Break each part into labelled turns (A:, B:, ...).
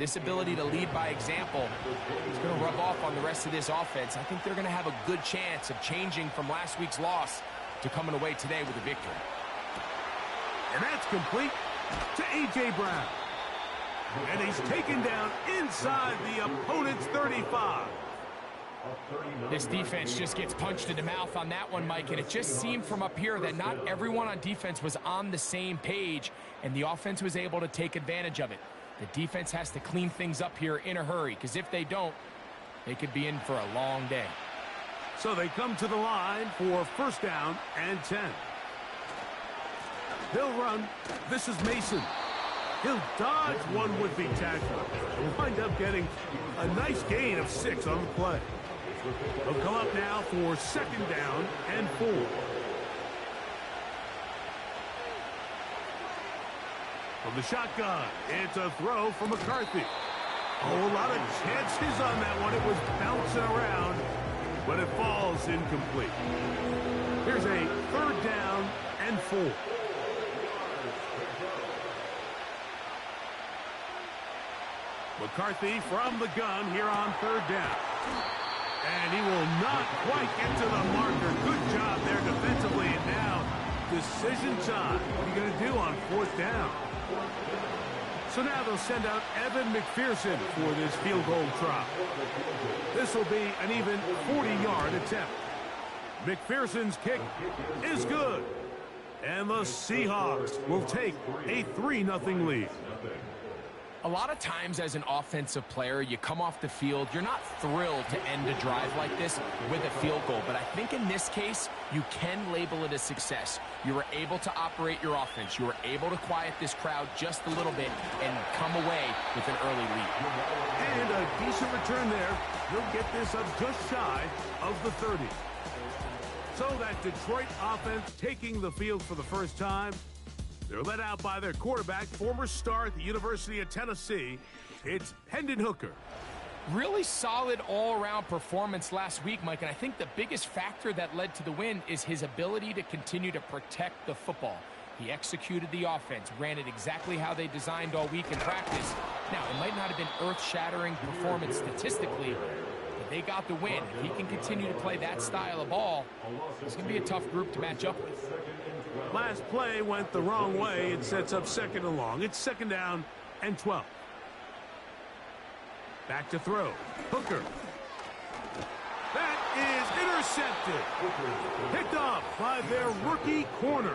A: This ability to lead by example is going to rub off on the rest of this offense. I think they're going to have a good chance of changing from last week's loss to coming away today with a victory.
B: And that's complete to A.J. Brown. And he's taken down inside the opponent's 35.
A: This defense just gets punched in the mouth on that one, Mike, and it just seemed from up here that not everyone on defense was on the same page, and the offense was able to take advantage of it. The defense has to clean things up here in a hurry, because if they don't, they could be in for a long day.
B: So they come to the line for first down and 10. They'll run. This is Mason. He'll dodge one would-be tackler and wind up getting a nice gain of 6 on the play. They'll come up now for second down and 4. From the shotgun, it's a throw from McCarthy. Oh, a lot of chances on that one. It was bouncing around, but it falls incomplete. Here's a third down and 4. McCarthy from the gun here on third down. And he will not quite get to the marker. Good job there defensively. And now, decision time. What are you going to do on fourth down? So now they'll send out Evan McPherson for this field goal try. This will be an even 40-yard attempt. McPherson's kick is good. And the Seahawks will take a 3-0 lead.
A: A lot of times as an offensive player, you come off the field, you're not thrilled to end a drive like this with a field goal. But I think in this case, you can label it a success. You were able to operate your offense. You were able to quiet this crowd just a little bit and come away with an early lead.
B: And a decent return there. He'll get this up just shy of the 30. So that Detroit offense taking the field for the first time. They're led out by their quarterback, former star at the University of Tennessee. It's Hendon Hooker.
A: Really solid all-around performance last week, Mike, and I think the biggest factor that led to the win is his ability to continue to protect the football. He executed the offense, ran it exactly how they designed all week in practice. Now, it might not have been earth-shattering performance statistically, but they got the win. If he can continue to play that style of ball, it's going to be a tough group to match up with.
B: Last play went the wrong way. It sets up second and long. It's second down and 12. Back to throw. Hooker. That is intercepted. Picked off by their rookie corner.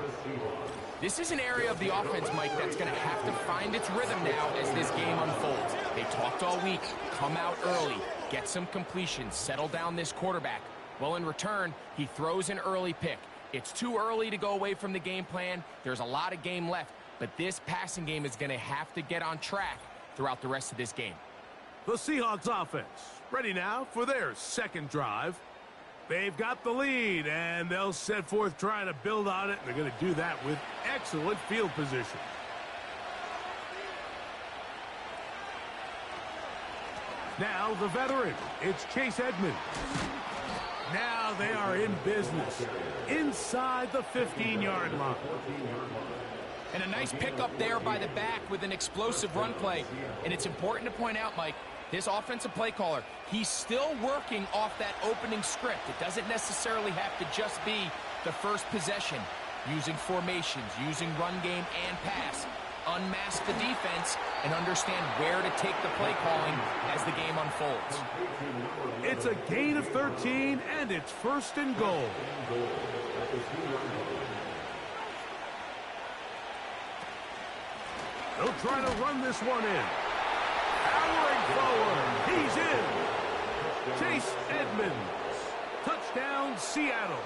A: This is an area of the offense, Mike, that's going to have to find its rhythm now as this game unfolds. They talked all week. Come out early. Get some completions. Settle down this quarterback. Well, in return, he throws an early pick. It's too early to go away from the game plan. There's a lot of game left, but this passing game is going to have to get on track throughout the rest of this game.
B: The Seahawks offense ready now for their second drive. They've got the lead, and they'll set forth trying to build on it. They're going to do that with excellent field position. Now the veteran, it's Chase Edmonds. Now they are in business inside the 15-yard line.
A: And a nice pickup there by the back with an explosive run play. And it's important to point out, Mike, this offensive play caller, he's still working off that opening script. It doesn't necessarily have to just be the first possession. Using formations, using run game and pass. Unmask the defense and understand where to take the play calling as the game unfolds.
B: It's a gain of 13, and it's first and goal. They'll try to run this one in. Powering forward. He's in. Chase Edmonds. Touchdown, Seattle.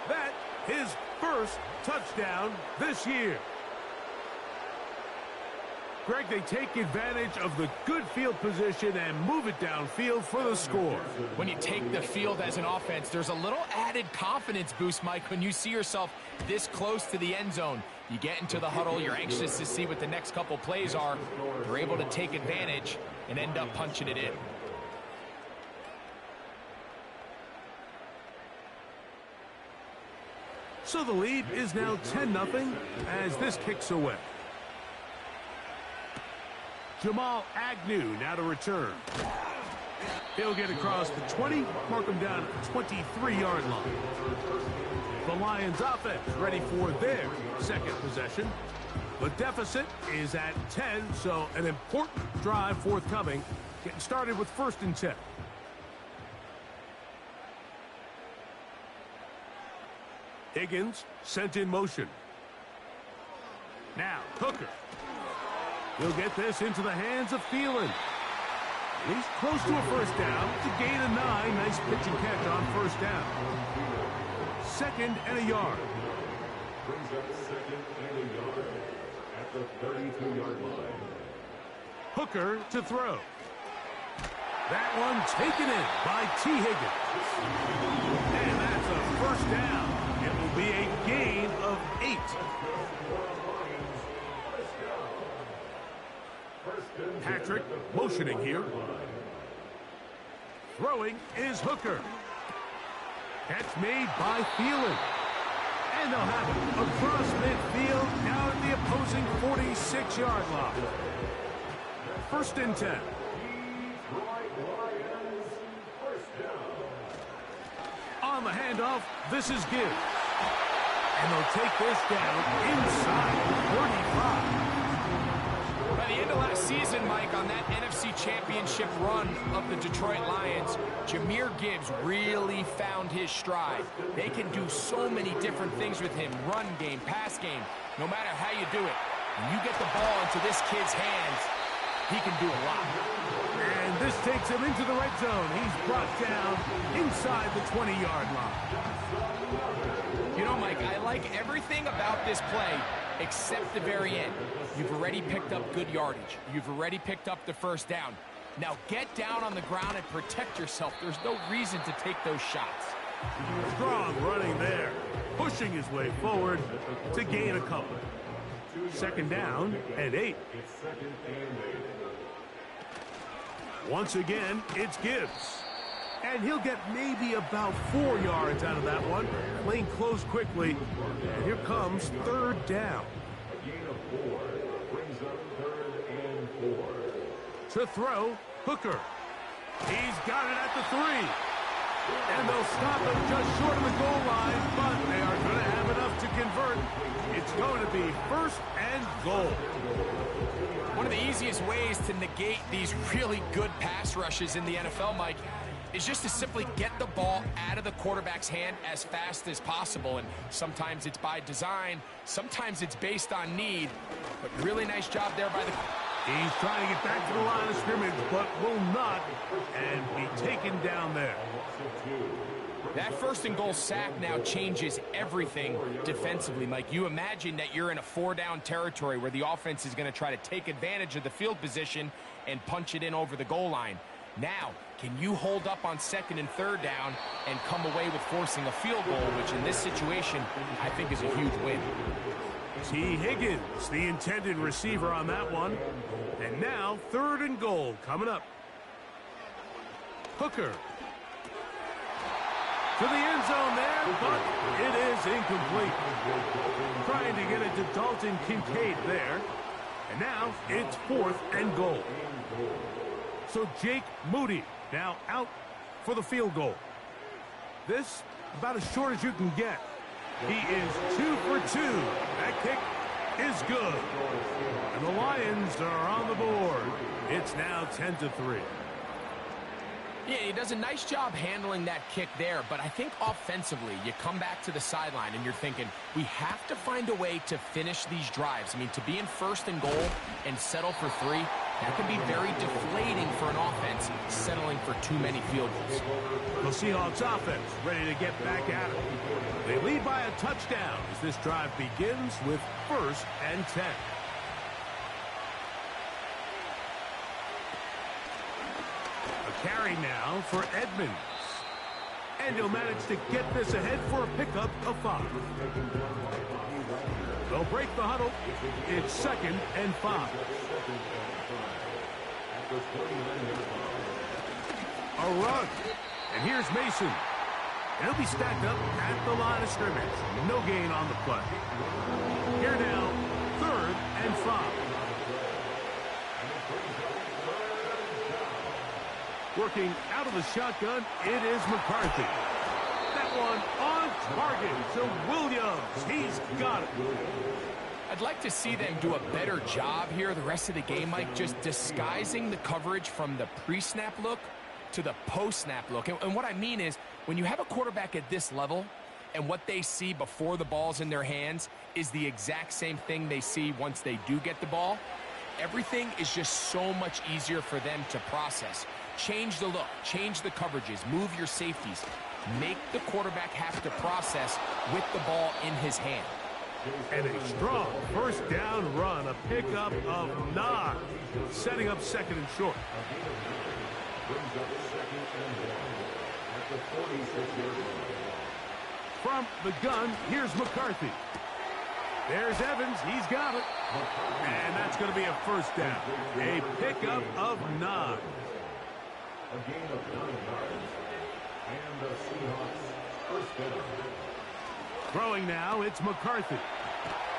B: That his first touchdown this year. Greg, they take advantage of the good field position and move it downfield for the score.
A: When you take the field as an offense, there's a little added confidence boost, Mike, when you see yourself this close to the end zone. You get into the huddle, you're anxious to see what the next couple plays are. You're able to take advantage and end up punching it in.
B: So the lead is now 10-0 as this kicks away. Jamal Agnew now to return. He'll get across the 20, mark him down at the 23-yard line. The Lions offense ready for their second possession. The deficit is at 10, so an important drive forthcoming. Getting started with 1st and 10. Higgins sent in motion. Now, Hooker. He'll get this into the hands of Thielen. He's close to a 1st down. To gain a 9. Nice pitch and catch on 1st down. 2nd and a yard.
C: Brings up 2nd and a yard at the 32-yard line.
B: Hooker to throw. That one taken in by T. Higgins. And that's a 1st down. It will be a gain of 8. Patrick motioning here. Throwing is Hooker. Catch made by Thielen. And they'll have it across midfield down at the opposing 46-yard line. 1st and 10. On the handoff, this is Gibbs. And they'll take this down inside the 35.
A: By the end of last season, Mike, on that NFC Championship run of the Detroit Lions, Jahmyr Gibbs really found his stride. They can do so many different things with him, run game, pass game, no matter how you do it. When you get the ball into this kid's hands, he can do a lot.
B: And this takes him into the red zone. He's brought down inside the 20-yard line.
A: You know, Mike, I like everything about this play except the very end. You've already picked up good yardage. You've already picked up the 1st down. Now get down on the ground and protect yourself. There's no reason to take those shots.
B: Strong running there, pushing his way forward to gain a couple. 2nd down and 8. Once again, it's Gibbs. And he'll get maybe about 4 yards out of that one. Playing close quickly. And here comes 3rd down.
C: A gain of 4 brings up 3rd and 4.
B: To throw, Hooker. He's got it at the 3. And they'll stop him just short of the goal line, but they are going to have enough to convert. It's going to be 1st and goal.
A: One of the easiest ways to negate these really good pass rushes in the NFL, Mike, is just to simply get the ball out of the quarterback's hand as fast as possible. And sometimes it's by design, sometimes it's based on need. But really nice job there by the...
B: He's trying to get back to the line of scrimmage, but will not, and be taken down there.
A: That 1st and goal sack now changes everything defensively, Mike. You imagine that you're in a 4-down territory where the offense is going to try to take advantage of the field position and punch it in over the goal line. Now, can you hold up on 2nd and 3rd down and come away with forcing a field goal, which in this situation, I think is a huge win.
B: T. Higgins, the intended receiver on that one. And now 3rd and goal coming up. Hooker. To the end zone there, but it is incomplete. Trying to get it to Dalton Kincaid there. And now it's 4th and goal. So Jake Moody now out for the field goal. This about as short as you can get. He is 2 for 2. That kick is good. And the Lions are on the board. It's now 10-3.
A: Yeah, he does a nice job handling that kick there, but I think offensively, you come back to the sideline and you're thinking, we have to find a way to finish these drives. I mean, to be in 1st and goal and settle for 3, that can be very deflating for an offense settling for too many field goals.
B: The Seahawks offense ready to get back at it. They lead by a touchdown as this drive begins with 1st and 10. A carry now for Edmonds. And he'll manage to get this ahead for a pickup of 5. They'll break the huddle. It's 2nd and 5. A run. And here's Mason. And he'll be stacked up at the line of scrimmage. No gain on the play. Here now, 3rd and 5. Working out of the shotgun, it is McCarthy. That one on target to Williams. He's got it.
A: I'd like to see them do a better job here the rest of the game, Mike, just disguising the coverage from the pre-snap look to the post-snap look. And what I mean is, when you have a quarterback at this level and what they see before the ball's in their hands is the exact same thing they see once they do get the ball, everything is just so much easier for them to process. Change the look, change the coverages, move your safeties. Make the quarterback have to process with the ball in his hand.
B: And a strong first down run, a pickup of 9, setting up second and short.
C: Brings up second and 1 at the 46-yard line.
B: From the gun, here's McCarthy. There's Evans. He's got it. And that's going to be a first down. A pickup of 9.
C: A gain of 9 yards. And the Seahawks first down.
B: Throwing now, it's McCarthy.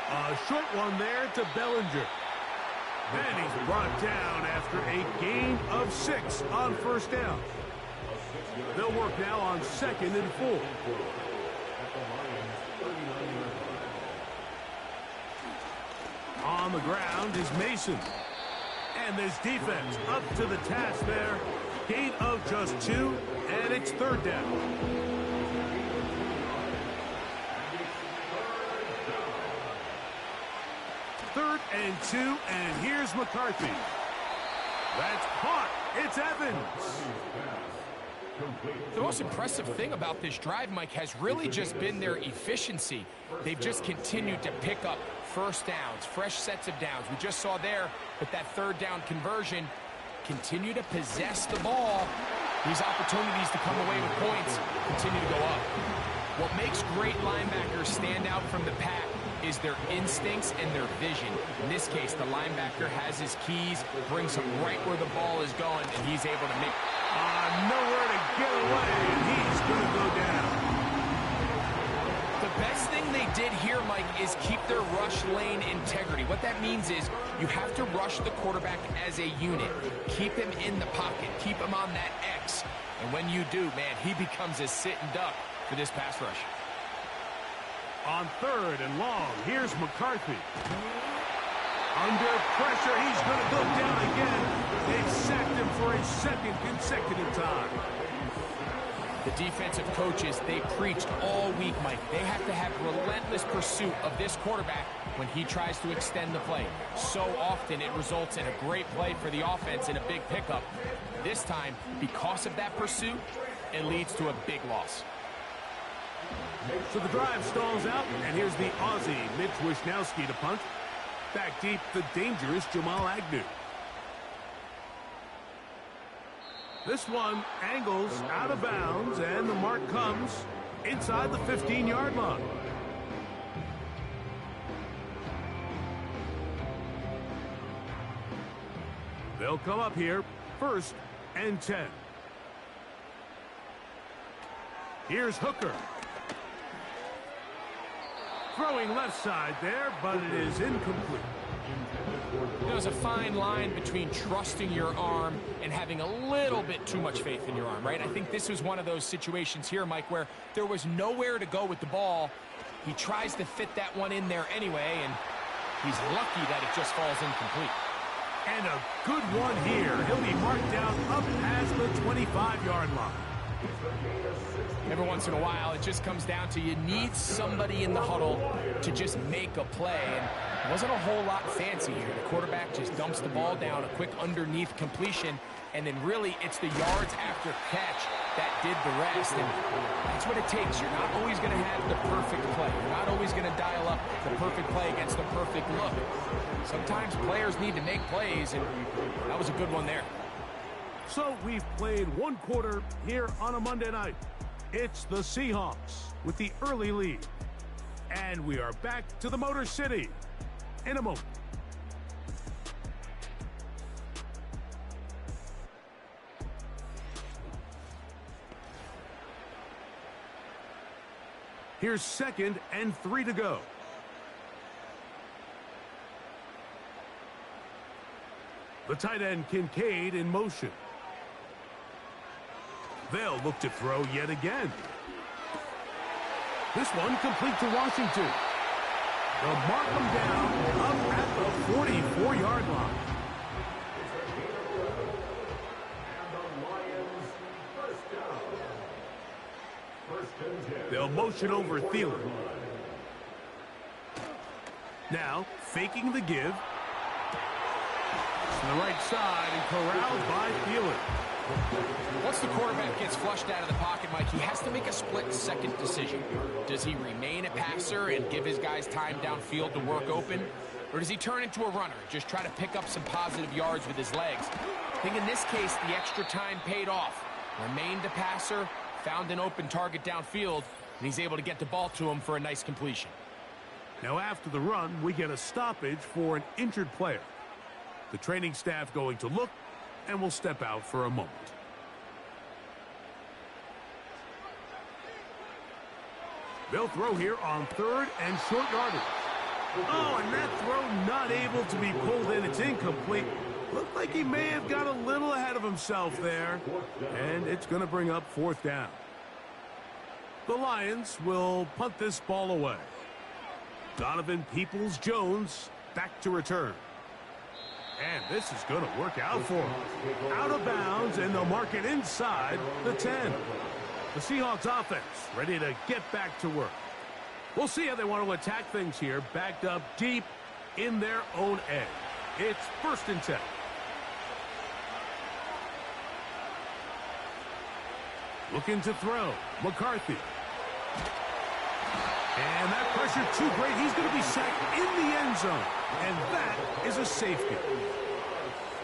B: A short one there to Bellinger. And he's brought down after a gain of 6 on first down. They'll work now on second and 4.
C: At the Lions' 39-yard line.
B: On the ground is Mason. And this defense up to the task there. Gain of just 2, and it's third down. Third and 2, and here's McCarthy. That's caught. It's Evans.
A: The most impressive thing about this drive, Mike, has really just been their efficiency. They've just continued to pick up first downs, fresh sets of downs. We just saw there with that third down conversion, continue to possess the ball. These opportunities to come away with points continue to go up. What makes great linebackers stand out from the pack is their instincts and their vision. In this case, the linebacker has his keys, brings him right where the ball is going, and he's able to make
B: nowhere to get away, and he's going to go down.
A: The best thing they did here, Mike, is keep their rush lane integrity. What that means is you have to rush the quarterback as a unit. Keep him in the pocket. Keep him on that X. And when you do, man, he becomes a sitting duck for this pass rush.
B: On third and long, here's McCarthy. Under pressure, he's going to go down again. They've sacked him for a second consecutive time.
A: The defensive coaches, they preached all week, Mike. They have to have relentless pursuit of this quarterback when he tries to extend the play. So often it results in a great play for the offense and a big pickup. This time, because of that pursuit, it leads to a big loss.
B: So the drive stalls out, and here's the Aussie, Mitch Wishnowsky, to punt. Back deep, the dangerous Jamal Agnew. This one angles out of bounds, and the mark comes inside the 15-yard line. They'll come up here, first and 10. Here's Hooker. Throwing left side there, but it is incomplete.
A: There's a fine line between trusting your arm and having a little bit too much faith in your arm, right? I think this was one of those situations here, Mike, where there was nowhere to go with the ball. He tries to fit that one in there anyway, and he's lucky that it just falls incomplete.
B: And a good one here. He'll be marked down up past the 25-yard line.
A: Every once in a while, it just comes down to you need somebody in the huddle to just make a play. And it wasn't a whole lot fancy here. The quarterback just dumps the ball down, a quick underneath completion, and then really it's the yards after catch that did the rest. And that's what it takes. You're not always going to have the perfect play. You're not always going to dial up the perfect play against the perfect look. Sometimes players need to make plays, and that was a good one there.
B: So we've played one quarter here on a Monday night. It's the Seahawks with the early lead. And we are back to the Motor City in a moment. Here's 2nd and 3 to go. The tight end Kincaid in motion. They'll look to throw yet again. This one complete to Washington. They'll mark them down up at the 44-yard line. They'll motion over Thielen. Now, faking the give. To the right side and corralled by Thielen.
A: Once the quarterback gets flushed out of the pocket, Mike, he has to make a split-second decision. Does he remain a passer and give his guys time downfield to work open? Or does he turn into a runner, just try to pick up some positive yards with his legs? I think in this case, the extra time paid off. Remained a passer, found an open target downfield, and he's able to get the ball to him for a nice completion.
B: Now after the run, we get a stoppage for an injured player. The training staff going to look, and will step out for a moment. They'll throw here on 3rd and short yardage. Oh, and that throw not able to be pulled in. It's incomplete. Looked like he may have got a little ahead of himself there. And it's going to bring up 4th down. The Lions will punt this ball away. Donovan Peoples-Jones back to return. And this is going to work out for him. Out of bounds, and they'll mark it inside the 10. The Seahawks offense ready to get back to work. We'll see how they want to attack things here, backed up deep in their own end. It's 1st and 10. Looking to throw. McCarthy. And that pressure too great. He's going to be sacked in the end zone. And that is a safety.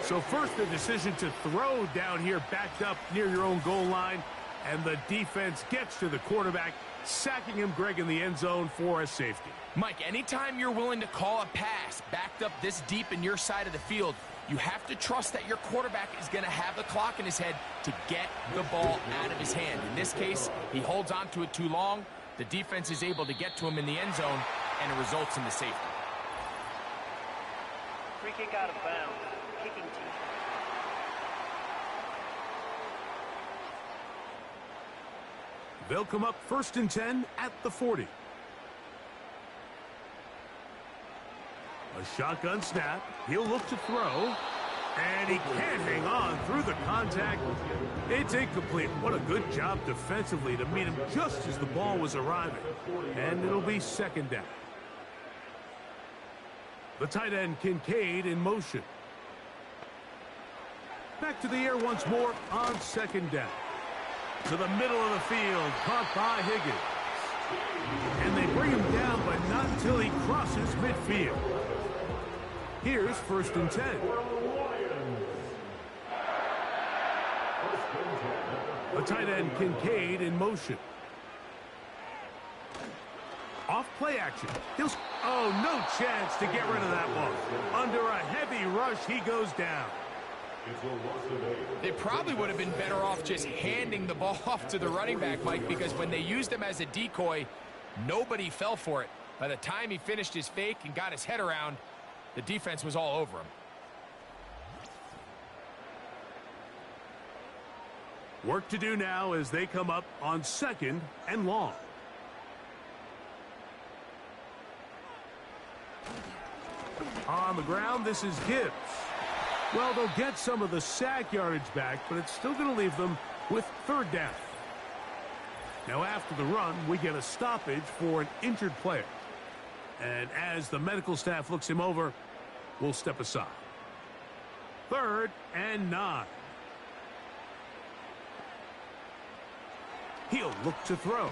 B: So first the decision to throw down here backed up near your own goal line. And the defense gets to the quarterback, sacking him, Greg, in the end zone for a safety.
A: Mike, anytime you're willing to call a pass backed up this deep in your side of the field, you have to trust that your quarterback is going to have the clock in his head to get the ball out of his hand. In this case, he holds on to it too long. The defense is able to get to him in the end zone, and it results in the safety.
D: Free kick out of bounds. Kicking team.
B: They'll come up 1st and 10 at the 40. A shotgun snap. He'll look to throw. And he can't hang on through the contact. It's incomplete. What a good job defensively to meet him just as the ball was arriving. And it'll be 2nd down. The tight end Kincaid in motion. Back to the air once more on 2nd down. To the middle of the field, caught by Higgins. And they bring him down, but not until he crosses midfield. Here's 1st and 10. The tight end Kincaid in motion. Off play action. Oh, no chance to get rid of that one. Under a heavy rush, he goes down.
A: They probably would have been better off just handing the ball off to the running back, Mike, because when they used him as a decoy, nobody fell for it. By the time he finished his fake and got his head around, the defense was all over him.
B: Work to do now as they come up on 2nd and long. On the ground, this is Gibbs. Well, they'll get some of the sack yardage back, but it's still going to leave them with 3rd down. Now, after the run, we get a stoppage for an injured player. And as the medical staff looks him over, we'll step aside. 3rd and 9. He'll look to throw.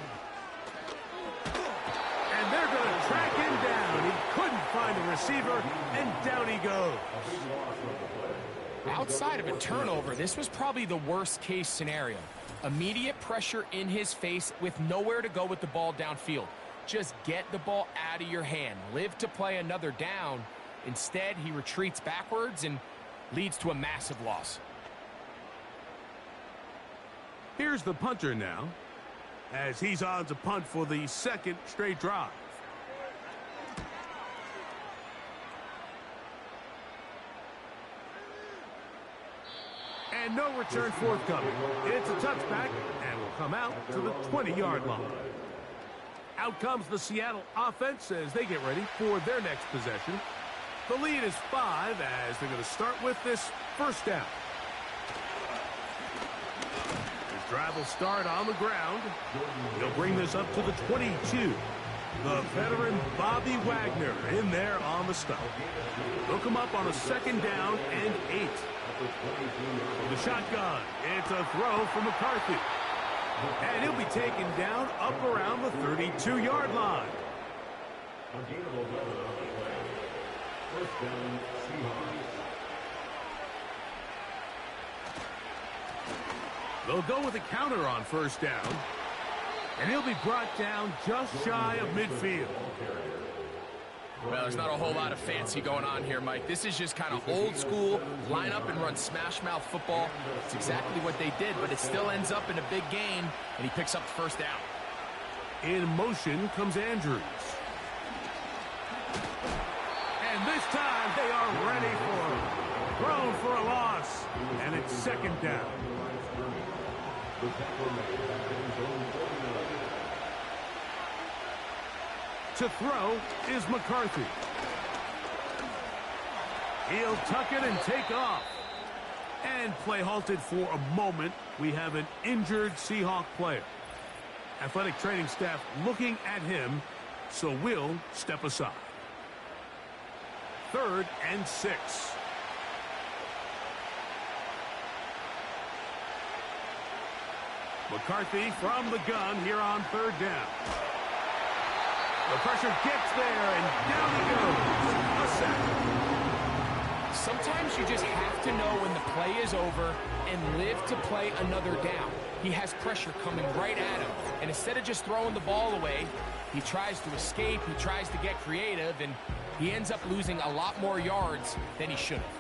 B: And they're going to track him down. He couldn't find a receiver, and down he goes.
A: Outside of a turnover, this was probably the worst-case scenario. Immediate pressure in his face with nowhere to go with the ball downfield. Just get the ball out of your hand. Live to play another down. Instead, he retreats backwards and leads to a massive loss.
B: Here's the punter now, as he's on to punt for the 2nd straight drive. And no return forthcoming. It's a touchback and will come out to the 20-yard line. Out comes the Seattle offense as they get ready for their next possession. The lead is 5 as they're going to start with this first down. His drive will start on the ground. He'll bring this up to the 22. The veteran Bobby Wagner in there on the stop. They'll come up on a second down and 8. The shotgun. It's a throw from McCarthy. And he'll be taken down up around the 32-yard line.
C: First down, Seahawks.
B: They'll go with a counter on first down. And he'll be brought down just shy of midfield.
A: Well, there's not a whole lot of fancy going on here, Mike. This is just kind of old school, line up and run smash mouth football. It's exactly what they did, but it still ends up in a big gain, and he picks up the first down.
B: In motion comes Andrews. And this time they are ready for him. Thrown for a loss, and it's second down. To throw is McCarthy. He'll tuck it and take off. And play halted for a moment. We have an injured Seahawk player. Athletic training staff looking at him, so we'll step aside. 3rd and 6. McCarthy from the gun here on 3rd down. The pressure gets there, and down he goes. A sack.
A: Sometimes you just have to know when the play is over and live to play another down. He has pressure coming right at him, and instead of just throwing the ball away, he tries to escape, he tries to get creative, and he ends up losing a lot more yards than he should have.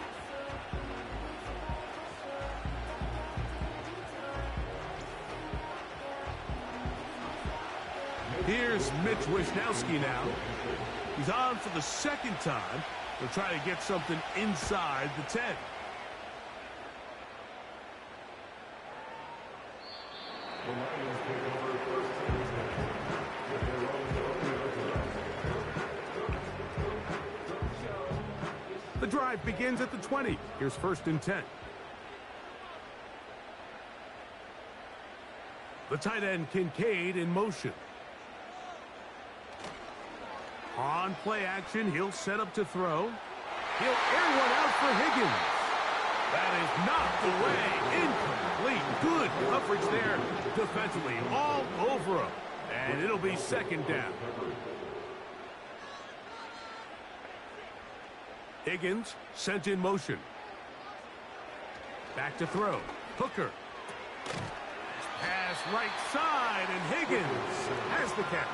B: Here's Mitch Wisnowski now. He's on for the second time. He'll try to get something inside the 10.
C: The Lions take over first and 10 at their own.
B: The drive begins at the 20. Here's 1st and 10. The tight end Kincaid in motion. On play action, he'll set up to throw. He'll air one out for Higgins. That is knocked away. Incomplete. Good coverage there defensively. All over him. And it'll be second down. Higgins sent in motion. Back to throw. Hooker. Pass right side, and Higgins has the catch.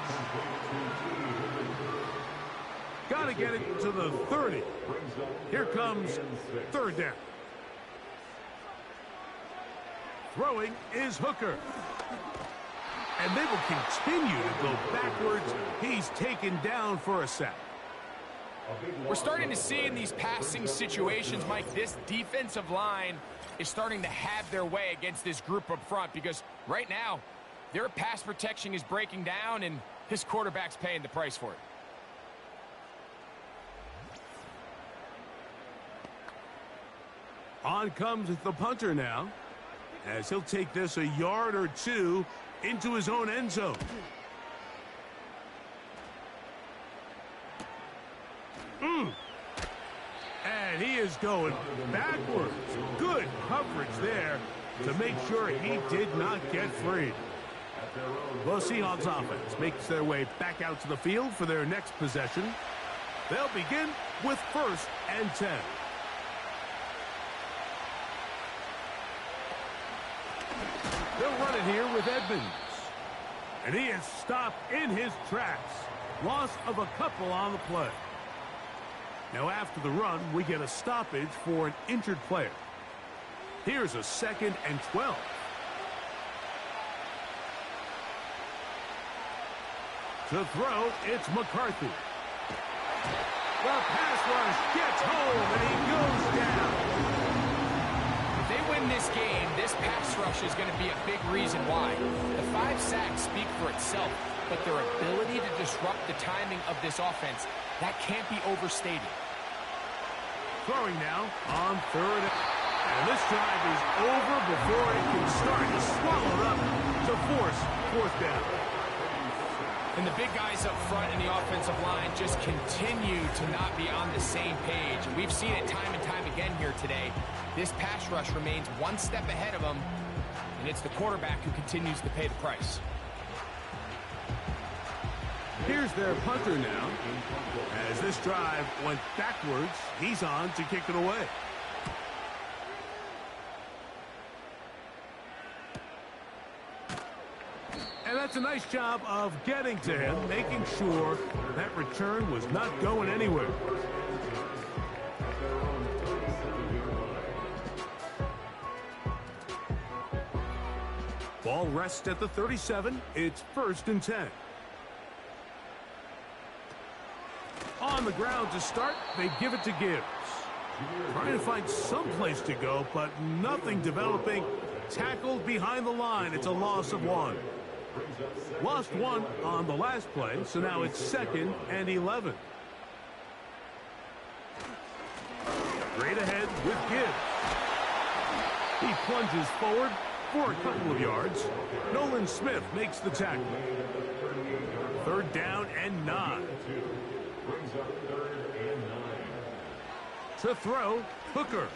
B: Got to get it to the 30. Here comes 3rd down. Throwing is Hooker. And they will continue to go backwards. He's taken down for a sack.
A: We're starting to see in these passing situations, Mike, this defensive line is starting to have their way against this group up front because right now, their pass protection is breaking down and his quarterback's paying the price for it.
B: On comes the punter now, as he'll take this a yard or two into his own end zone. And he is going backwards. Good coverage there to make sure he did not get free. The Seahawks offense makes their way back out to the field for their next possession. They'll begin with 1st and 10. They'll run it here with Edmonds. And he is stopped in his tracks. Loss of a couple on the play. Now after the run, we get a stoppage for an injured player. Here's a 2nd and 12. To throw, it's McCarthy. The pass rush gets home, and he goes down.
A: If they win this game, this pass rush is going to be a big reason why. The 5 sacks speak for itself, but their ability to disrupt the timing of this offense, that can't be overstated.
B: Throwing now on third. And this drive is over before it can start. He's swallowed up to force fourth down.
A: And the big guys up front in the offensive line just continue to not be on the same page. We've seen it time and time again here today. This pass rush remains one step ahead of them, and it's the quarterback who continues to pay the price.
B: Here's their punter now. As this drive went backwards, he's on to kick it away. And that's a nice job of getting to him, making sure that return was not going anywhere. Ball rests at the 37. It's 1st and 10. On the ground to start, they give it to Gibbs. Trying to find some place to go, but nothing developing. Tackled behind the line. It's a loss of 1. Lost 1 on the last play, so now it's 2nd and 11. Straight ahead with Gibbs. He plunges forward for a couple of yards. Nolan Smith makes the tackle. 3rd down and 9. To throw, Hooker.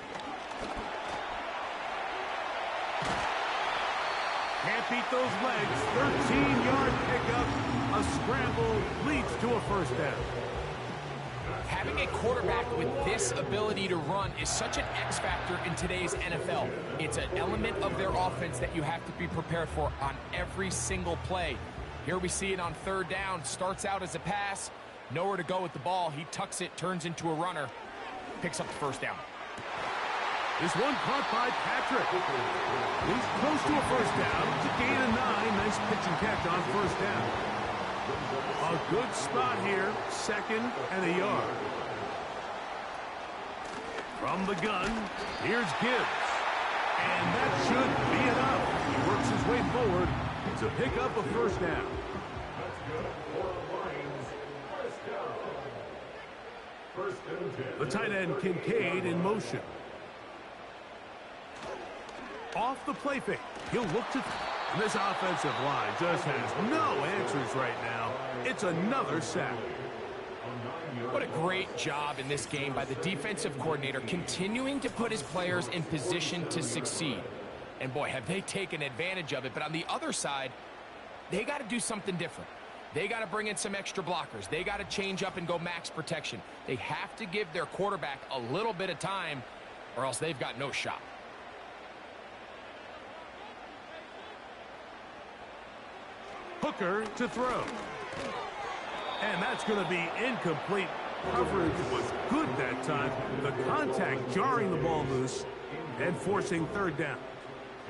B: Can't beat those legs. 13-yard pickup. A scramble leads to a 1st down.
A: Having a quarterback with this ability to run is such an X factor in today's NFL. It's an element of their offense that you have to be prepared for on every single play. Here we see it on 3rd down. Starts out as a pass. Nowhere to go with the ball. He tucks it, turns into a runner. Picks up the 1st down.
B: This one caught by Patrick. He's close to a 1st down. It's a gain of 9. Nice pitch and catch on 1st down. A good spot here. 2nd and a yard. From the gun, here's Gibbs. And that should be enough. He works his way forward to pick up a 1st down. The tight end Kincaid in motion. Off the play fake. He'll look to... This offensive line just has no answers right now. It's another sack.
A: What a great job in this game by the defensive coordinator, continuing to put his players in position to succeed. And boy, have they taken advantage of it. But on the other side, they got to do something different. They got to bring in some extra blockers. They got to change up and go max protection. They have to give their quarterback a little bit of time, or else they've got no shot.
B: Hooker to throw. And that's going to be incomplete. Coverage was good that time. The contact jarring the ball loose and forcing 3rd down.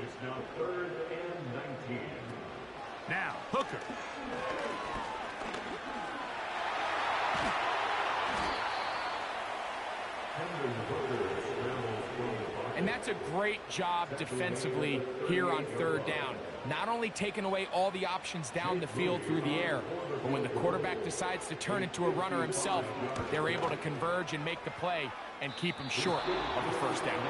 C: It's now 3rd and 19.
B: Now, Hooker.
A: And that's a great job defensively here on 3rd down. Not only taking away all the options down the field through the air, but when the quarterback decides to turn into a runner himself, they're able to converge and make the play and keep him short of the 1st down.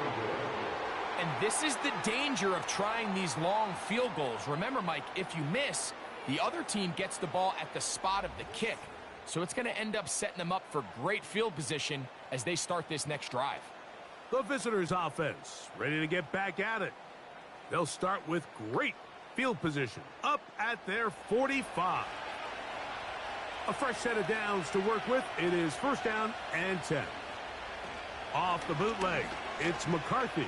A: And this is the danger of trying these long field goals. Remember, Mike, if you miss, the other team gets the ball at the spot of the kick. So it's going to end up setting them up for great field position as they start this next drive.
B: The visitors' offense ready to get back at it. They'll start with great field position up at their 45. A fresh set of downs to work with. It is 1st down and 10. Off the bootleg, it's McCarthy.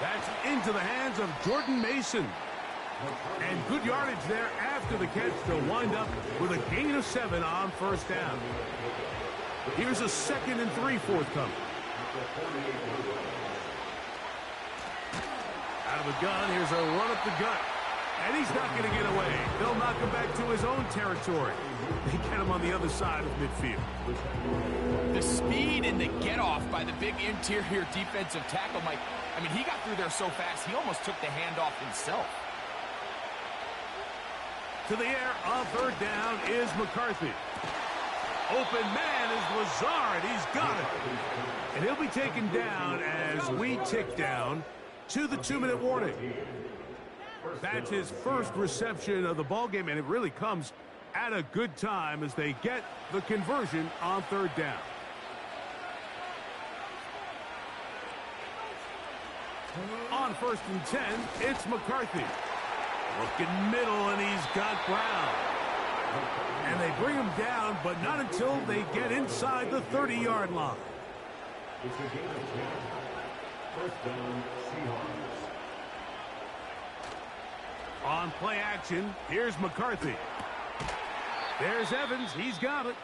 B: That's into the hands of Jordan Mason. And good yardage there after the catch to wind up with a gain of 7 on 1st down. Here's a 2nd and 3 forthcoming. Out of the gun, here's a run up the gut. And he's not going to get away. They'll knock him back to his own territory. They get him on the other side of midfield.
A: The speed and the get-off by the big interior defensive tackle, Mike. I mean, he got through there so fast, he almost took the handoff himself.
B: To the air on third down is McCarthy. Open man is Lazard. He's got it. And he'll be taken down as we tick down to the 2-minute warning. That's his first reception of the ballgame, and it really comes at a good time as they get the conversion on third down. On 1st and 10, it's McCarthy. Looking middle, and he's got Brown. And they bring him down, but not until they get inside the 30-yard line.
C: It's a gain of 10. First down, Seahawks.
B: On play action, here's McCarthy. There's Evans. He's got it.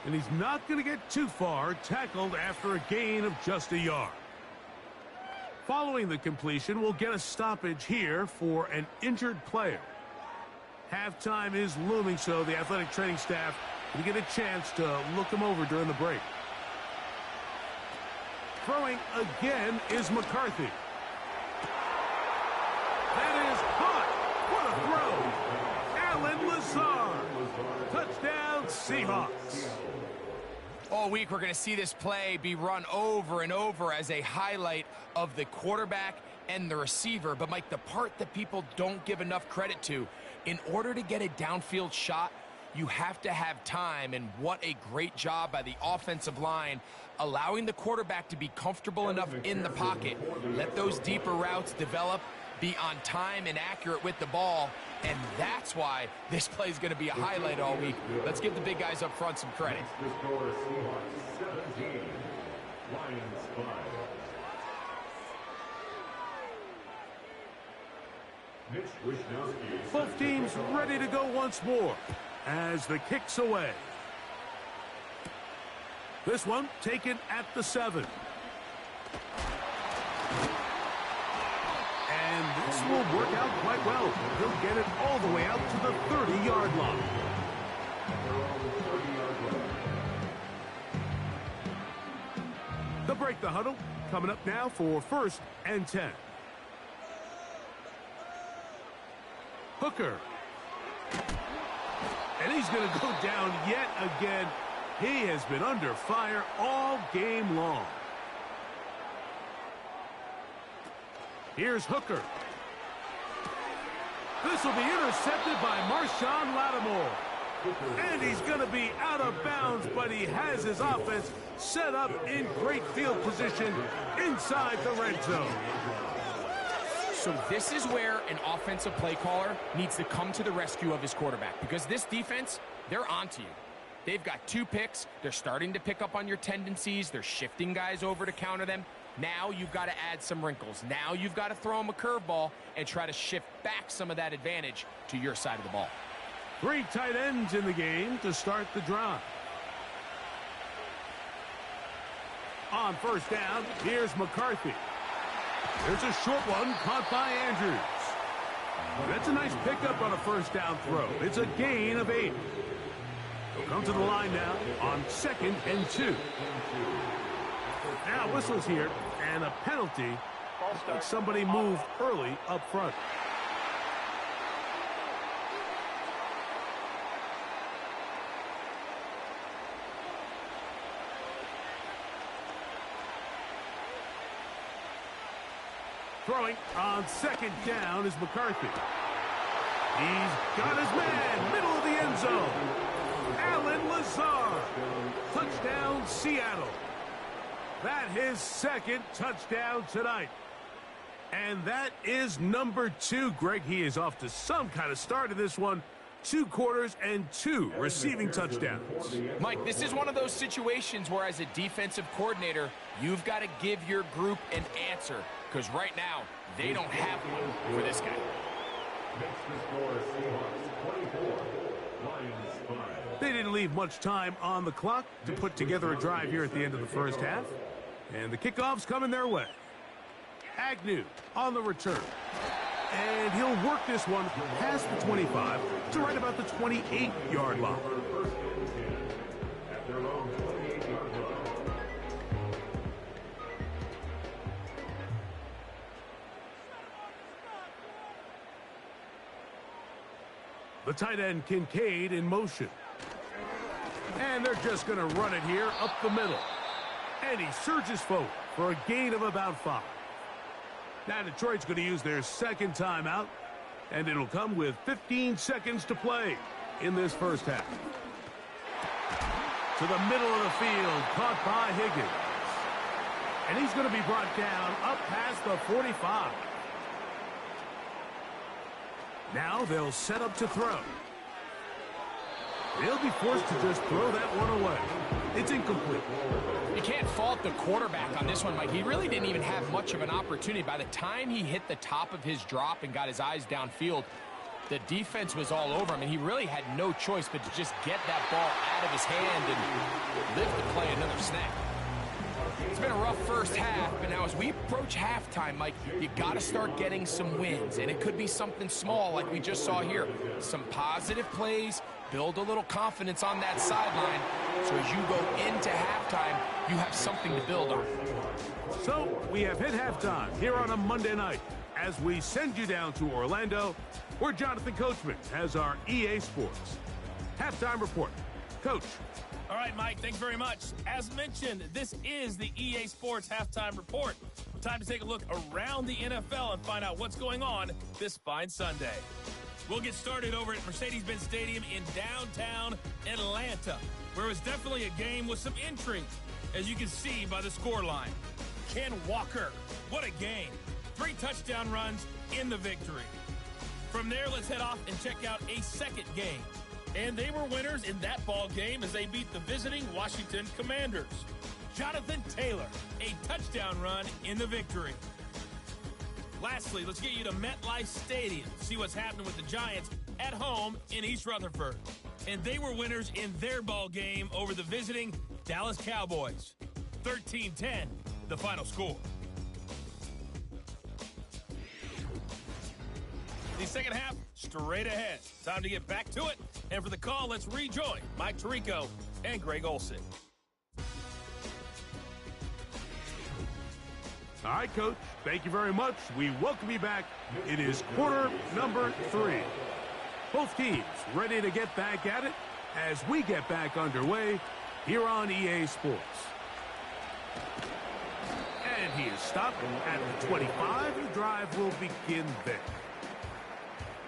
B: And he's not going to get too far, tackled after a gain of just a yard. Following the completion, we'll get a stoppage here for an injured player. Halftime is looming, so the athletic training staff will get a chance to look him over during the break. Throwing again is McCarthy. That is caught. What a throw. Alan Lazard. Touchdown, Seahawks.
A: All week, we're going to see this play be run over and over as a highlight of the quarterback and the receiver. But, Mike, the part that people don't give enough credit to, in order to get a downfield shot, you have to have time, and what a great job by the offensive line, allowing the quarterback to be comfortable enough in the pocket, let those deeper routes develop, be on time and accurate with the ball, and that's why this play is going to be a highlight all week. Let's give the big guys up front some credit.
C: The score is Seahawks 17, Lions 5. Mitch Wishnowsky.
B: Both teams ready to go once more as the kick's away. This one taken at the 7. And this will work out quite well. He'll get it all the way out to the 30-yard line. They'll break the huddle. Coming up now for 1st and 10. Hooker. And he's going to go down yet again. He has been under fire all game long. Here's Hooker. This will be intercepted by Marshawn Lattimore. And he's going to be out of bounds, but he has his offense set up in great field position inside the red zone.
A: So this is where an offensive play caller needs to come to the rescue of his quarterback, because this defense, they're onto you. They've got 2 picks. They're starting to pick up on your tendencies. They're shifting guys over to counter them. Now you've got to add some wrinkles. Now you've got to throw them a curveball and try to shift back some of that advantage to your side of the ball.
B: 3 tight ends in the game to start the drive. On 1st down, here's McCarthy. There's a short one caught by Andrews. That's a nice pickup on a 1st down throw. It's a gain of 8. He'll come to the line now on 2nd and 2. Now whistles here, and a penalty. Somebody moved early up front. Throwing on 2nd down is McCarthy. He's got his man, middle of the end zone. Alan Lazard. Touchdown, Seattle. That his 2nd touchdown tonight. And that is number 2. Greg, he is off to some kind of start in this one. 2 quarters and 2 receiving touchdowns.
A: Mike, this is one of those situations where as a defensive coordinator, you've got to give your group an answer, because right now, they don't have one for this guy.
C: Next to score Seahawks 24, Lions 5.
B: They didn't leave much time on the clock to put together a drive here at the end of the 1st half. And the kickoff's coming their way. Agnew on the return. And he'll work this one past the 25 to right about the 28-yard line.
C: At their own 28-yard line.
B: The tight end, Kincaid, in motion. And they're just going to run it here up the middle. And he surges forward for a gain of about 5. Now Detroit's going to use their second timeout, and it'll come with 15 seconds to play in this first half. To the middle of the field, caught by Higgins. And he's going to be brought down up past the 45. Now they'll set up to throw. They'll be forced to just throw that one away. It's incomplete.
A: You can't fault the quarterback on this one, Mike. He really didn't even have much of an opportunity. By the time he hit the top of his drop and got his eyes downfield, the defense was all over him, and he really had no choice but to just get that ball out of his hand and live to play another snap. It's been a rough first half, but now as we approach halftime, Mike, you got to start getting some wins, and it could be something small like we just saw here. Some positive plays, build a little confidence on that sideline, so as you go into halftime, you have something to build on.
B: So we have hit halftime here on a Monday night as we send you down to Orlando, where Jonathan Coachman has our EA Sports halftime report. Coach.
E: All right, Mike, thanks very much. As mentioned, this is the EA Sports Halftime Report. Time to take a look around the NFL and find out what's going on this fine Sunday. We'll get started over at Mercedes-Benz Stadium in downtown Atlanta, where it was definitely a game with some intrigue, as you can see by the scoreline. Ken Walker, what a game. 3 touchdown runs in the victory. From there, let's head off and check out a second game. And they were winners in that ball game as they beat the visiting Washington Commanders. Jonathan Taylor, a touchdown run in the victory. Lastly, let's get you to MetLife Stadium, see what's happening with the Giants at home in East Rutherford. And they were winners in their ball game over the visiting Dallas Cowboys. 13-10, the final score. The second half, straight ahead. Time to get back to it. And for the call, let's rejoin Mike Tirico and Greg Olsen.
B: All right, Coach. Thank you very much. We welcome you back. It is quarter number 3. Both teams ready to get back at it as we get back underway here on EA Sports. And he is stopped at the 25. The drive will begin there.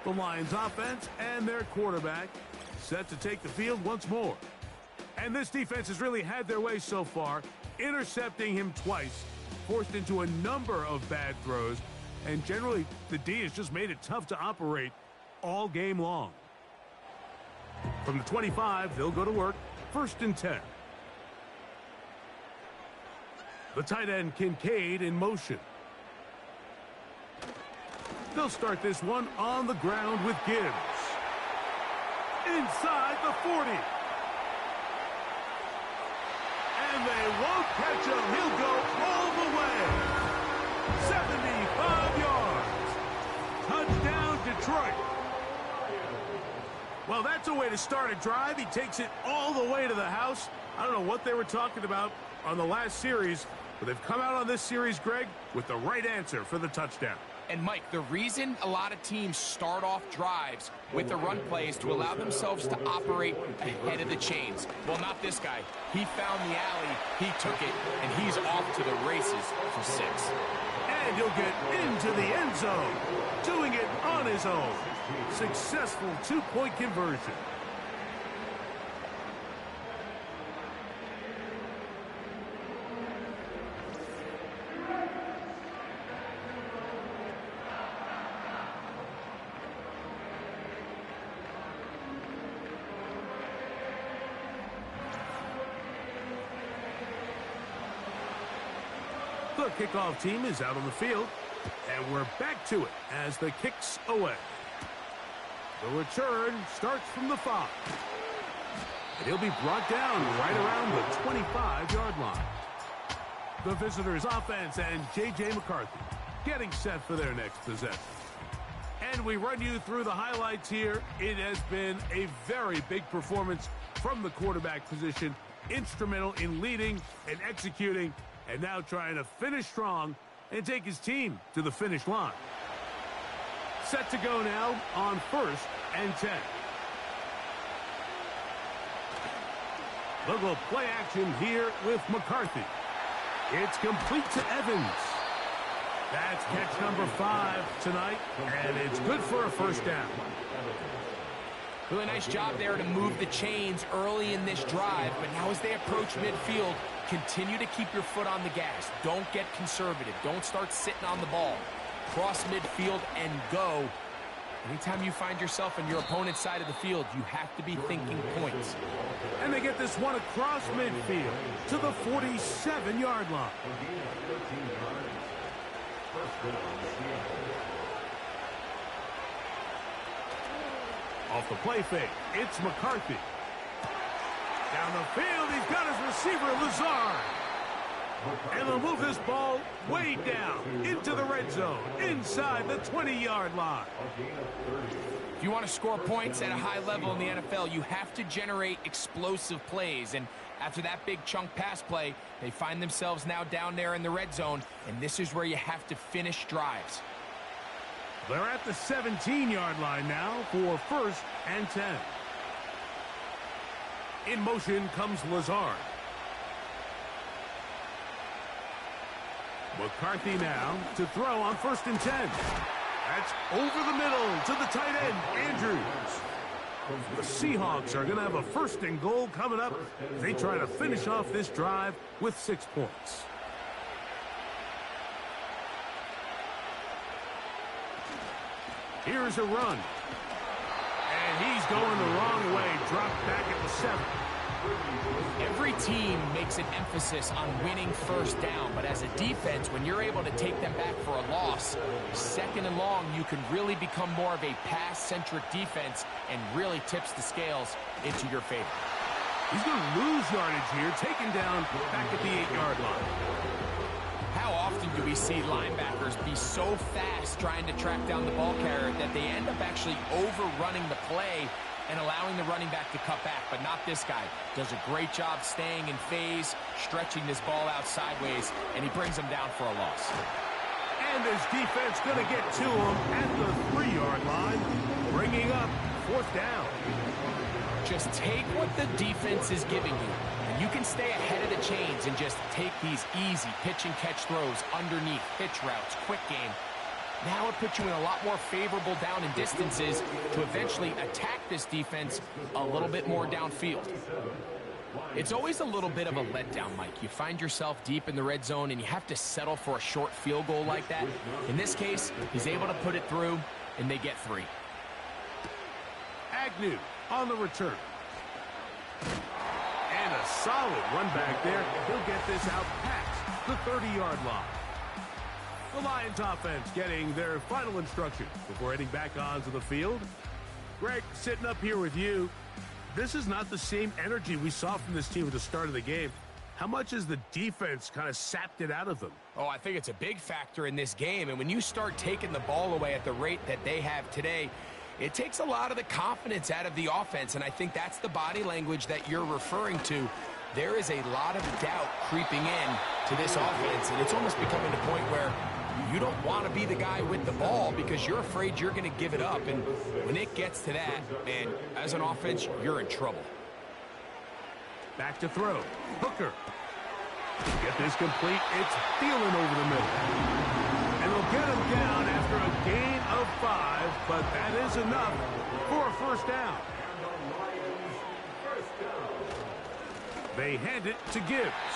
B: The Lions offense and their quarterback set to take the field once more. And this defense has really had their way so far, intercepting him twice, forced into a number of bad throws, and generally the D has just made it tough to operate all game long. From the 25, they'll go to work, 1st and 10. The tight end, Kincaid, in motion. They'll start this one on the ground with Gibbs. Inside the 40. And they won't catch him. He'll go all the way. 75 yards. Touchdown, Detroit. Well, that's a way to start a drive. He takes it all the way to the house. I don't know what they were talking about on the last series, but they've come out on this series, Greg, with the right answer for the touchdown.
A: And, Mike, the reason a lot of teams start off drives with the run play is to allow themselves to operate ahead of the chains. Well, not this guy. He found the alley, he took it, and he's off to the races for 6.
B: And he'll get into the end zone, doing it on his own. Successful 2-point conversion. The kickoff team is out on the field, and we're back to it as the kick's away. The return starts from the 5. And he'll be brought down right around the 25-yard line. The visitors' offense and J.J. McCarthy getting set for their next possession. And we run you through the highlights here. It has been a very big performance from the quarterback position. Instrumental in leading and executing, and now trying to finish strong and take his team to the finish line. Set to go now on 1st and 10. They'll go play action here with McCarthy. It's complete to Evans. That's catch number 5 tonight, and it's good for a first down.
A: Really nice job there to move the chains early in this drive, but now as they approach midfield, continue to keep your foot on the gas. Don't get conservative. Don't start sitting on the ball. Cross midfield and go. Anytime you find yourself on your opponent's side of the field, you have to be thinking points.
B: And they get this one across midfield to the 47-yard line. Off the play fake, it's McCarthy. Down the field, he's got his receiver, Lazard. And they'll move this ball way down into the red zone, inside the 20-yard line.
A: If you want to score points at a high level in the NFL, you have to generate explosive plays. And after that big chunk pass play, they find themselves now down there in the red zone, and this is where you have to finish drives.
B: They're at the 17-yard line now for 1st and 10. In motion comes Lazard. McCarthy now to throw on 1st and 10. That's over the middle to the tight end, Andrews. The Seahawks are going to have a 1st and goal coming up as they try to finish off this drive with 6 points. Here's a run. And he's going the wrong way. Dropped back at the 7.
A: Every team makes an emphasis on winning first down, but as a defense, when you're able to take them back for a loss, 2nd and long, you can really become more of a pass-centric defense and really tips the scales into your favor.
B: He's going to lose yardage here, taken down back at the 8-yard line.
A: How often do we see linebackers be so fast trying to track down the ball carrier that they end up actually overrunning the play and allowing the running back to cut back, but not this guy. Does a great job staying in phase, stretching this ball out sideways, and he brings him down for a loss.
B: And his defense going to get to him at the 3-yard line, bringing up 4th down.
A: Just take what the defense is giving you, and you can stay ahead of the chains and just take these easy pitch and catch throws underneath, pitch routes, quick game. Now it puts you in a lot more favorable down and distances to eventually attack this defense a little bit more downfield. It's always a little bit of a letdown, Mike. You find yourself deep in the red zone and you have to settle for a short field goal like that. In this case, he's able to put it through, and they get 3.
B: Agnew on the return. And a solid run back there. He'll get this out past the 30-yard line. The Lions offense getting their final instruction before heading back onto the field. Greg, sitting up here with you, this is not the same energy we saw from this team at the start of the game. How much has the defense kind of sapped it out of them?
A: Oh, I think it's a big factor in this game. And when you start taking the ball away at the rate that they have today, it takes a lot of the confidence out of the offense. And I think that's the body language that you're referring to. There is a lot of doubt creeping in to this offense. And it's almost becoming a point where you don't want to be the guy with the ball because you're afraid you're going to give it up. And when it gets to that, man, as an offense, you're in trouble.
B: Back to throw. Hooker. Get this complete. It's Thielen over the middle. And they'll get him down after a gain of 5, but that is enough for a first down. They hand it to Gibbs.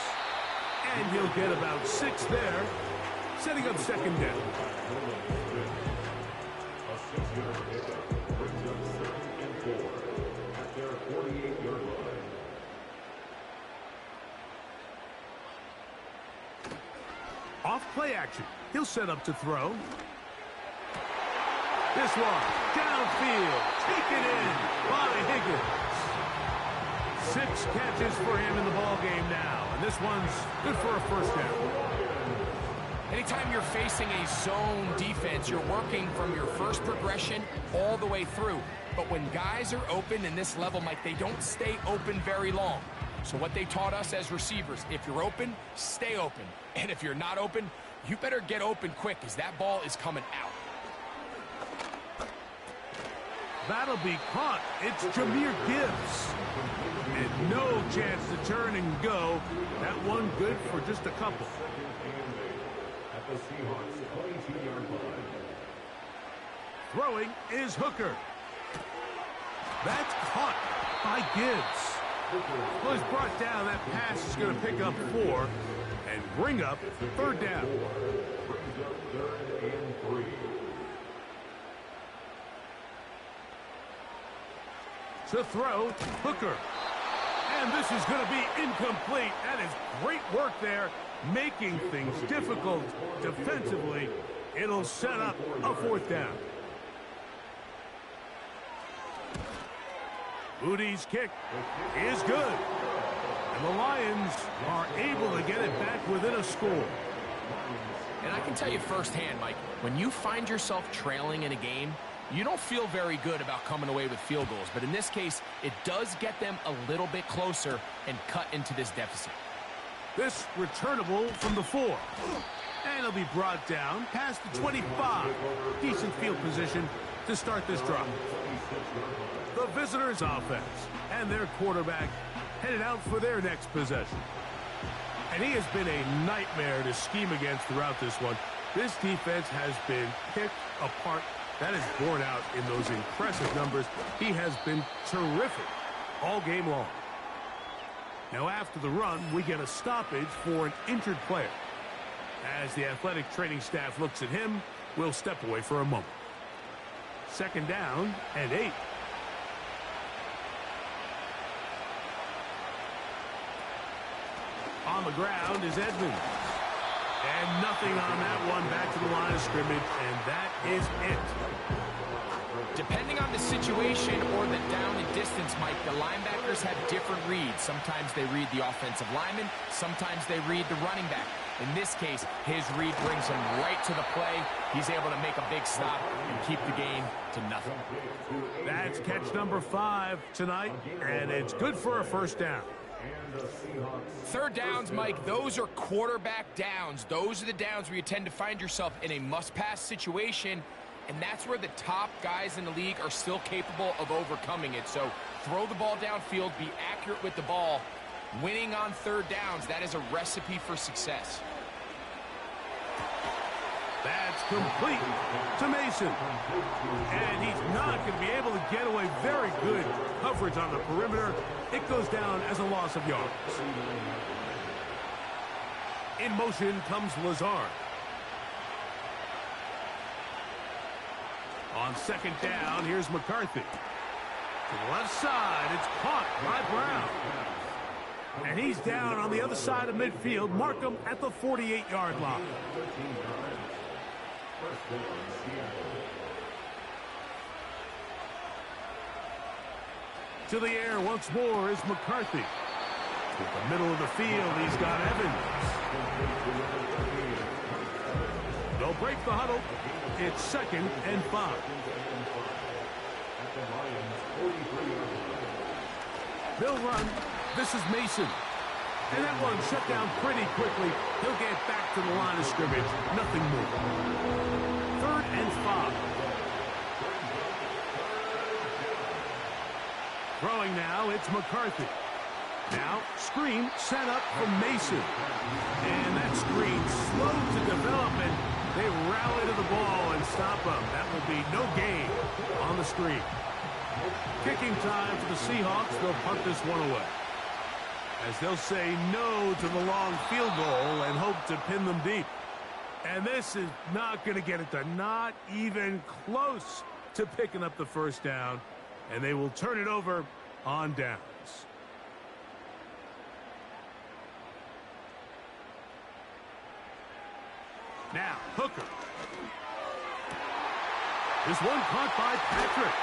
B: And he'll get about 6 there, setting up 2nd down.
C: A 6-yard pickup brings up 2nd and 4 at their 48-yard line.
B: Off play action. He'll set up to throw. This one, downfield, taken in by Higgins. 6 catches for him in the ball game now, and this one's good for a first down.
A: Anytime you're facing a zone defense, you're working from your first progression all the way through. But when guys are open in this level, Mike, they don't stay open very long. So what they taught us as receivers, if you're open, stay open. And if you're not open, you better get open quick because that ball is coming out.
B: That'll be caught. It's Jahmyr Gibbs. And no chance to turn and go. That one good for just a couple.
C: At the Seahawks 22-yard line.
B: Throwing is Hooker. That's caught by Gibbs. Well, he's brought down. That pass is going to pick up 4 and bring up third down.
C: Brings up 3rd and 3.
B: To throw, Hooker. And this is going to be incomplete. That is great work there, making things difficult defensively. It'll set up a 4th down. Moody's kick is good. And the Lions are able to get it back within a score.
A: And I can tell you firsthand, Mike, when you find yourself trailing in a game, you don't feel very good about coming away with field goals. But in this case, it does get them a little bit closer and cut into this deficit.
B: This returnable from the 4. And it'll be brought down past the 25. Decent field position to start this drive. The visitors' offense and their quarterback headed out for their next possession. And he has been a nightmare to scheme against throughout this one. This defense has been picked apart. That is borne out in those impressive numbers. He has been terrific all game long. Now after the run, we get a stoppage for an injured player. As the athletic training staff looks at him, we'll step away for a moment. 2nd down and 8. On the ground is Edmonds. And nothing on that one, back to the line of scrimmage, and that is it.
A: Depending on the situation or the down and distance, Mike, the linebackers have different reads. Sometimes they read the offensive lineman, sometimes they read the running back. In this case, his read brings him right to the play. He's able to make a big stop and keep the game to nothing.
B: That's catch number 5 tonight, and it's good for a 1st down.
A: 3rd downs, Mike, those are quarterback downs. Those are the downs where you tend to find yourself in a must-pass situation, and that's where the top guys in the league are still capable of overcoming it. So throw the ball downfield, be accurate with the ball. Winning on 3rd downs, that is a recipe for success.
B: That's complete to Mason. And he's not going to be able to get away. Very good coverage on the perimeter. It goes down as a loss of yards. In motion comes Lazard. On 2nd down, here's McCarthy. To the left side, it's caught by Brown. And he's down on the other side of midfield. Mark him at the 48-yard line. To the air once more is McCarthy. To the middle of the field, he's got Evans. They'll break the huddle. It's 2nd and 5. They'll run. This is Mason. And that one shut down pretty quickly. He'll get back to the line of scrimmage. Nothing more. 3rd and 5. Throwing now, it's McCarthy. Now, screen set up from Mason. And that screen slow to development. They rally to the ball and stop him. That will be no gain on the screen. Kicking time for the Seahawks. They'll punt this one away, as they'll say no to the long field goal and hope to pin them deep. And this is not going to get it done. Not even close to picking up the 1st down. And they will turn it over on downs. Now, Hooker. This one caught by Patrick.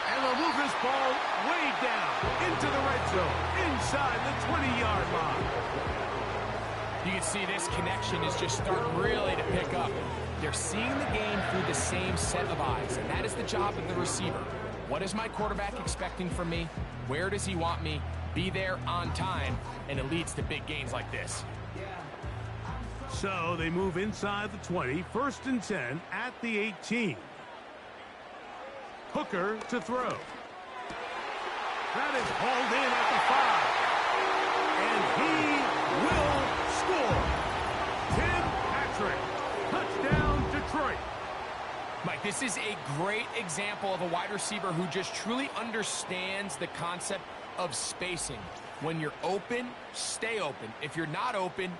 B: And they'll move this ball way down into the red zone, inside the 20-yard line.
A: You can see this connection is just starting really to pick up. They're seeing the game through the same set of eyes, and that is the job of the receiver. What is my quarterback expecting from me? Where does he want me? Be there on time, and it leads to big gains like this.
B: So they move inside the 20, 1st and 10 at the 18. Hooker to throw. That is hauled in at the 5. And he will score. Tim Patrick. Touchdown, Detroit.
A: Mike, this is a great example of a wide receiver who just truly understands the concept of spacing. When you're open, stay open. If you're not open,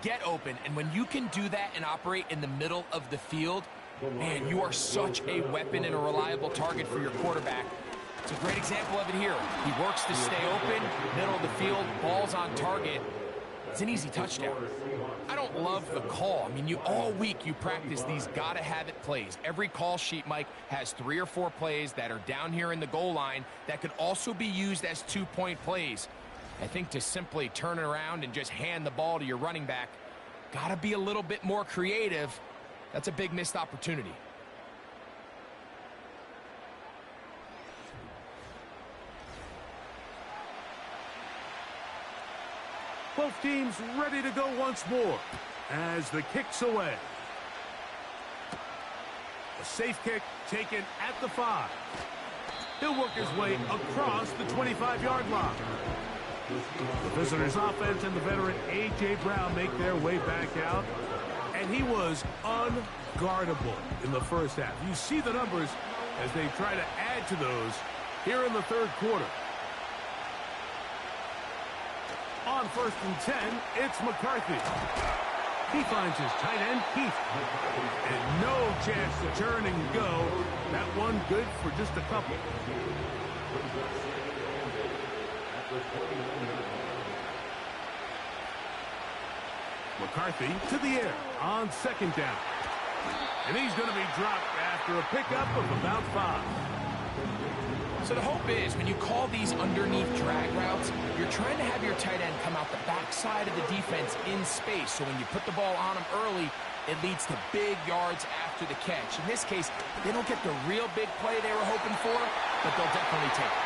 A: get open. And when you can do that and operate in the middle of the field, man, you are such a weapon and a reliable target for your quarterback. It's a great example of it here. He works to stay open, middle of the field, ball's on target. It's an easy touchdown. I don't love the call. I mean, all week you practice these gotta-have-it plays. Every call sheet, Mike, has 3 or 4 plays that are down here in the goal line that could also be used as 2-point plays. I think to simply turn it around and just hand the ball to your running back, gotta be a little bit more creative. That's a big missed opportunity.
B: Both teams ready to go once more as the kick's away. A safe kick taken at the 5. He'll work his way across the 25-yard line. The visitors' offense and the veteran A.J. Brown make their way back out. And he was unguardable in the first half. You see the numbers as they try to add to those here in the 3rd quarter. On 1st and 10, it's McCarthy. He finds his tight end, Keith. And no chance to turn and go. That one good for just a couple. McCarthy to the air on 2nd down. And he's going to be dropped after a pickup of about 5.
A: So the hope is when you call these underneath drag routes, you're trying to have your tight end come out the backside of the defense in space. So when you put the ball on him early, it leads to big yards after the catch. In this case, they don't get the real big play they were hoping for, but they'll definitely take it.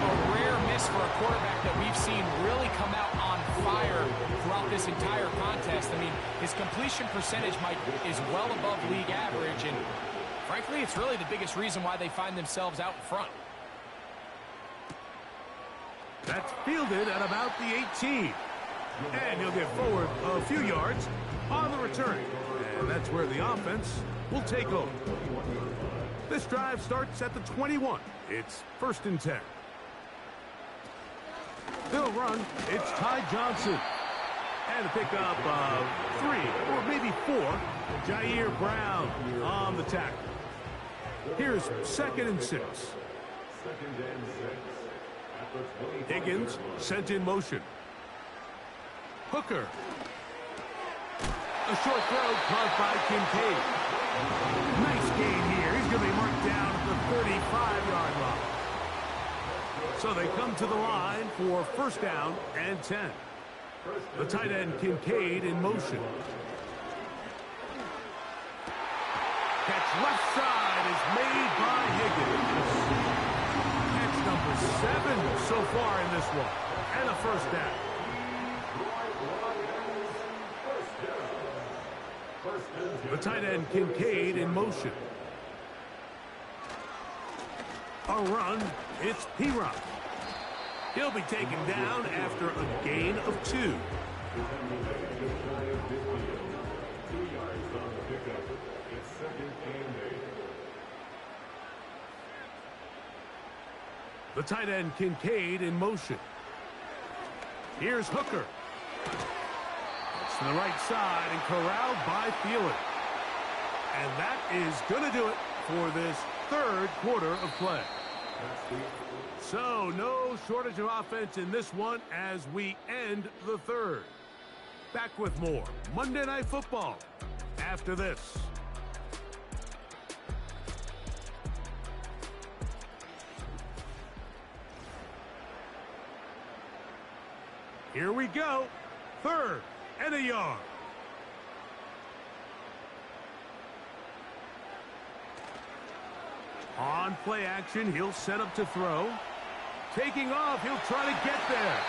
A: A rare miss for a quarterback that we've seen really come out on fire throughout this entire contest. I mean, his completion percentage, Mike, is well above league average, and frankly, it's really the biggest reason why they find themselves out in front.
B: That's fielded at about the 18. And he'll get forward a few yards on the return. And that's where the offense will take over. This drive starts at the 21. It's 1st and 10. They'll run. It's Ty Johnson. And a pickup of 3 or maybe 4. Jair Brown on the tackle. Here's 2nd and 6. Higgins sent in motion. Hooker. A short throw caught by Kincaid. Nice gain here. He's going to be marked down at the 35-yard line. So they come to the line for 1st down and 10. The tight end Kincaid in motion. Catch left side is made by Higgins. Catch number 7 so far in this one. And a 1st down. The tight end Kincaid in motion. A run. It's P-Rock. He'll be taken down after a gain of 2. The tight end Kincaid in motion. Here's Hooker. It's to the right side and corralled by Thielen. And that is going to do it for this 3rd quarter of play. So no shortage of offense in this one as we end the 3rd. Back with more Monday Night Football after this. Here we go. 3rd and a yard. On play action, he'll set up to throw. Taking off, he'll try to get there.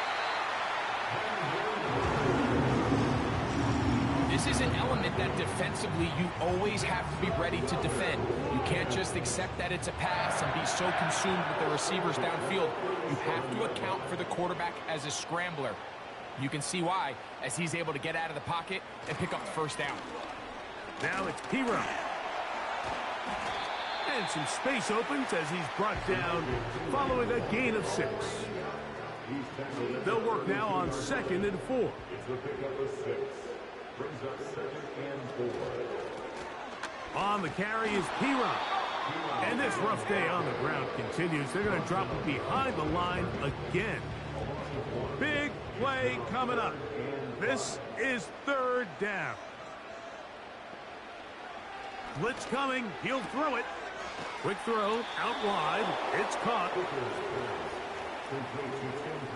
A: This is an element that defensively you always have to be ready to defend. You can't just accept that it's a pass and be so consumed with the receivers downfield. You have to account for the quarterback as a scrambler. You can see why, as he's able to get out of the pocket and pick up the first down.
B: Now it's Piron. And some space opens as he's brought down following a gain of 6. They'll work now on 2nd and 4.
C: It's the pickup of 6. Brings up 2nd and 4.
B: On the carry is Piron. And this rough day on the ground continues. They're going to drop it behind the line again. Big play coming up. This is 3rd down. Blitz coming. He'll throw it. Quick throw out wide. It's caught.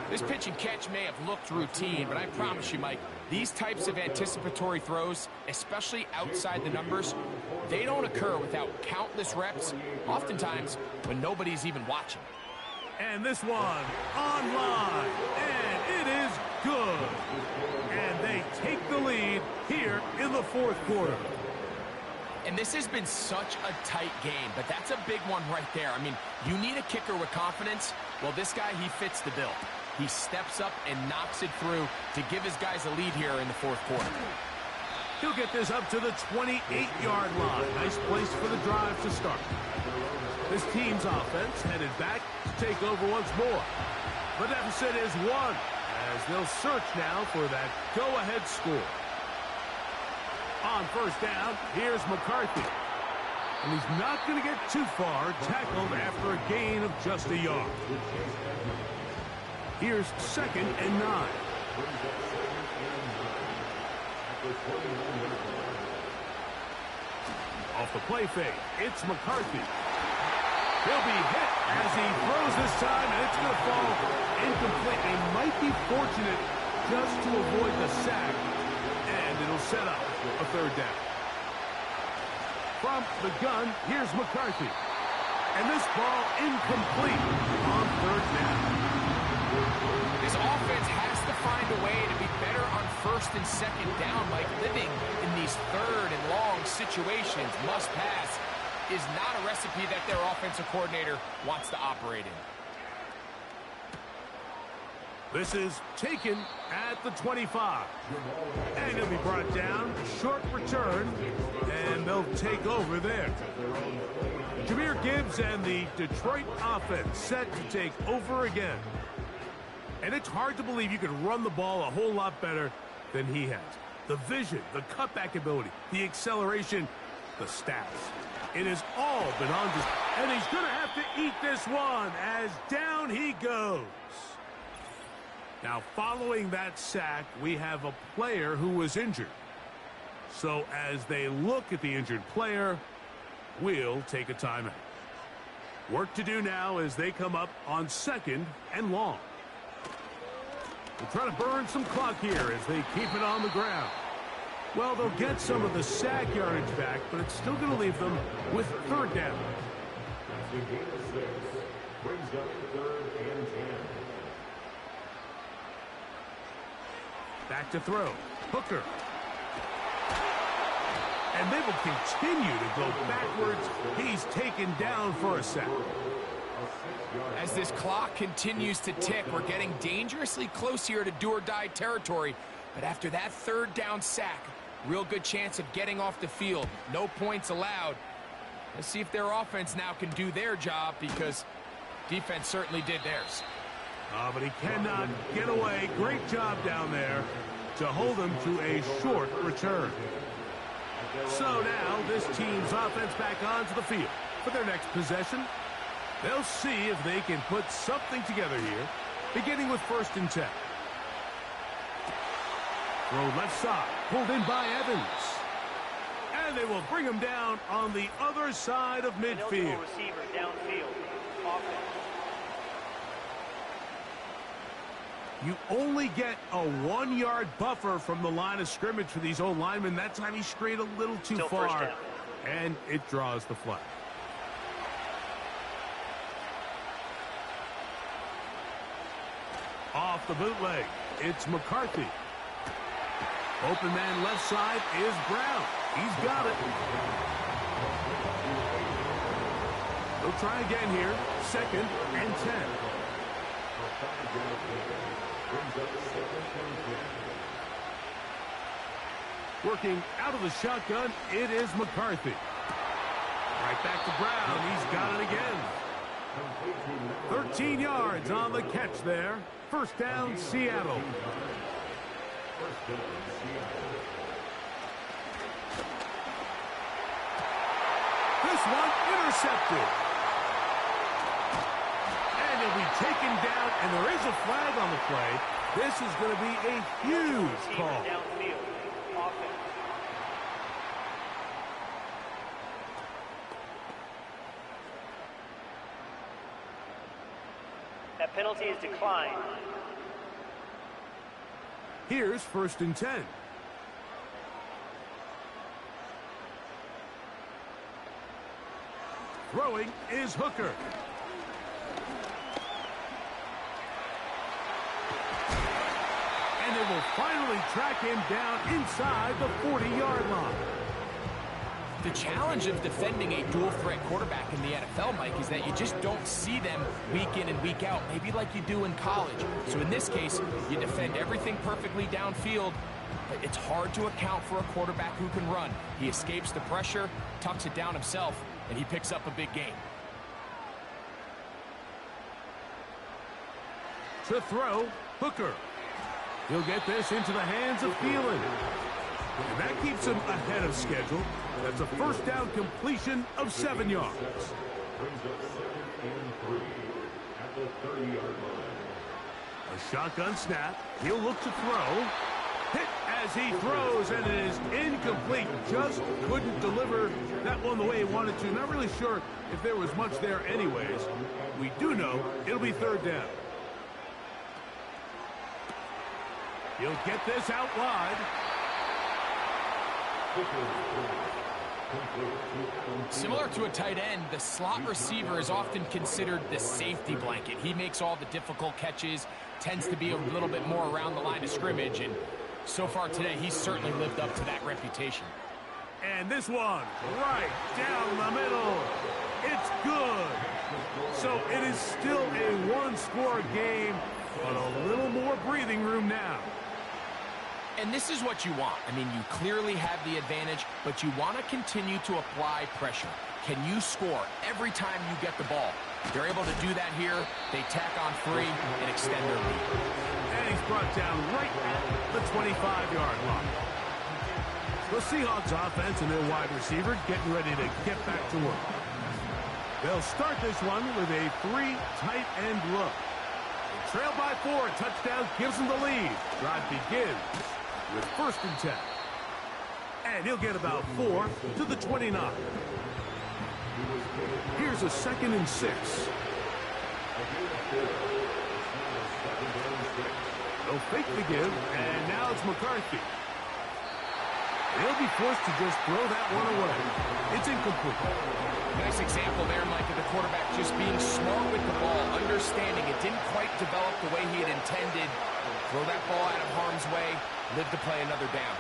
A: This pitch and catch may have looked routine, but I promise you, Mike, these types of anticipatory throws, especially outside the numbers, they don't occur without countless reps, oftentimes when nobody's even watching.
B: And this one on line, and it is good. And they take the lead here in the 4th quarter.
A: And this has been such a tight game, but that's a big one right there. I mean, you need a kicker with confidence. Well, this guy, he fits the bill. He steps up and knocks it through to give his guys a lead here in the 4th quarter.
B: He'll get this up to the 28-yard line. Nice place for the drive to start. This team's offense headed back to take over once more. The deficit is 1, as they'll search now for that go-ahead score. On 1st down, here's McCarthy. And he's not going to get too far, tackled after a gain of just a yard. Here's 2nd and 9. Off the play fake, it's McCarthy. He'll be hit as he throws this time, and it's going to fall incomplete. They might be fortunate just to avoid the sack, and it'll set up a 3rd down. From the gun, here's McCarthy. And this ball incomplete on 3rd down.
A: This offense has to find a way to be better on 1st and 2nd down. Like living in these 3rd and long situations, must pass, is not a recipe that their offensive coordinator wants to operate in.
B: This is taken at the 25. And he'll be brought down. Short return. And they'll take over there. Jahmyr Gibbs and the Detroit offense set to take over again. And it's hard to believe you could run the ball a whole lot better than he has. The vision, the cutback ability, the acceleration, the stats. It has all been on display. And he's going to have to eat this one as down he goes. Now, following that sack, we have a player who was injured. So as they look at the injured player, we'll take a timeout. Work to do now as they come up on 2nd and long. They're trying to burn some clock here as they keep it on the ground. Well, they'll get some of the sack yardage back, but it's still going to leave them with 3rd down.
C: The gain of 6 brings up 3rd and 10.
B: Back to throw. Hooker. And they will continue to go backwards. He's taken down for a sack.
A: As this clock continues to tick, we're getting dangerously close here to do-or-die territory. But after that 3rd down sack, real good chance of getting off the field. No points allowed. Let's see if their offense now can do their job, because defense certainly did theirs.
B: But he cannot get away. Great job down there to hold him to a short return. So now this team's offense back onto the field for their next possession. They'll see if they can put something together here, beginning with 1st and 10. Throw left side, pulled in by Evans. And they will bring him down on the other side of midfield.
D: Receiver downfield. Offense.
B: You only get a 1-yard buffer from the line of scrimmage for these old linemen. That time he strayed a little too
D: Still first
B: far,
D: down.
B: and it draws the flag. Off the bootleg, it's McCarthy. Open man left side is Brown. He's got it. They'll try again here. 2nd and 10. Working out of the shotgun, it is McCarthy. Right back to Brown. He's got it again. 13 yards on the catch there. First down, Seattle. This one intercepted. And he'll be taken down, and there is a flag on the play. This is going to be a huge call.
D: Downfield. Offense. That penalty is declined.
B: Here's 1st and 10. Throwing is Hooker. And they will finally track him down inside the 40-yard line.
A: The challenge of defending a dual-threat quarterback in the NFL, Mike, is that you just don't see them week in and week out, maybe like you do in college. So in this case, you defend everything perfectly downfield. It's hard to account for a quarterback who can run. He escapes the pressure, tucks it down himself, and he picks up a big gain.
B: To throw, Hooker. He'll get this into the hands of Thielen. And that keeps him ahead of schedule. That's a first down completion of 7 yards.
C: Brings up 2nd and 3 at the 30-yard line.
B: A shotgun snap. He'll look to throw. Hit as he throws, and it is incomplete. Just couldn't deliver that one the way he wanted to. Not really sure if there was much there anyways. We do know it'll be 3rd down. He'll get this out wide.
A: Similar to a tight end, the slot receiver is often considered the safety blanket. He makes all the difficult catches, tends to be a little bit more around the line of scrimmage, and so far today, he's certainly lived up to that reputation.
B: And this one, right down the middle. It's good. So it is still a one-score game, but a little more breathing room now.
A: And this is what you want. I mean, you clearly have the advantage, but you want to continue to apply pressure. Can you score every time you get the ball? They're able to do that here. They tack on 3 and extend their lead.
B: And he's brought down right at the 25-yard line. The Seahawks offense and their wide receiver getting ready to get back to work. They'll start this one with a 3 tight end look. Trail by 4, touchdown gives them the lead. Drive begins with 1st and 10. And he'll get about 4 to the 29. Here's a 2nd and 6. They'll fake the give, and now it's McCarthy. They'll be forced to just throw that one away. It's incomplete.
A: Nice example there, Mike, of the quarterback just being smart with the ball, understanding it didn't quite develop the way he had intended. Throw that ball out of harm's way, live to play another down.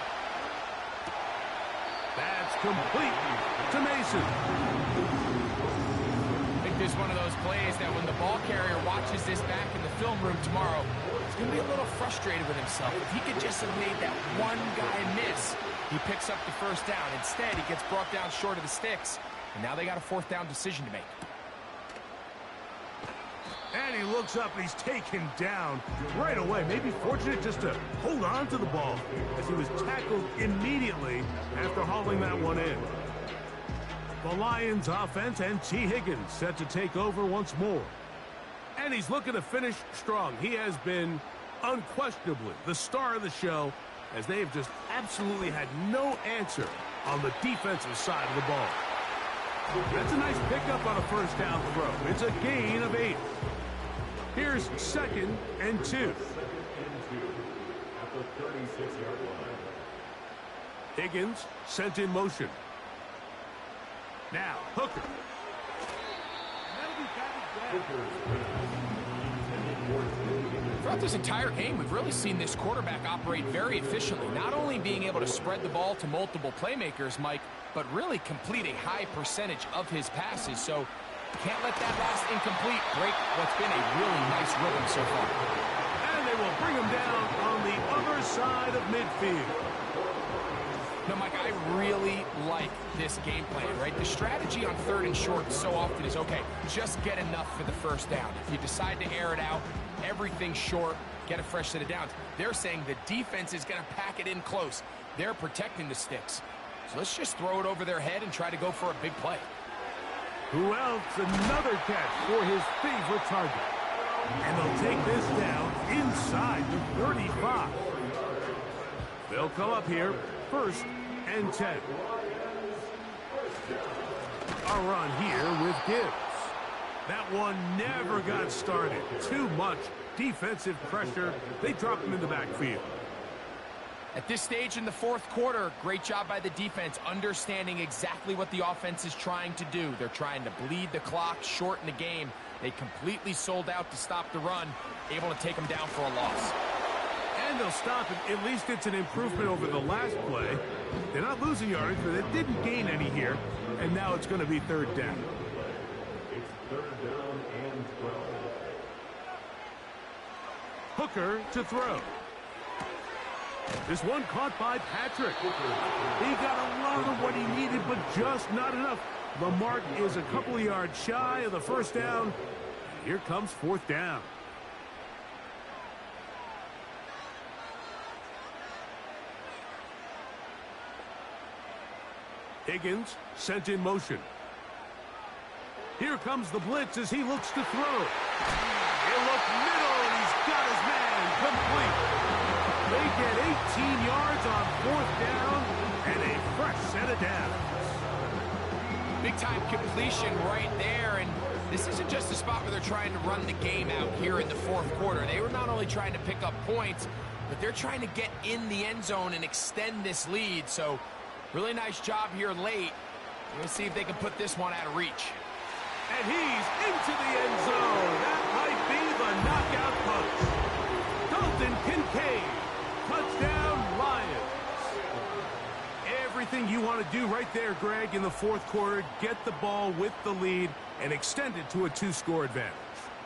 B: That's complete to Mason.
A: I think this is one of those plays that when the ball carrier watches this back in the film room tomorrow, he's going to be a little frustrated with himself. If he could just have made that one guy miss, he picks up the first down. Instead, he gets brought down short of the sticks, and now they got a 4th down decision to make.
B: And he looks up, and he's taken down right away. Maybe fortunate just to hold on to the ball as he was tackled immediately after hauling that one in. The Lions offense and T. Higgins set to take over once more. And he's looking to finish strong. He has been unquestionably the star of the show, as they have just absolutely had no answer on the defensive side of the ball. That's a nice pickup on a first down throw. It's a gain of 8. Here's 2nd and 2. Higgins sent in motion. Now, Hooker.
A: Throughout this entire game, we've really seen this quarterback operate very efficiently, not only being able to spread the ball to multiple playmakers, Mike, but really complete a high percentage of his passes. So can't let that last incomplete break what's been a really nice rhythm so far.
B: And they will bring him down on the other side of midfield.
A: No, Mike, I really like this game plan, right? The strategy on 3rd and short so often is, okay, just get enough for the first down. If you decide to air it out, everything short, get a fresh set of downs. They're saying the defense is going to pack it in close. They're protecting the sticks. So let's just throw it over their head and try to go for a big play.
B: Who else? Another catch for his favorite target. And they'll take this down inside the 35. They'll come up here, 1st and 10. A run here with Gibbs. That one never got started. Too much defensive pressure. They dropped him in the backfield.
A: At this stage in the 4th quarter, great job by the defense, understanding exactly what the offense is trying to do. They're trying to bleed the clock, shorten the game. They completely sold out to stop the run, able to take them down for a loss.
B: And they'll stop it. At least it's an improvement over the last play. They're not losing yardage, but they didn't gain any here. And now it's going to be 3rd down.
C: It's 3rd down and 12.
B: Hooker to throw. This one caught by Patrick. He got a lot of what he needed, but just not enough. The mark is a couple of yards shy of the 1st down. Here comes 4th down. Higgins sent in motion. Here comes the blitz as he looks to throw. He'll look middle, and he's got his man complete. They get 18 yards on 4th down and a fresh set of downs.
A: Big-time completion right there, and this isn't just a spot where they're trying to run the game out here in the 4th quarter. They were not only trying to pick up points, but they're trying to get in the end zone and extend this lead. So really nice job here late. We'll see if they can put this one out of reach.
B: And he's into the end zone. That might be the knockout punch. Dalton Kincaid. Touchdown, Lions. Everything you want to do right there, Greg, in the 4th quarter. Get the ball with the lead and extend it to a 2-score advantage.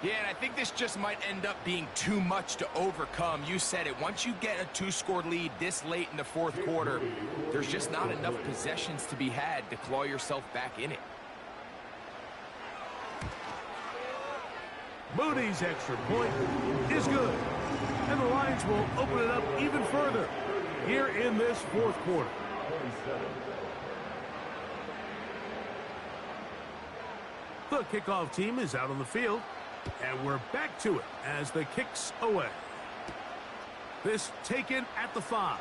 A: Yeah, and I think this just might end up being too much to overcome. You said it. Once you get a 2-score lead this late in the 4th quarter, there's just not enough possessions to be had to claw yourself back in it.
B: Moody's extra point is good. And the Lions will open it up even further here in this 4th quarter. The kickoff team is out on the field. And we're back to it as the kick's away. This taken at the 5.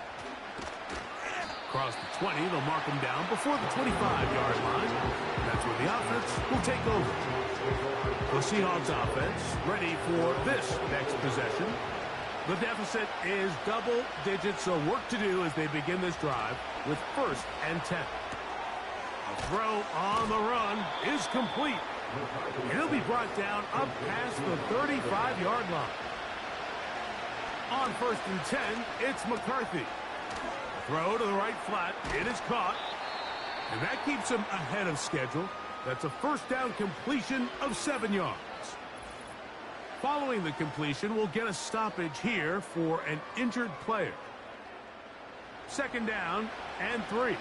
B: Across the 20, they'll mark him down before the 25-yard line. That's where the offense will take over. The Seahawks offense ready for this next possession. The deficit is double digits, so work to do as they begin this drive with 1st and 10. A throw on the run is complete. And he'll be brought down up past the 35-yard line. On 1st and 10, it's McCarthy. Throw to the right flat. It is caught. And that keeps him ahead of schedule. That's a 1st down completion of 7 yards. Following the completion, we'll get a stoppage here for an injured player. 2nd down and 3.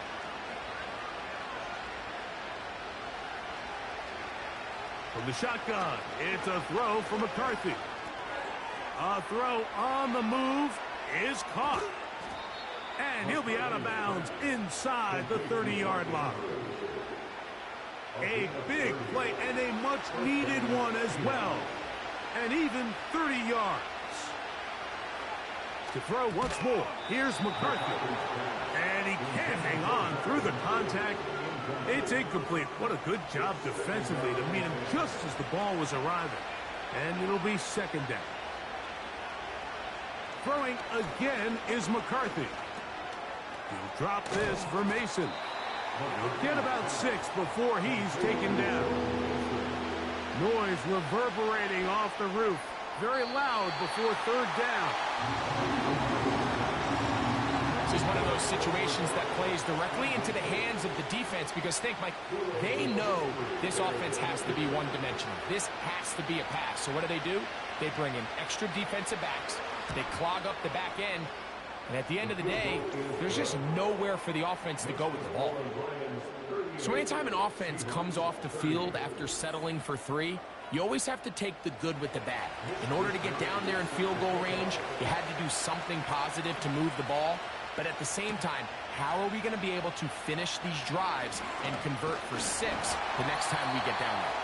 B: From the shotgun, it's a throw for McCarthy. A throw on the move is caught. And he'll be out of bounds inside the 30-yard line. A big play and a much-needed one as well. And even 30 yards. To throw once more, here's McCarthy. And he can't hang on through the contact. It's incomplete. What a good job defensively to meet him just as the ball was arriving. And it'll be 2nd down. Throwing again is McCarthy. He'll drop this for Mason. He'll get about 6 before he's taken down. Noise reverberating off the roof. Very loud before third down.
A: This is one of those situations that plays directly into the hands of the defense because think, Mike, they know this offense has to be one-dimensional. This has to be a pass. So what do? They bring in extra defensive backs. They clog up the back end. And at the end of the day, there's just nowhere for the offense to go with the ball. So anytime an offense comes off the field after settling for 3, you always have to take the good with the bad. In order to get down there in field goal range, you had to do something positive to move the ball. But at the same time, how are we going to be able to finish these drives and convert for 6 the next time we get down there?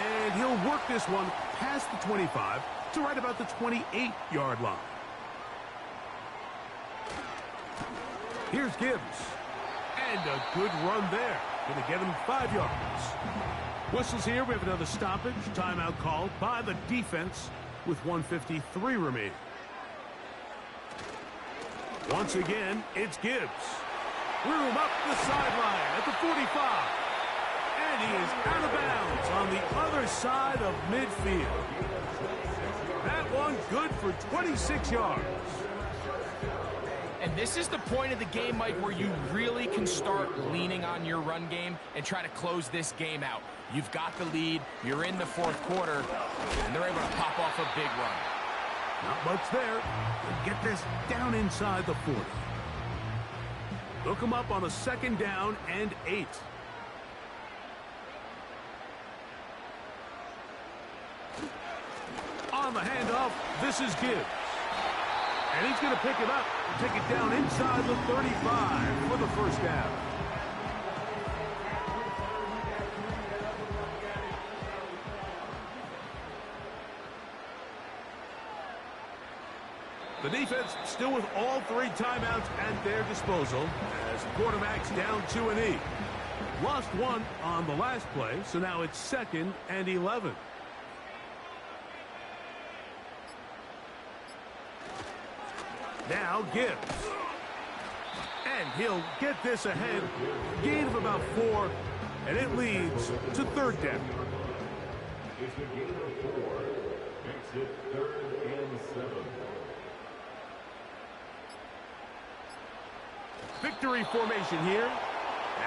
B: And he'll work this one past the 25 to right about the 28-yard line. Here's Gibbs. And a good run there. Going to get him 5 yards. Whistles here. We have another stoppage. Timeout called by the defense with 1:53 remaining. Once again, it's Gibbs. Room up the sideline at the 45. And he is out of bounds on the other side of midfield. That one good for 26 yards.
A: And this is the point of the game, Mike, where you really can start leaning on your run game and try to close this game out. You've got the lead, you're in the fourth quarter, and they're able to pop off a big run.
B: Not much there. Get this down inside the 40. Look him up on a 2nd down and 8. On the handoff, this is Gibbs. And he's going to pick it up and take it down inside the 35 for the first down. The defense still with all 3 timeouts at their disposal as the quarterback's down to a knee. Lost 1 on the last play, so now it's 2nd and 11. Now Gibbs. And he'll get this ahead. Gain of about 4, and it leads to 3rd down.
C: It's a gain of 4. Makes it 3rd and 7.
B: Victory formation here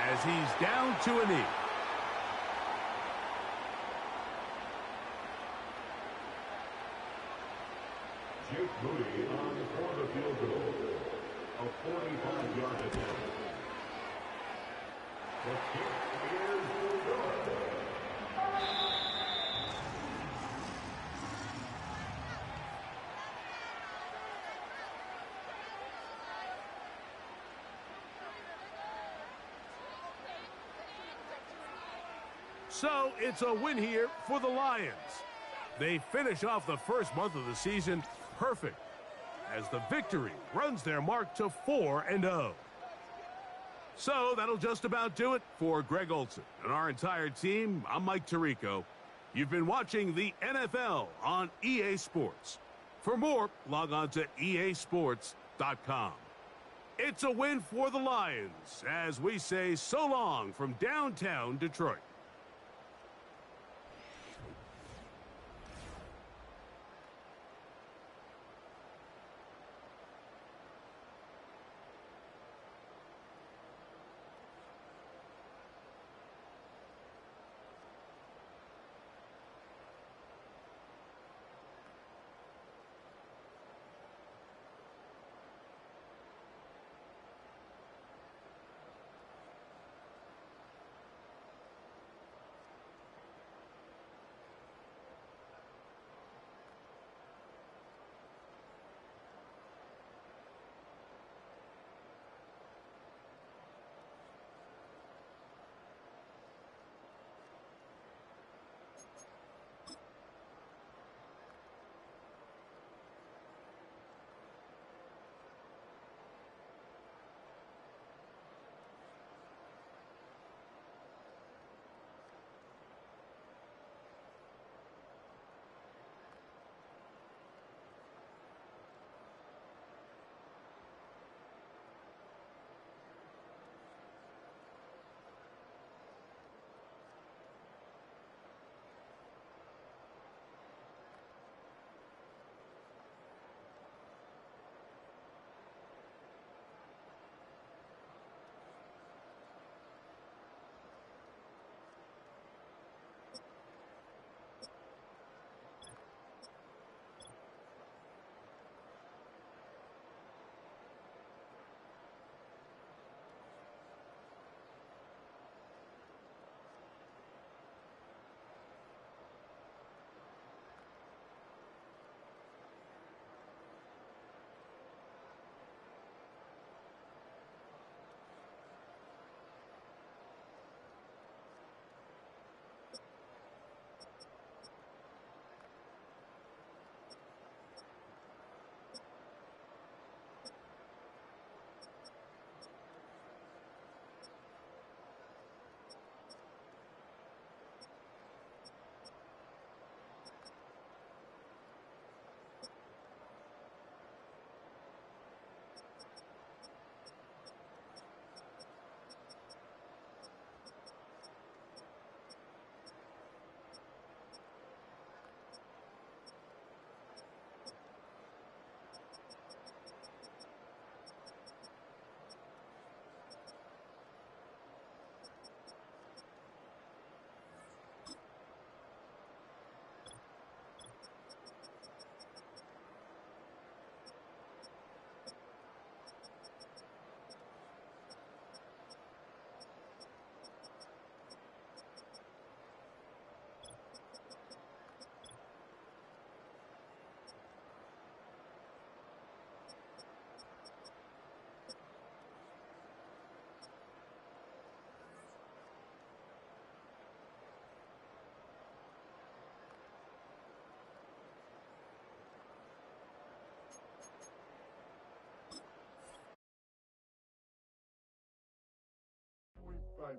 B: as he's down to a knee.
C: Jake Moody on for the field goal. A 45-yard attempt. The kick is good.
B: So it's a win here for the Lions. They finish off the first month of the season perfect as the victory runs their mark to 4-0. So that'll just about do it for Greg Olsen and our entire team. I'm Mike Tirico. You've been watching the NFL on EA Sports. For more, log on to easports.com. It's a win for the Lions as we say so long from downtown Detroit.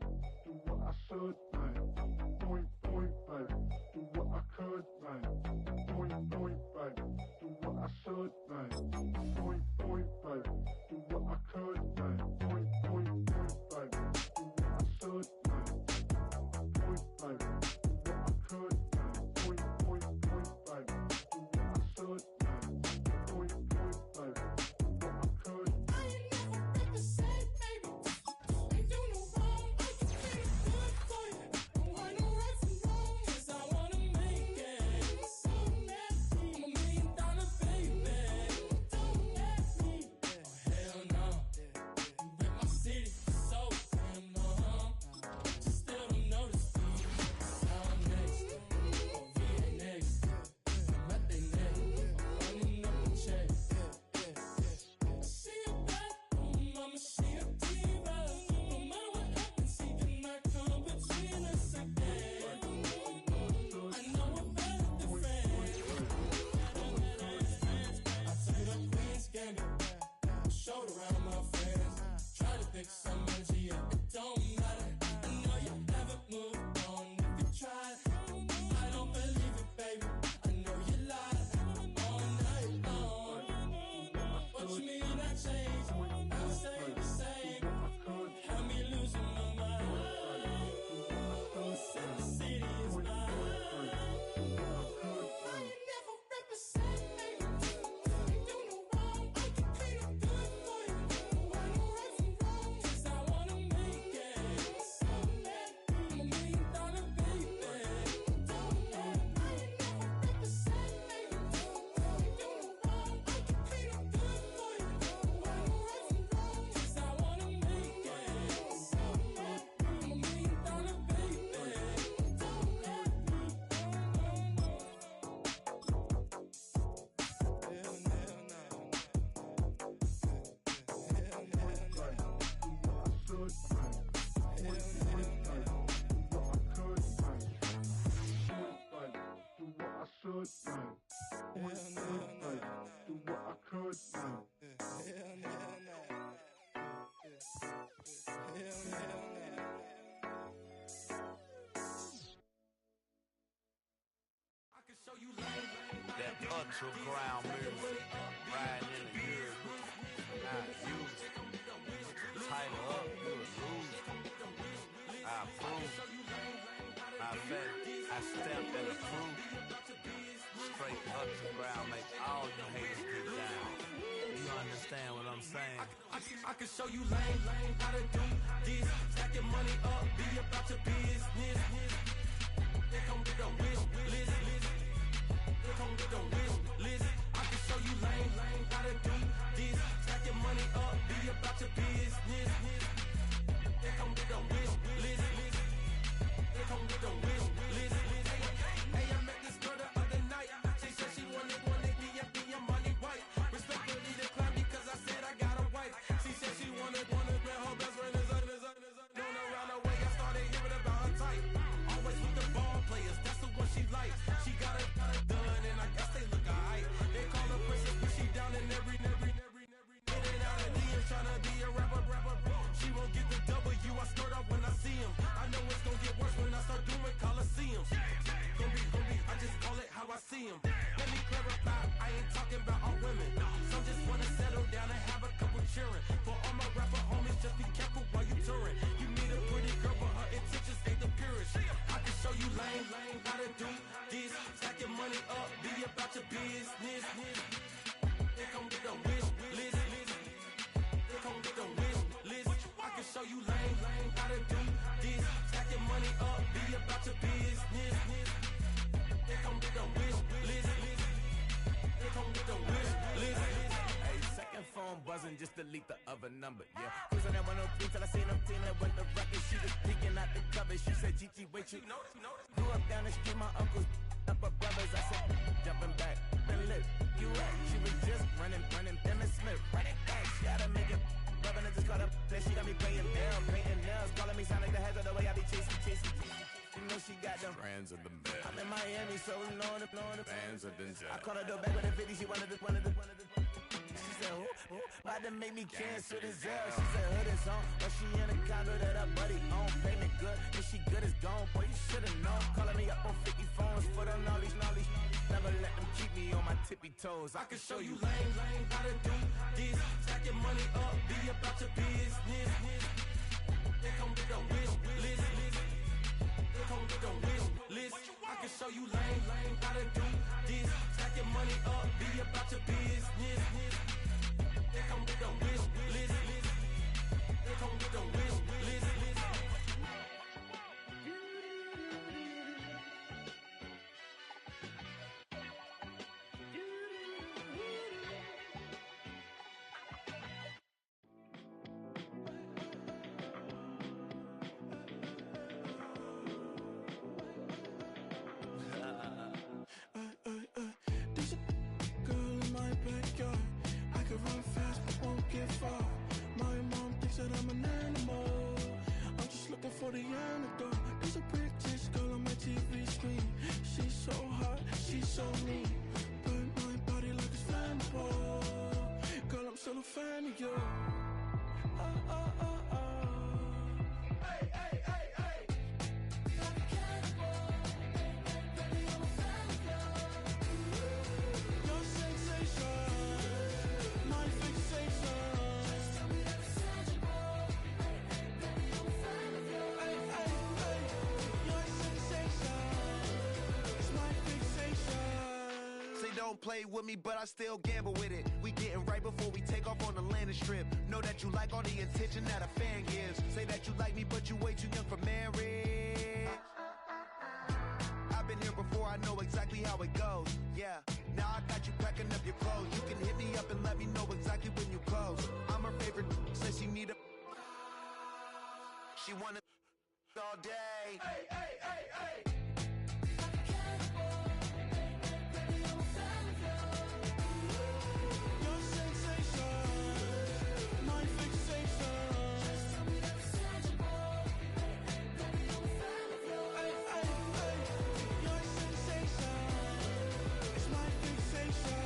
F: baby. Do what I should, baby. Point, point, baby. Do what I could, baby. Point, point, baby. Do what I should, baby. Point, point, baby. Do what I could, baby. Point, point, point, baby. Do what I should, baby. Point, baby. Do what I could, baby. Point, point, point, baby. Do what I should, baby. Point, point, baby. Do what I could.
G: I ain't never represent, baby. Ain't do no wrong. I can be good for you. Don't want no right from wrong. 'Cause I wanna make it. So nasty. I'm $1 million baby. Don't let me. Oh, hell no. You rip my city so damn long. But you still don't notice me. Now I'm next. Oh, we ain't next. I'm at they neck. I'm running up a check. See you back, mama, she a diva. No matter what happens, she cannot come between us again. I know we're better than friends. I took up Queen's Gambit, showed around my friends. Try to pick some energy, yeah, it don't matter. I know you haven't moved on if you tried. I don't believe it, baby. I know you lied all night long. What you mean I changed? I stay the same. Had me losing my mind. Sin City is mine. I ain't never represent, baby. Ain't do no wrong. I can clean up good for you. Don't want no right from wrong. 'Cause I wanna make it. So mad. I'm $1 million baby. Don't let me. I ain't never represent, baby. Ain't do no wrong. I can clean up good for you. Don't want no right from wrong. 'Cause I wanna make it. So mad. I'm $1 million baby. Don't let me.
H: That ultra ground music, riding in the years, not used. Title up, you a loser. I approve. I bet I stepped and approved. Straight ultra ground make all you haters get down. You understand what I'm saying?
I: I can show you lame, how to do this. Stack your money up, be about your business. They come with a wish list. They come with a wish list. I can show you lame, how to do this. Stack your money up, be about your business. They come with a wish list. They come with a wish list. Hey, I met this girl the other night. She said she wanted me and be a money white. Respectfully declined because I said I got a wife. She said she wanted man, her best friend is known around the way. I started hearing about her type. Always with the ball players, that's the one she likes. She got it done, and I guess they look alright. They call her princess, but she down in every. In and out of DMs, tryna be a rapper. She won't get the W, I skirt off when I see him. I know it's gonna get worse when I start doing Coliseums. Gonna be, I just call it how I see him. Let me clarify, I ain't talking about all women. Some just wanna settle down and have a couple cheering. For all my rapper homies, just be careful while you touring. You meet a pretty girl, but her intentions ain't the purest. I can show you lame, how to do this. Stack your money up, be about your business. They come with a wish list. They come with a wish list. I can show you lame, how to do this. Stack your money up, be about your business. They come with a wish list. They come with a wish list.
H: Hey, second phone buzzing, just delete the other number, yeah. Cruising at 103 till I seen them team that went the record. She was peeking out the cover. She said, Gigi, wait, you grew up down the street, my uncles up her brothers. I said, jumping back, been lit. You at? She was just running, Emmett Smith, running back. She had to make it. Rubbing it, just caught up. Then she got me playing down, painting nails, calling me sound like the heads of the way I be chasing. You know she got them
J: Brands of the best.
H: I'm in Miami, so we know the
J: Bands of the
H: I called her door back with a 50, she wanted the. She said, who? About to make me cancel this L. She said hood is on, but she in a condo that her buddy own. Payment good, if she good is gone. Boy, you should've known. Calling me up on 50 phones for the knowledge. Never let them keep me on my tippy toes. I can show you lame, how to do this. Stack your money up, be about your business. They come with a wish list. They come with a wish list. I can show you lame, how to do this. Stack your money up, be about your business. They come with a wish list. They come with a wish list.
G: There's a girl in my backyard. I could run fast but won't get far. My mom thinks that I'm an animal. I'm just looking for the antidote. There's a British girl on my TV screen. She's so hot, she's so mean. Burn my body like it's flammable. Girl, I'm still a fan of you. Hey, hey, hey, hey. Like a cannibal. Baby, I'm a fan of you. Your sensation, my fixation. Just tell me that it's tangible. Hey, hey, baby, I'm a fan of you. Hey, hey, hey. Your sensation is my fixation.
H: Say don't play with me, but I still gamble with it. We getting right before we take off on the landing strip. Know that you like all the attention that a fan gives. Say that you like me, but you way too young for marriage. I've been here before, I know exactly how it goes. Yeah, now I got you packing up your clothes. You can hit me up and let me know exactly when you close. I'm her favorite, says she need a... She wanna all day. Hey, hey, hey, hey. Like a cannibal. Baby, I'm a fan of you.
G: Your sensation, my fixation.
H: Just tell me that it's tangible. Hey, hey, baby, I'm a fan of you.
G: Hey, hey, hey. Your sensation is my fixation.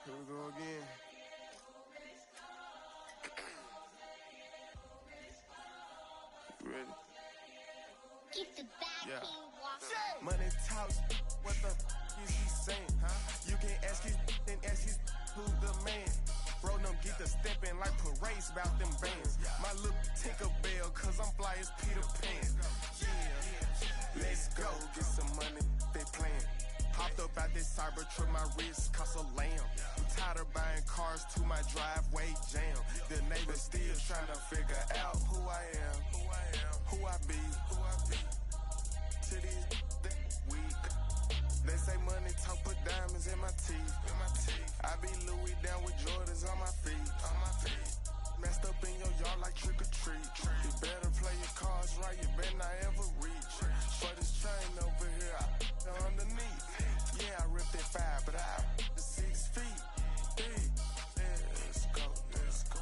H: Here we go again. You ready?
J: Keep the back
H: Yeah.
J: walking.
H: Money talks, what the is he saying? You can ask his and ask his who's the man. Bro, them get the stepping like parades about them bands. My little Tinkerbell, cause I'm fly as Peter Pan. Yeah, let's go, get some money, they playing. Hopped up out this Cybertruck, my wrist cost a lamb. I'm tired of buying cars to my driveway jam. The neighbors still trying to figure out who I am, who I be. To these weak. They say money talk, put diamonds in my teeth. I be Louis down with Jordans on my feet. Messed up in your yard like trick or treat. You better play your cards right, you better not ever reach. For this chain over here, I underneath. Yeah, I ripped that 5, but I the 6 feet. Deep. Let's go, let's go,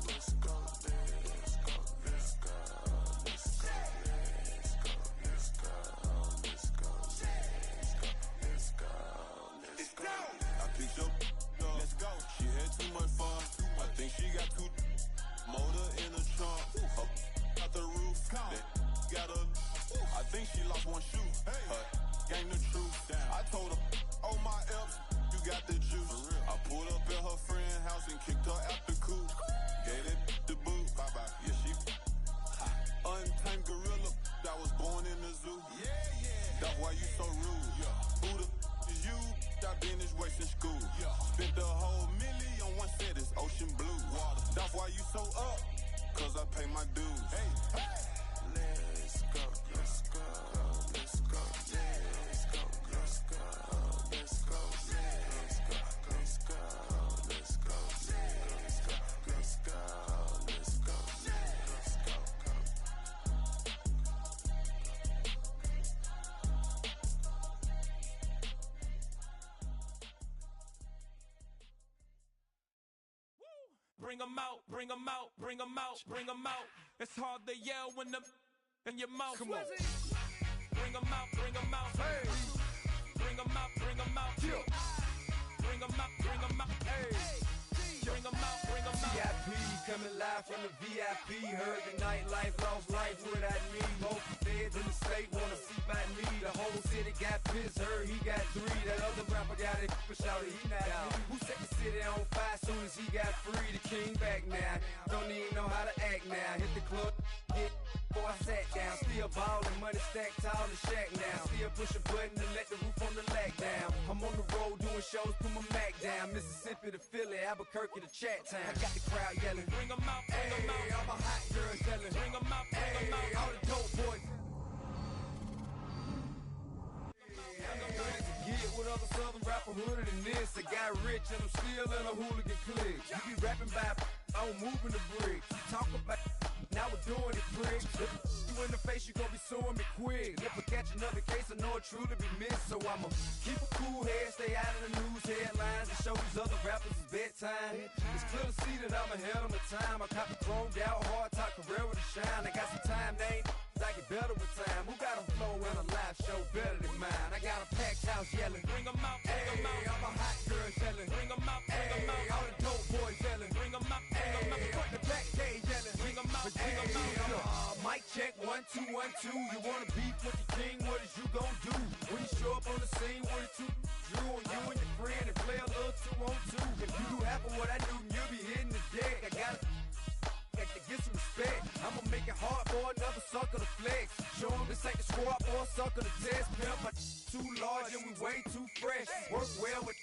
H: let's go, let's go, let's go, let's go, let's go, let's go, let's go, let's go, let's go.
K: I picked up, let's go. She had too much fun. I think she got too motor in the trunk. Out the roof. Got a. I think she lost one shoe. Gang the truth. I told her, oh my F's, you got the juice. I pulled up at her friend's house and kicked her out the coop. Gave that the boot. Bye bye. Yeah, she untamed gorilla that was born in the said it's ocean blue water. That's why you so up, cause I pay my dues. Hey, hey. Let's go, let's go, let's go, let's go, let's go, let's go, let's go, let's go, let's go, let's go, let's go, let's go, let's go.
I: Bring them out, bring them out, bring them out, bring them out. It's hard to yell when the in your mouth. Come on. Bring them out, bring them out. Hey. Bring them out, bring them out. Yeah. Bring them out, bring them out. Hey. Bring them out, bring them out.
L: VIP coming live from the VIP. Heard the nightlife, lost life without me. Both feds in the state wanna see by me. The whole city got pissed, heard he got 3. That other rapper got it, but shouted he not out. Who set the city on fire soon as he got free? The king back now, don't even know how to act now. Hit the club, hit before I sat down. Still ballin', money stacked tall and shack now. Still push a button to let the roof on the lag down. I'm on the road doing shows, put my Mac down. Mississippi to Philly, Albuquerque to Chat Town. I got the crowd yelling, bring them out, bring them out. All my hot girls yelling, bring them out, bring them out. All the dope boys. With other southern rapper hooded than this. I got rich and I'm still in a hooligan clique. You be rapping by I'm moving the bricks. You talk about now we're doing it quick. You in the face, you gon' be suing me quick. If I catch another case, I know it truly be missed. So I'ma keep a cool head, stay out of the news headlines, and show these other rappers it's bedtime. It's clear to see that I'm ahead of my time. I copy chromed out, hard talk, career with a shine. I got some time, they ain't I get better with time. Who got a flow and a live show better than mine? I got a packed house yelling, bring them out, bring them out. All my hot girls yelling, bring them out, bring them out. All the dope boys yelling, bring them out, bring them out. Front the back cage yelling, bring them out, bring them out. Mic check, 1, 2, 1, 2. You wanna beef with the king? What is you gon' do? When you show up on the scene, what is you drew on you and your friend and play a little 2-on-2. If you do half of what I do, you'll be hitting the deck. I gotta get some respect. I'ma make it hard for another sucker to flex. Show them this ain't the squad or a sucker to test. Pimp, my too large and we way too fresh. Work well with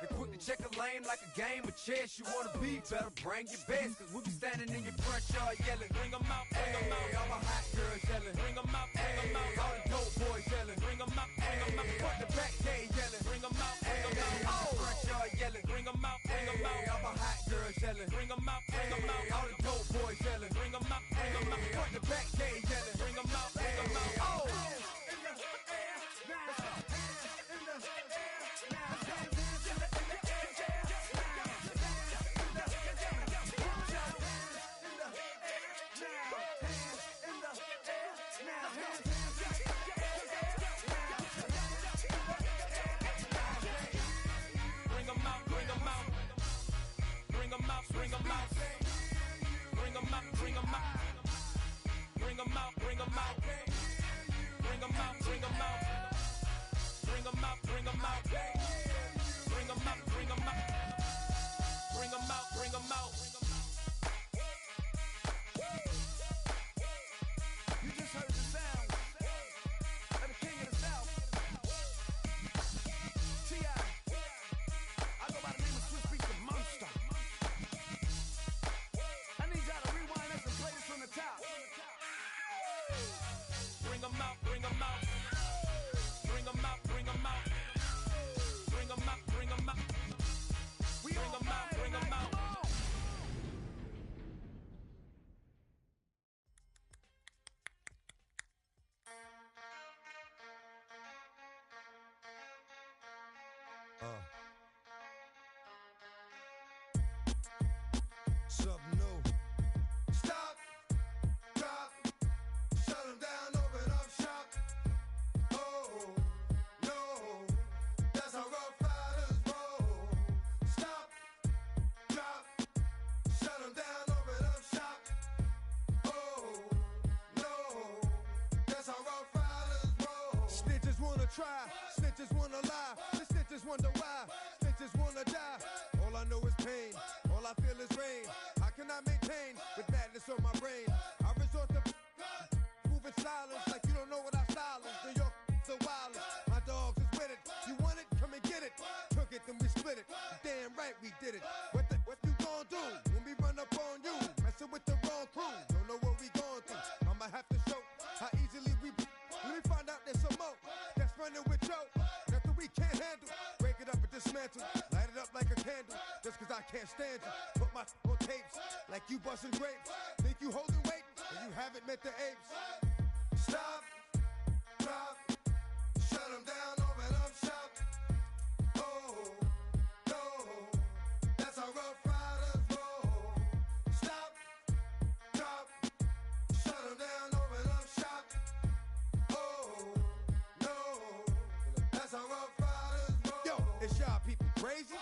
L: and quick to check a lane like a game of chess. You wanna be better, bring your best. Cause we'll be standing in your front yard yelling, bring them out, bring them out. All my hot girls yelling, bring them out, bring them out. All the dope boys yelling, bring them out, bring them out. Front the back cage yelling, bring them out, bring them out. Oh, front yard yelling, bring them out, bring them out. All my hot girls yelling, bring them out, bring them out. All the dope boys yelling, bring them out, bring them out. Front the back cage yelling, bring them out, bring them out. Oh.
M: Something new. Stop, drop, shut them down, open up shop. Oh, no, that's how Rough Riders roll. Stop, drop, shut them down, open up shop. Oh, no, that's how Rough Riders roll. Snitches wanna try, snitches wanna lie, the snitches wonder why, snitches wanna die. All I know is pain, all I feel is rain. How can I maintain with madness on my brain? I resort to moving silence like you don't know what our style is. New York, the wildest. My dogs is with it. You want it? Come and get it. Took it, then we split it. Damn right we did it. What you gon' do when we run up on you? Messing with the wrong crew. Don't know what we going through. I'ma have to show how easily we. Let me find out there's some more that's running with Joe. Nothing we can't handle. Break it up and dismantle. Light it up like a candle. Just cause I can't stand you. Put my on tapes like you busting grapes. Think you holding weight and you haven't met the apes. Stop, drop, shut them down, open up shop. Oh, no, that's how Rough Riders roll. Stop, drop, shut them down, open up shop. Oh, no, that's how Rough Riders roll. Yo, it's y'all people crazy?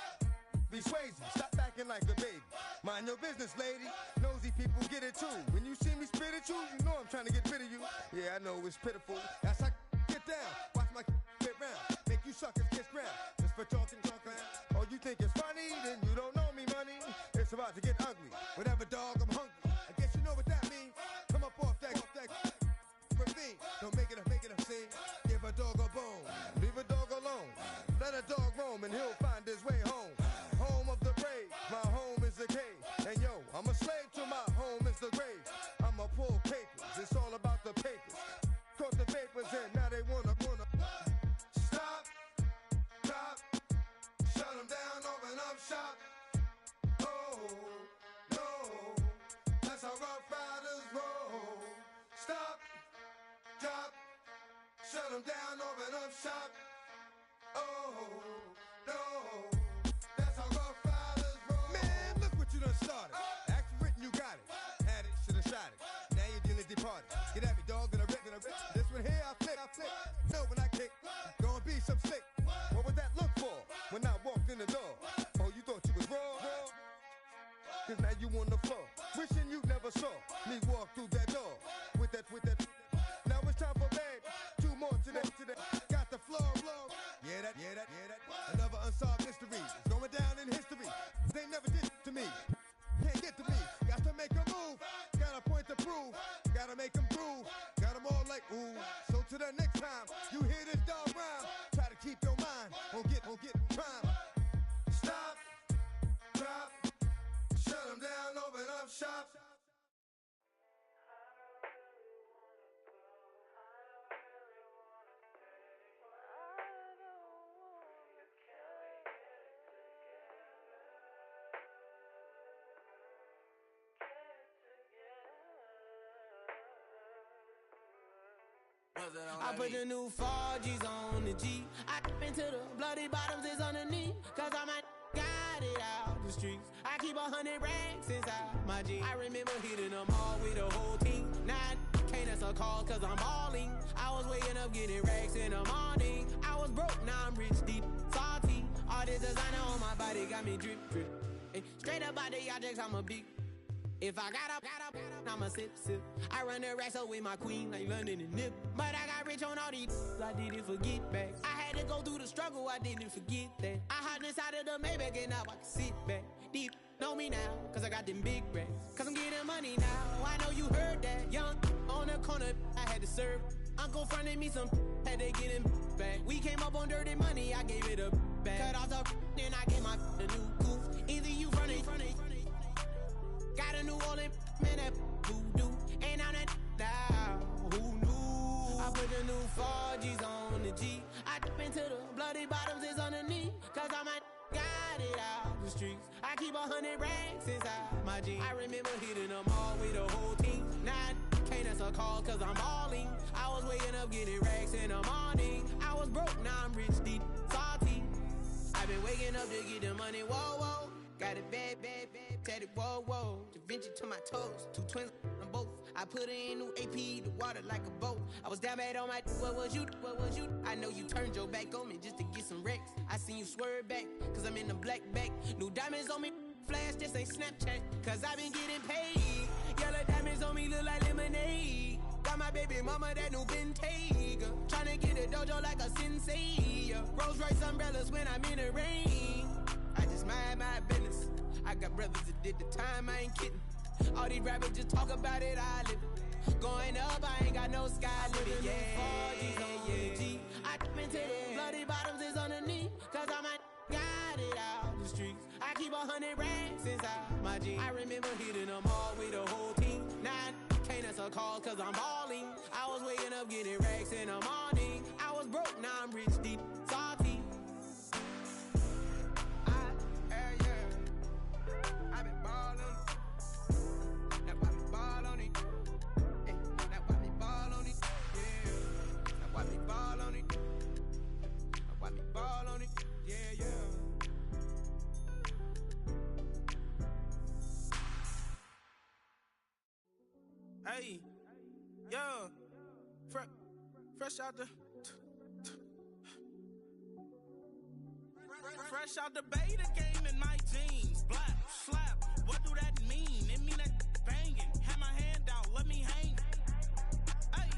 M: Be swayzy, stop acting like a baby. Mind your business, lady. Nosy people get it too. When you see me spit at you, you know I'm trying to get rid of you. Yeah, I know it's pitiful. That's how get down. Watch my get round. Make you suckers kiss ground. Just for talking. Oh, you think it's funny? Then you don't know me, money. It's about to get ugly. Whatever, dog, I'm hungry. I guess you know what that means. Come up off that ravine. Don't make it a scene. Give a dog a bone. Leave a dog alone. Let a dog roam and he'll find his way home. Home of the brave. My home is the cave. And yo, I'm a slave to my home is the grave. I'ma pull papers. It's all about the papers. Caught the papers and now they wanna stop, drop, shut them down, open up shop. Oh, no, that's how Rough Riders roll. Stop, drop, shut them down, open up shop. Oh, no, that's how Rough Riders roll. Man, look what you done started. Act written, you got it. Had it, shoulda shot it. Now you're dealing departed. Get at me, dog, gonna rip. This one here, I flip. No, when I kick, gonna be some slick. What would that look for when I walked in the door? Oh, you thought you was raw? Cause now you on the floor. Wishing you never saw me walk through that door. With that. Now it's time for bed. 2 more today. Got the floor blown. Yeah, that. Another unsolved mystery. It's going down in history. They never did it to me. Can't get to me. Got to make a move. Got a point to prove. Gotta make them prove. Got them all like, ooh. So to the next time you hear this dog rhyme, try to keep your mind on get prime. Stop, drop, shut them down, open up shop.
H: I put the new 4Gs on the G. I dip into the bloody bottoms is underneath. Cause I might got it out the streets. I keep 100 racks inside my jeans. I remember hitting them all with the whole team. Now I can't answer calls cause I'm balling. I was waking up getting racks in the morning. I was broke, now I'm rich, deep, salty. All this designer on my body got me drip. Hey, straight up out the objects, I'm a big. If I got up, I'ma sip. I run the racks up with my queen like London and Nip. But I got rich on all these, I didn't forget back. I had to go through the struggle, I didn't forget that. I hopped inside of the Maybach and now I can sit back. Deep, know me now, cause I got them big racks. Cause I'm getting money now, I know you heard that. Young, on the corner, I had to serve. Uncle fronted me some, had to get him back. We came up on dirty money, I gave it a back. Cut off the, then I gave my a new goof. Either you fronted. Got a New Orleans, man, that voodoo. And I'm that down, who knew? I put the new 4Gs on the G. I dip into the bloody bottoms is underneath. Cause I might got it out the streets. I keep 100 racks inside my jeans. I remember hitting them all with the whole team. Now I can't answer calls cause I'm balling. I was waking up getting racks in the morning. I was broke, now I'm rich, deep, salty. I've been waking up to get the money, whoa. Got it bad, tatted, whoa. Da Vinci to my toes, 2 twins on both. I put it in new AP, the water like a boat. I was down bad on my, what was you? I know you turned your back on me just to get some wrecks. I seen you swerve back, cause I'm in the black back. New diamonds on me, flash, this ain't Snapchat. Cause I been getting paid. Yellow diamonds on me look like lemonade. Got my baby mama that new Bentayga. Tryna get a dojo like a sensei. Rolls Royce umbrellas when I'm in the rain. I just mind my business. I got brothers that did the time, I ain't kidding. All these rappers just talk about it, I live it. Going up, I ain't got no sky limit. Yeah. I dip into the bloody bottoms is underneath. Cause I might got it out the streets. I keep keep 100 racks inside my jeans. I remember hitting them all with the whole team. Now I can't answer calls cause I'm balling. I was waking up getting racks in the morning. I was broke, now I'm rich, deep, salty. I've been ballin'. That's why we ball on it. Hey, that's why we ball on it. Yeah. That's why we ball on it. That's why we ball on it. Yeah, yeah. Hey, yo, fresh out the, fresh out the beta game in my jeans. Black, slap, what do that mean? It mean that banging. Have my hand out, let me hang. Hey,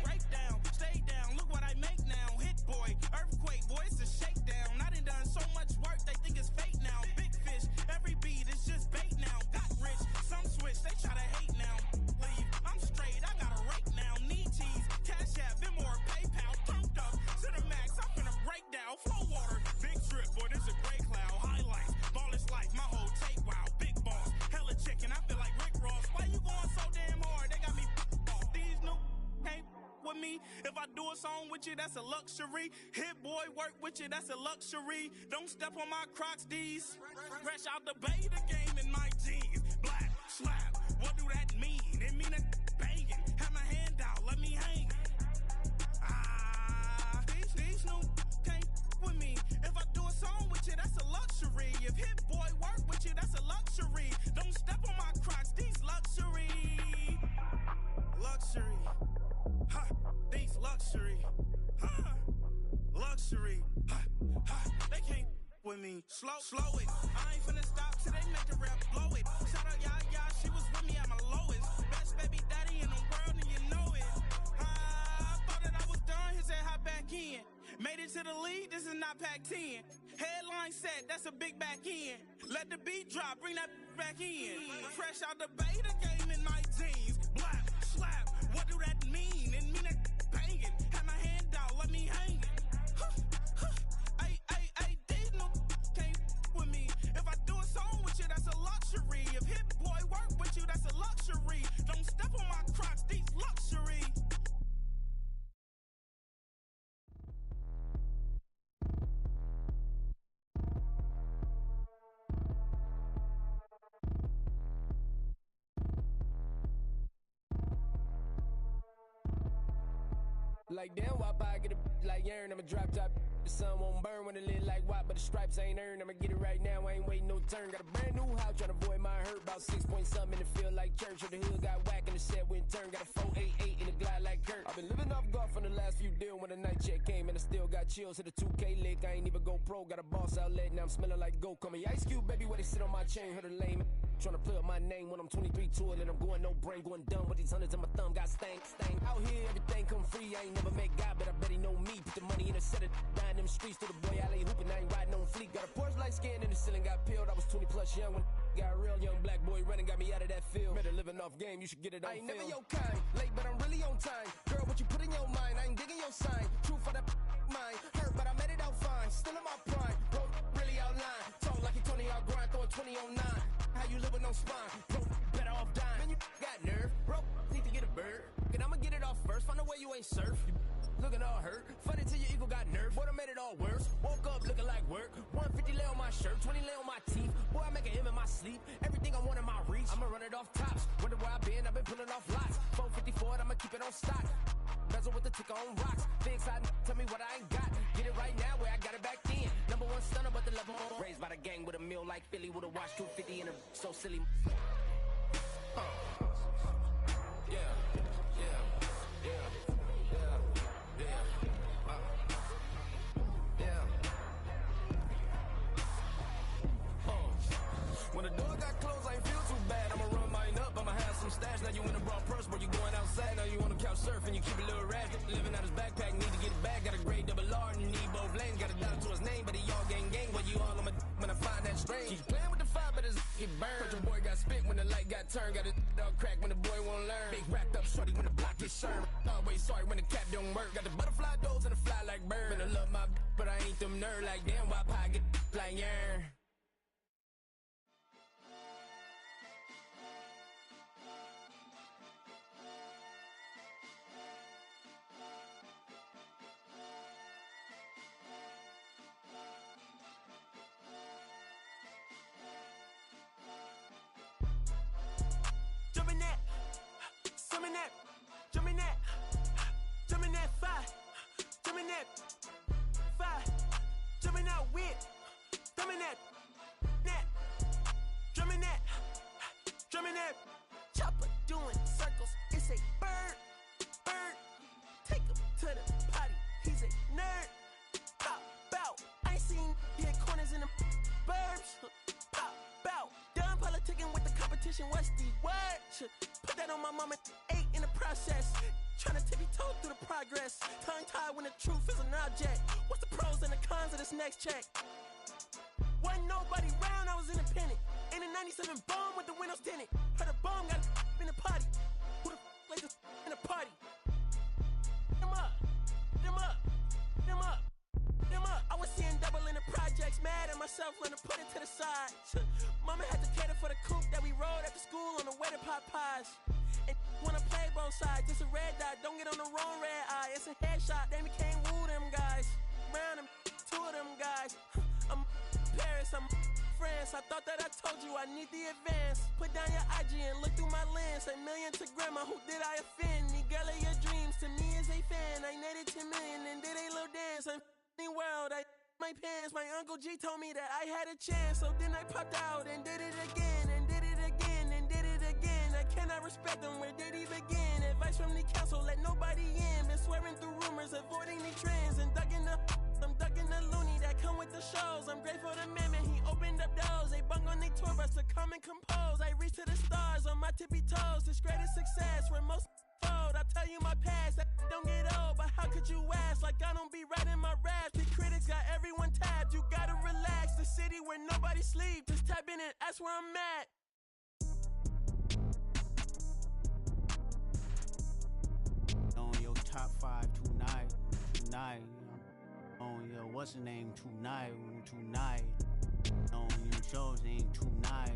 H: break down, stay down, look what I make now. Hit boy, earthquake, boy, it's a shakedown. I done so much work, they think it's fake now. Big fish, every beat is just bait now. Got rich, some switch, they try to hate now. Leave, I'm straight, I got a rake now. Need cheese, cash app, Venmo, PayPal, thumped up. Cinemax, I'm finna break down. Flow water, big trip, boy, this a gray cloud. Highlights, ball is life, my whole take, wow. Big boss, hella chicken, I feel like Rick Ross. Why you going so damn hard? They got me off. These new can't with me. If I do a song with you, that's a luxury. Hit boy, work with you, that's a luxury. Don't step on my Crocs, these. Fresh out the beta game in my jeans. Black, slap, what do that mean? It mean that banging. Have my hand out, let me hang. These new can't with me. If I do a song with you, that's a luxury. If hit boy work with you, that's a luxury. Don't step on my Crocs, these luxury. Luxury. Ha, these luxury. Ha, luxury. Ha, ha, they can't with me. Slow it. I ain't finna stop till they make the rap blow it. Shout out Yaya, she was with me at my lowest. Best baby daddy in the world and you know it. I thought that I was done, he said hop back in. Made it to the lead, this is not Pac-10. Headline set, that's a big back end. Let the beat drop, bring that back in. Fresh out the beta game in my jeans. Black, slap, what do that mean? It mean that banging. Have my hand out, let me hang it. Ay, these no can't with me. If I do a song with you, that's a luxury. If hit boy work with you, that's a luxury. Don't step on my Crocs, these luxury.
N: Like damn, why I get a like urn? I'ma drop top. The sun won't burn when it lit like white, but the stripes ain't earned. I'ma get it right now, I ain't waiting no turn. Got a brand new house, tryna avoid my hurt. About 6 point something in the field like church. Or the hood got whack and the set went turn. Got a 488 in the glide like Kurt. I've been living off golf on the last few deals. When the night check came and I still got chills. Hit a 2K lick, I ain't even go pro. Got a boss outlet, now I'm smelling like gold. Call me Ice Cube, baby, where they sit on my chain. Heard a lame tryna play up my name when I'm 23 to it. And I'm going no brain, going dumb with these hundreds in my thumb. Got stank. Out here, everything come free. I ain't never met God, but I bet he know me. Put the money in a set of dying them streets to the boy alley hooping. I ain't riding on fleek. Got a Porsche light scan in the ceiling, got peeled. I was 20 plus young when got real. Young black boy running, got me out of that field. Better living off game, you should get it on film. I ain't never your kind, late but I'm really on time. Girl, what you put in your mind, I ain't digging your sign. True for that mine, hurt but I made it out fine. Still in my prime, bro, really outline. Talk like you Tony out grind, throwing 20 on 9. How you live with no spine, bro, better off dying. Man, you got nerve, bro, need to get a bird. And I'ma get it off first, find a way you ain't surf. You looking all hurt, funny till your ego got nerve. Boy, I made it all worse, woke up looking like work. 150 lay on my shirt, 20 lay on my teeth. Boy, I make an M in my sleep, everything I want in my reach. I'ma run it off tops, wonder where I've been pulling off lots. 454, I'ma keep it on stock. Bezel with the ticker on rocks. Things I tell me what I ain't got. Get it right now where I got it back then. Number one stunner, but the level more. Raised by the gang with a meal like Philly with a watch 250 and a so silly. When the door got closed, I ain't feel too bad. I'ma run mine up, I'ma have some stash. Now you in a broad purse, but you going outside. Now you on the couch surfing, you keep a little rash. Living out his backpack, need to get it back. Got a grade double R and need both lanes. Got a dollar to his name, but he all gang. Well, you all on my when I find that strange. He's playing with the fire, but his get burned. But your boy got spit when the light got turned. Got a dog crack when the boy won't learn. Big wrapped up shorty when the block gets shurned. Always sorry when the cap don't work. Got the butterfly doors and the fly like bird. And I love my but I ain't them nerd like damn. Why pie get like yarn?
H: 5, jumping out with, drumming that, drumming that, chopper doing circles. It's a bird. Take him to the potty. He's a nerd. Pop out. I ain't seen hit corners in the burbs. Pop out. Done politicking with the competition. What's the word? Put that on my mama. 8 in the process. Tryna tippy-toe through the progress. Tongue-tied when the truth is an object. What's the pros and the cons of this next check? Wasn't nobody round, I was independent. In a 97 bomb with the windows tinted. Heard a bomb got in the party. Who the like this in the party? Them up. I was seeing double in the projects. Mad at myself, learn to put it to the side. Mama had to cater for the coupe that we rode after school on the way to Popeyes. And wanna play both sides, it's a red dot, don't get on the wrong red eye. It's a headshot, they became woo them guys. Round them, 2 of them guys. I'm Paris, I'm France. I thought that I told you I need the advance. Put down your IG and look through my lens. $1 million to grandma, who did I offend? The girl of your dreams to me is a fan. I netted 10 million and did a little dance. I'm f***ing world, I my pants. My Uncle G told me that I had a chance. So then I popped out and did it again. And did it again and did it again. I cannot respect them, where did he begin? Advice from the council, let nobody in. Been swearing through rumors, avoiding the trends. And ducking the loony that come with the shows. I'm grateful to man, he opened up doors. They bung on their tour bus to come and compose. I reach to the stars on my tippy toes. This greatest success where most fold. I tell you my past, that don't get old. But how could you ask? Like I don't be writing my raps. The critics got everyone tabbed. You gotta relax. The city where nobody sleep. Just tap in and that's where I'm at.
O: On your top 5 tonight. On your what's the name tonight. On your shows name tonight.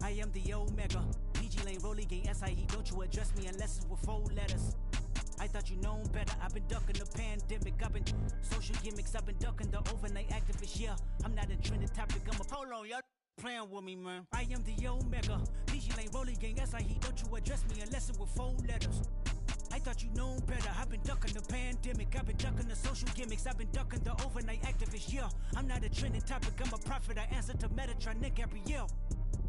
P: I am the Omega. PG Lane, Rolly Gang, SIE. Don't you address me unless it's with 4 letters. I thought you known better. I've been ducking the pandemic. I've been social gimmicks. I've been ducking the overnight activists. Yeah, I'm not a trending topic. I'm a hold on, y'all playing with me, man. I am the Omega. PG Lane, Rolly Gang, SIE. Don't you address me unless it's with 4 letters. I thought you known better. I've been ducking the pandemic. I've been ducking the social gimmicks. I've been ducking the overnight activists. Yeah, I'm not a trending topic. I'm a prophet. I answer to Metatron, Nick Gabrielle.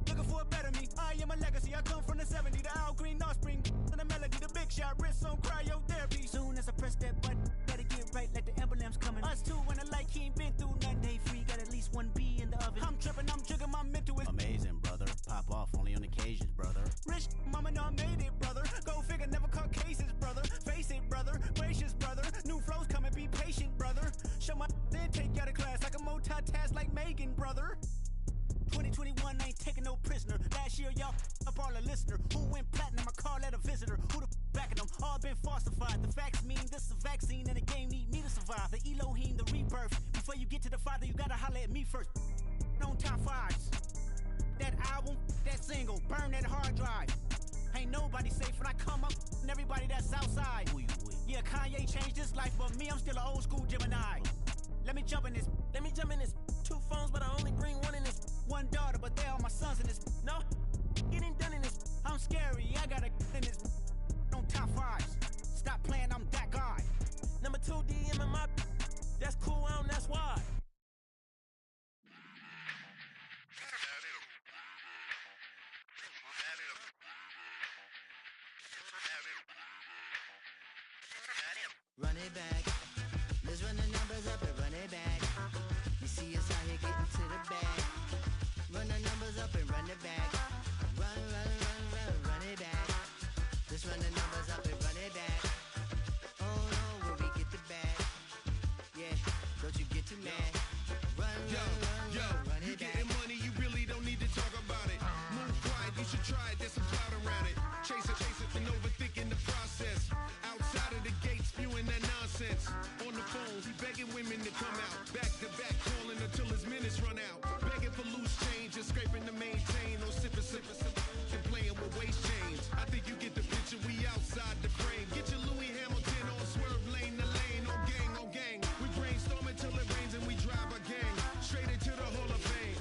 P: Looking for a better me. I am a legacy. I come from the 70s. The Al Green offspring. And the melody, the big shot. Wrist on cryotherapy. Soon as I press that button, better get right like the emblem's coming. Us too, when I like he ain't been through nothing. Day free, got at least 1 B in the oven. I'm tripping, I'm jigging, my mental is
O: amazing, brother. Pop off only on occasions, brother.
P: Rich, mama know I made it, brother. Go figure, never caught cases, brother. Face it, brother. Gracious, brother. New flows coming, be patient, brother. Show my then take you out of class like a multitask like Megan, brother. 2021 ain't taking no prisoner. Last year, y'all up all a listener. Who went platinum? I call that a visitor. Who the backing them? All been falsified. The facts mean this is a vaccine and the game need me to survive. The Elohim, the rebirth. Before you get to the Father, you gotta holler at me first. On top 5s. That album, that single, burn that hard drive. Ain't nobody safe when I come up and everybody that's outside.
O: Who you with?
P: Yeah, Kanye changed his life, but me, I'm still an old school Gemini. Let me jump in this. 2 phones, but I only bring 1 in this. 1 daughter, but they all my sons in this. No, getting done in this. I'm scary, I got a in this. On top 5s. Stop playing, I'm that guy. Number 2 DM in my. That's cool, that's why.
Q: Run it back. Let's run the numbers up and run it back. You see us out here getting to the bag. Run the numbers up and run it back. Run it back. Let's run the numbers up and run it back. Oh no, when we get the bag. Yeah, don't you get too mad. Run
R: you
Q: it back.
R: Getting money, you really don't need to talk about it. Move quiet, you should try it, there's some clout around it. Chase it, and overthinking the process. Outside of the gate, spewing that nonsense. On the phone, he begging women to come out. Back to back, calling until his minutes run out. Begging for loose change and scraping to maintain. No sipping, and playing with waist chains. I think you get the picture, we outside the frame. Get your Louis Hamilton on swerve lane to lane. On gang. We brainstorm until it rains and we drive our gang straight into the Hall of Fame.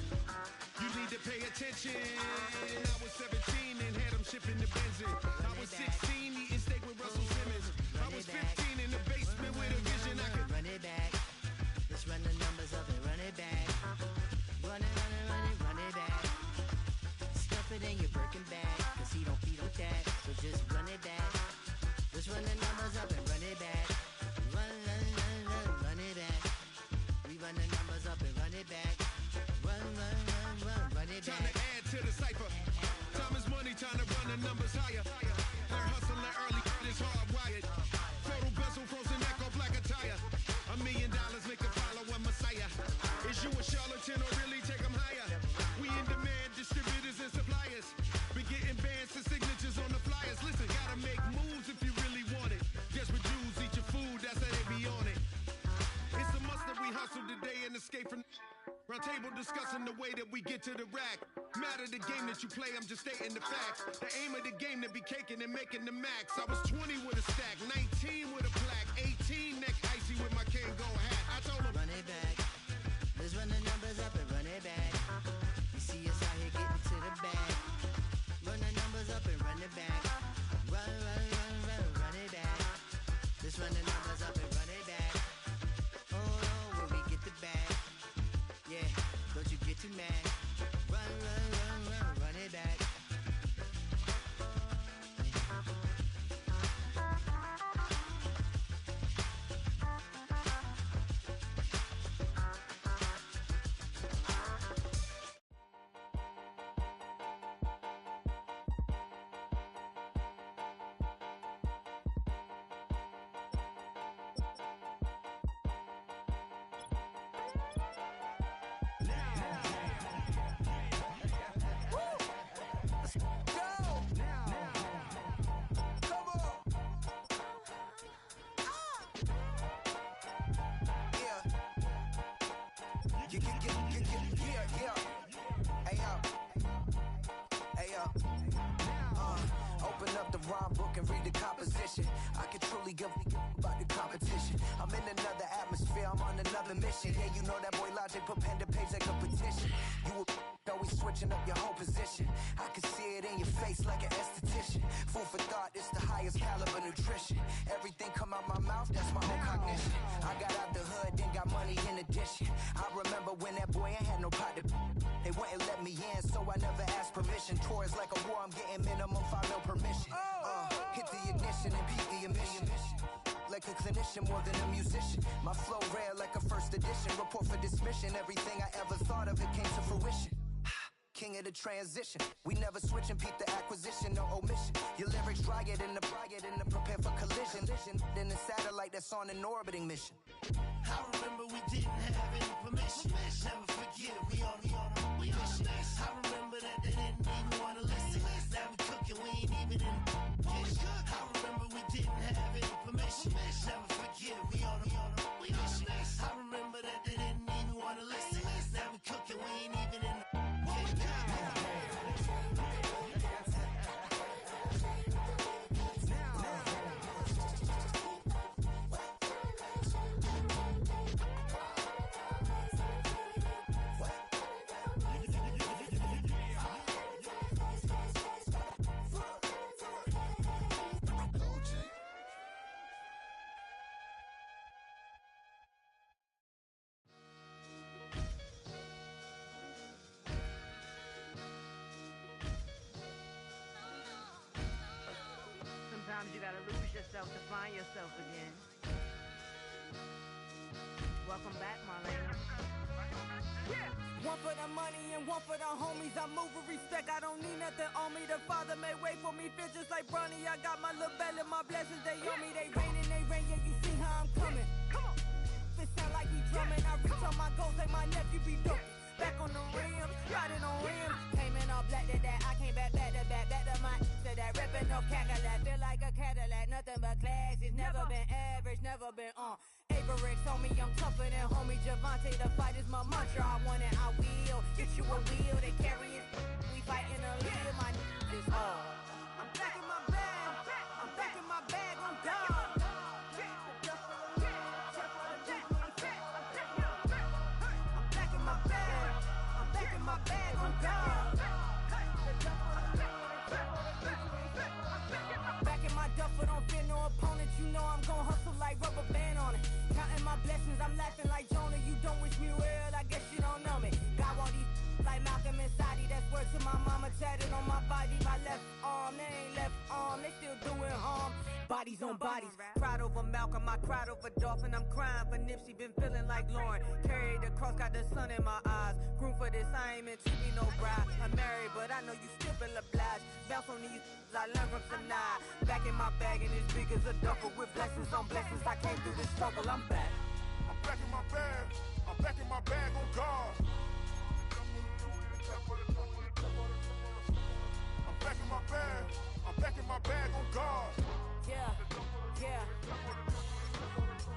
R: You need to pay attention. I was 17 and had them shipping the Benzin. I was 16 eating steak with Russell Simmons. I was 15 in the basement with a vision I could
Q: run it back. run it back. Stuff it in your Birkin bag, cause he don't feed with that. So just run it back. Let's run the numbers up and run it back. Run it back. We run the numbers up and run it back. Run it
R: Time to add to the cipher. Time is money, time to run the numbers higher. Learn hustling early, it's hardwired. Total bezel, frozen neck off like a tire. $1 million make a follower Messiah. Is you a charlatan or really take them higher? We in demand, distributors and suppliers. Be getting bands and signatures on the flyers. Listen, gotta make moves if you really want it. Desperate Jews eat your food, that's how they be on it. It's a must that we hustle today and escape from. Round table discussing the way that we get to the rack. Matter the game that you play, I'm just stating the facts. The aim of the game to be caking and making the max. I was 20 with a stack, 19 with a plaque, 18 neck icy with my Kango hat. I told him,
Q: run it back. Let's run the numbers up and run it back. You see us out here getting to the bag. Run the numbers up and run it back. Run it back. Let's run the numbers up and run it back. Oh, when we get the bag. Yeah, don't you get too mad. Run it back.
S: Open up the rhyme book and read the composition. I can truly give about the competition. I'm in another atmosphere, I'm on another mission. Yeah, you know that boy Logic put pen to page like a petition. You always switching up your whole position. I can see it in your face like an esthetician. Food for thought, it's the highest caliber nutrition. Everything come out my mouth, that's my own cognition. I got out the hood, then got money in addition. I remember when that boy ain't had no pot to. They wouldn't let me in, so I never asked permission. Tours like a war, I'm getting minimum 5 mil permission. Hit the ignition and beat the emission. Like a clinician more than a musician. My flow rare like a first edition. Report for dismission. Everything I ever thought of, it came to fruition. King of the transition. We never switch and peep the acquisition, no omission. Your lyrics dry it in the prepare for collision. Then the satellite that's on an orbiting mission.
I: I remember we didn't have any permission. Never forget it, we on a mission. I remember that they didn't even want to listen. Now we cooking, we ain't even in the kitchen. I remember we didn't have any permission. Never forget it, we on a mission. I remember that they didn't even want to listen. Now we cooking, we ain't even in the kitchen.
T: Sometimes you gotta lose yourself to find yourself again. Welcome back, Marlena.
N: Yeah. One for the money and one for the homies. I move with respect, I don't need nothing on me. The Father made way for me, feel just like Bronny. I got my little belly, my blessings, they on me. They rain, yeah, you see how I'm coming. Come on. It sound like we drumming. I reach on my goals, like my nephew be dope. Back on the rim, riding on rim. Came in all black to that, I came back to my to that ripping off Cadillac. Feel like a Cadillac, nothing but class. It's never been average, never been on. Averix on me, I'm tougher than homie Javante. The fight is my mantra, I want it, I will. Get you a wheel, they carry it. We fighting a little, my is hard. I'm back in my bag, I'm back in my bag, I'm done. Back in my duffel, don't fear no opponent. You know I'm gon' hustle like rubber band on it. Counting my blessings, I'm laughing like Jonah. You don't wish me well, I guess you don't know me. God, all these
U: word to my mama, tatted on my body, my left arm. They ain't left arm, they still doing harm. Bodies on bodies, cried over Malcolm, I cried over Dolphin. I'm crying for Nipsey, been feeling like Lauren. Carried the cross, got the sun in my eyes. Grew for this, I ain't meant to be no bride. I'm married, but I know you still feel obliged. Bounce on these, I learned from Sanaa. Back in my bag and as big as a duffel with blessings on blessings. I came through this struggle, I'm back.
V: I'm back in my bag, I'm back in my bag on guard. I'm back in my bag, I'm back in my bag on guard.
U: Yeah, yeah.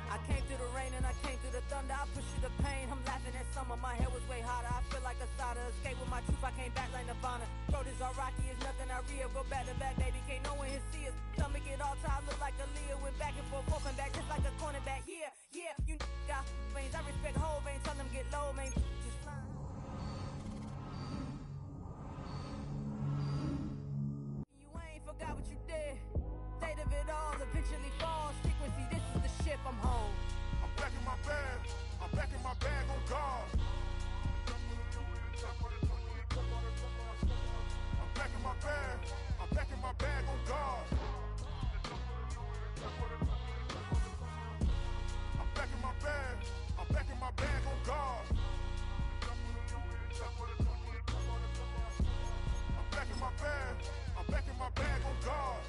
U: I came through the rain and I came through the thunder. I pushed through the pain, I'm laughing at summer. My hair was way hotter, I feel like a soda. Escape with my truth, I came back like Nirvana. Throat is all rocky, it's nothing I real. Go back to back, baby, can't no one here see us. Stomach it all time, look like a Leah. Went back and forth and back, just like a cornerback. Yeah, yeah, you got veins, I respect whole veins. Tell them get low, man, just fine. You ain't forgot what you did. State of it all eventually falls. Frequency, this is the ship, I'm home.
V: I'm back in my bag, I'm back in my bag on guard. I'm back in my bag, I'm back in my bag on guard. I'm back in my bag, I'm back in my bag on guard. I'm back in my bag, I'm back in my bag on guard.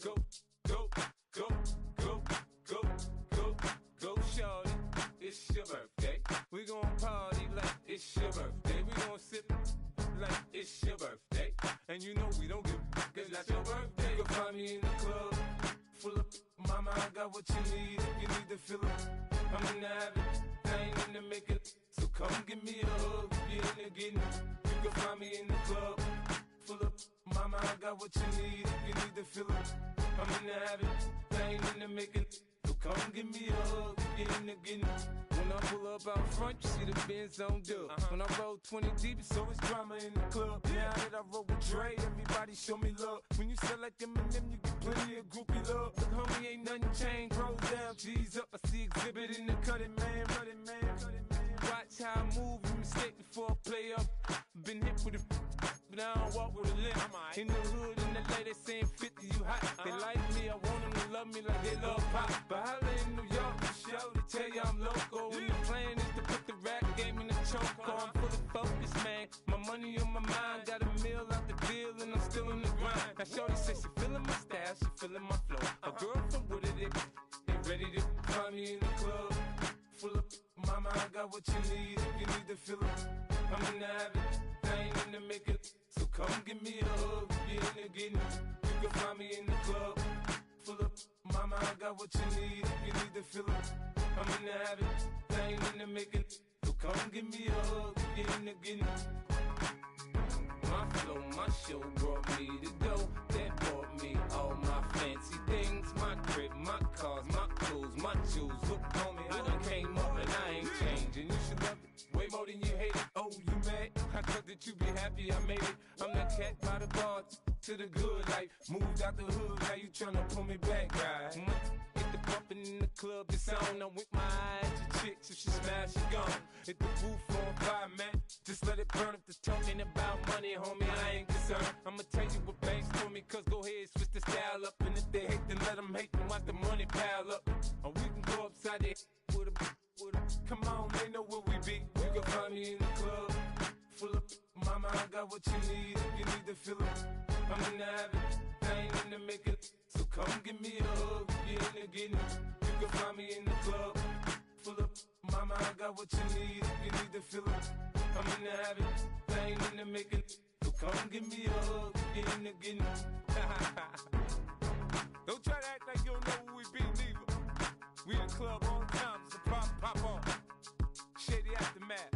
L: Go, go, go, go, go, go, go, shorty. It's your birthday. We gon' party like it's your birthday. We gon' sip like it's your birthday. And you know we don't give cause that's your birthday. You can find me in the club, full of mama, I got what you need. If you need to fill up, I'm in the habit, I ain't in the make it. So come give me a hug, if you're in the getting. You can find me in the club, full of mama, I got what you need. If you need to fill up, I'm in the habit, I ain't in the make it. So come give me a hug, if you're in the getting. When I pull up out front, you see the Benz on dub. When I roll 20 deep, it's always drama in the club. Now that I roll with Dre, everybody show me love. When you sell like Eminem, you get plenty of groupie love. Look, homie, ain't nothing changed. Roll down, G's up. I see exhibit in the cutting, man. Running, man. Watch how I move, you mistake before I play up. Been hit with a but I don't walk with a limp. In the hood, in the lady saying 50, you hot. They like me, I want them to love me like they love pop. But holla in New York, the show to tell you I'm local. And the plan is to put the rap game in the choke. I'm fully focused, man. My money on my mind, got a meal out the deal, and I'm still in the grind. Now shorty says she feeling my style, she feeling my flow. A girl from Wooded, they ready to find me in the club. Full of mama, I got what you need. If you need to fill up, I'm in the habit, I ain't in the make it. So come give me a hug, if you're in the getting. You can find me in the club, full of mama, I got what you need. If you need to fill up, I'm in the habit, I ain't in the make it. So come give me a hug, if you're in the getting. My flow, my show brought me to go. That brought me all my fancy things. My crib, my cars, my clothes, my jewels. Look on me, I done came up and I ain't changing. You should love it way more than you hate it. Oh, you mad? I thought that you be happy I made it. I'm that cat by the bar to the good life. Moved out the hood, now you tryna pull me back, right? Hit the bumpin' in the club, it's on. I'm with my eyes to chicks, if she smash, she gone. Hit the roof on fire, man. Just let it burn. If the talking about money, homie, I ain't concerned. I'ma tell you what banks told me, cause go ahead, switch the style up. And if they hate, then let them hate, then watch the money pile up. Or we can go upside there with a come on, they know where we be. You can find me in the club, full of mama, I got what you need. If you need to fill up, I'm in the habit, I ain't in the make it. So come give me a hug, if you're in the getting. You can find me in the club, full of mama, I got what you need. If you need to fill up, I'm in the habit, I ain't in the make it. So come give me a hug, if you're in the getting. Don't try to act like you don't know where we be, neither. We in the club all the time, so pop on. Shady Aftermath.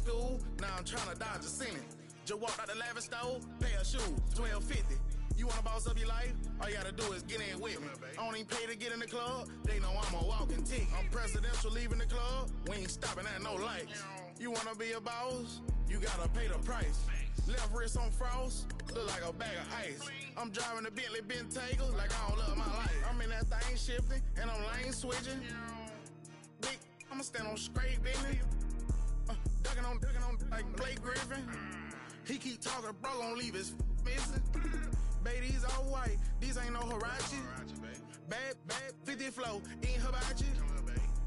D: school, now I'm tryna dodge a Senate. Just walked out the lavish store, pair of shoes, $12.50. You wanna boss up your life? All you gotta do is get in with me. I don't even pay to get in the club, they know I'm a walking ticket. I'm presidential leaving the club, we ain't stopping at no lights. You wanna be a boss? You gotta pay the price. Left wrist on frost, look like a bag of ice. I'm driving a Bentley Bentayga like I don't love my life. I'm in that thing shifting, and I'm lane switching. Big, I'ma stand on straight business. Ducking on like Blake Griffin. He keep talking, bro, gon' leave his missing. Baby, these all white, these ain't no Hirachi. Bad, 50 flow, ain't hibachi.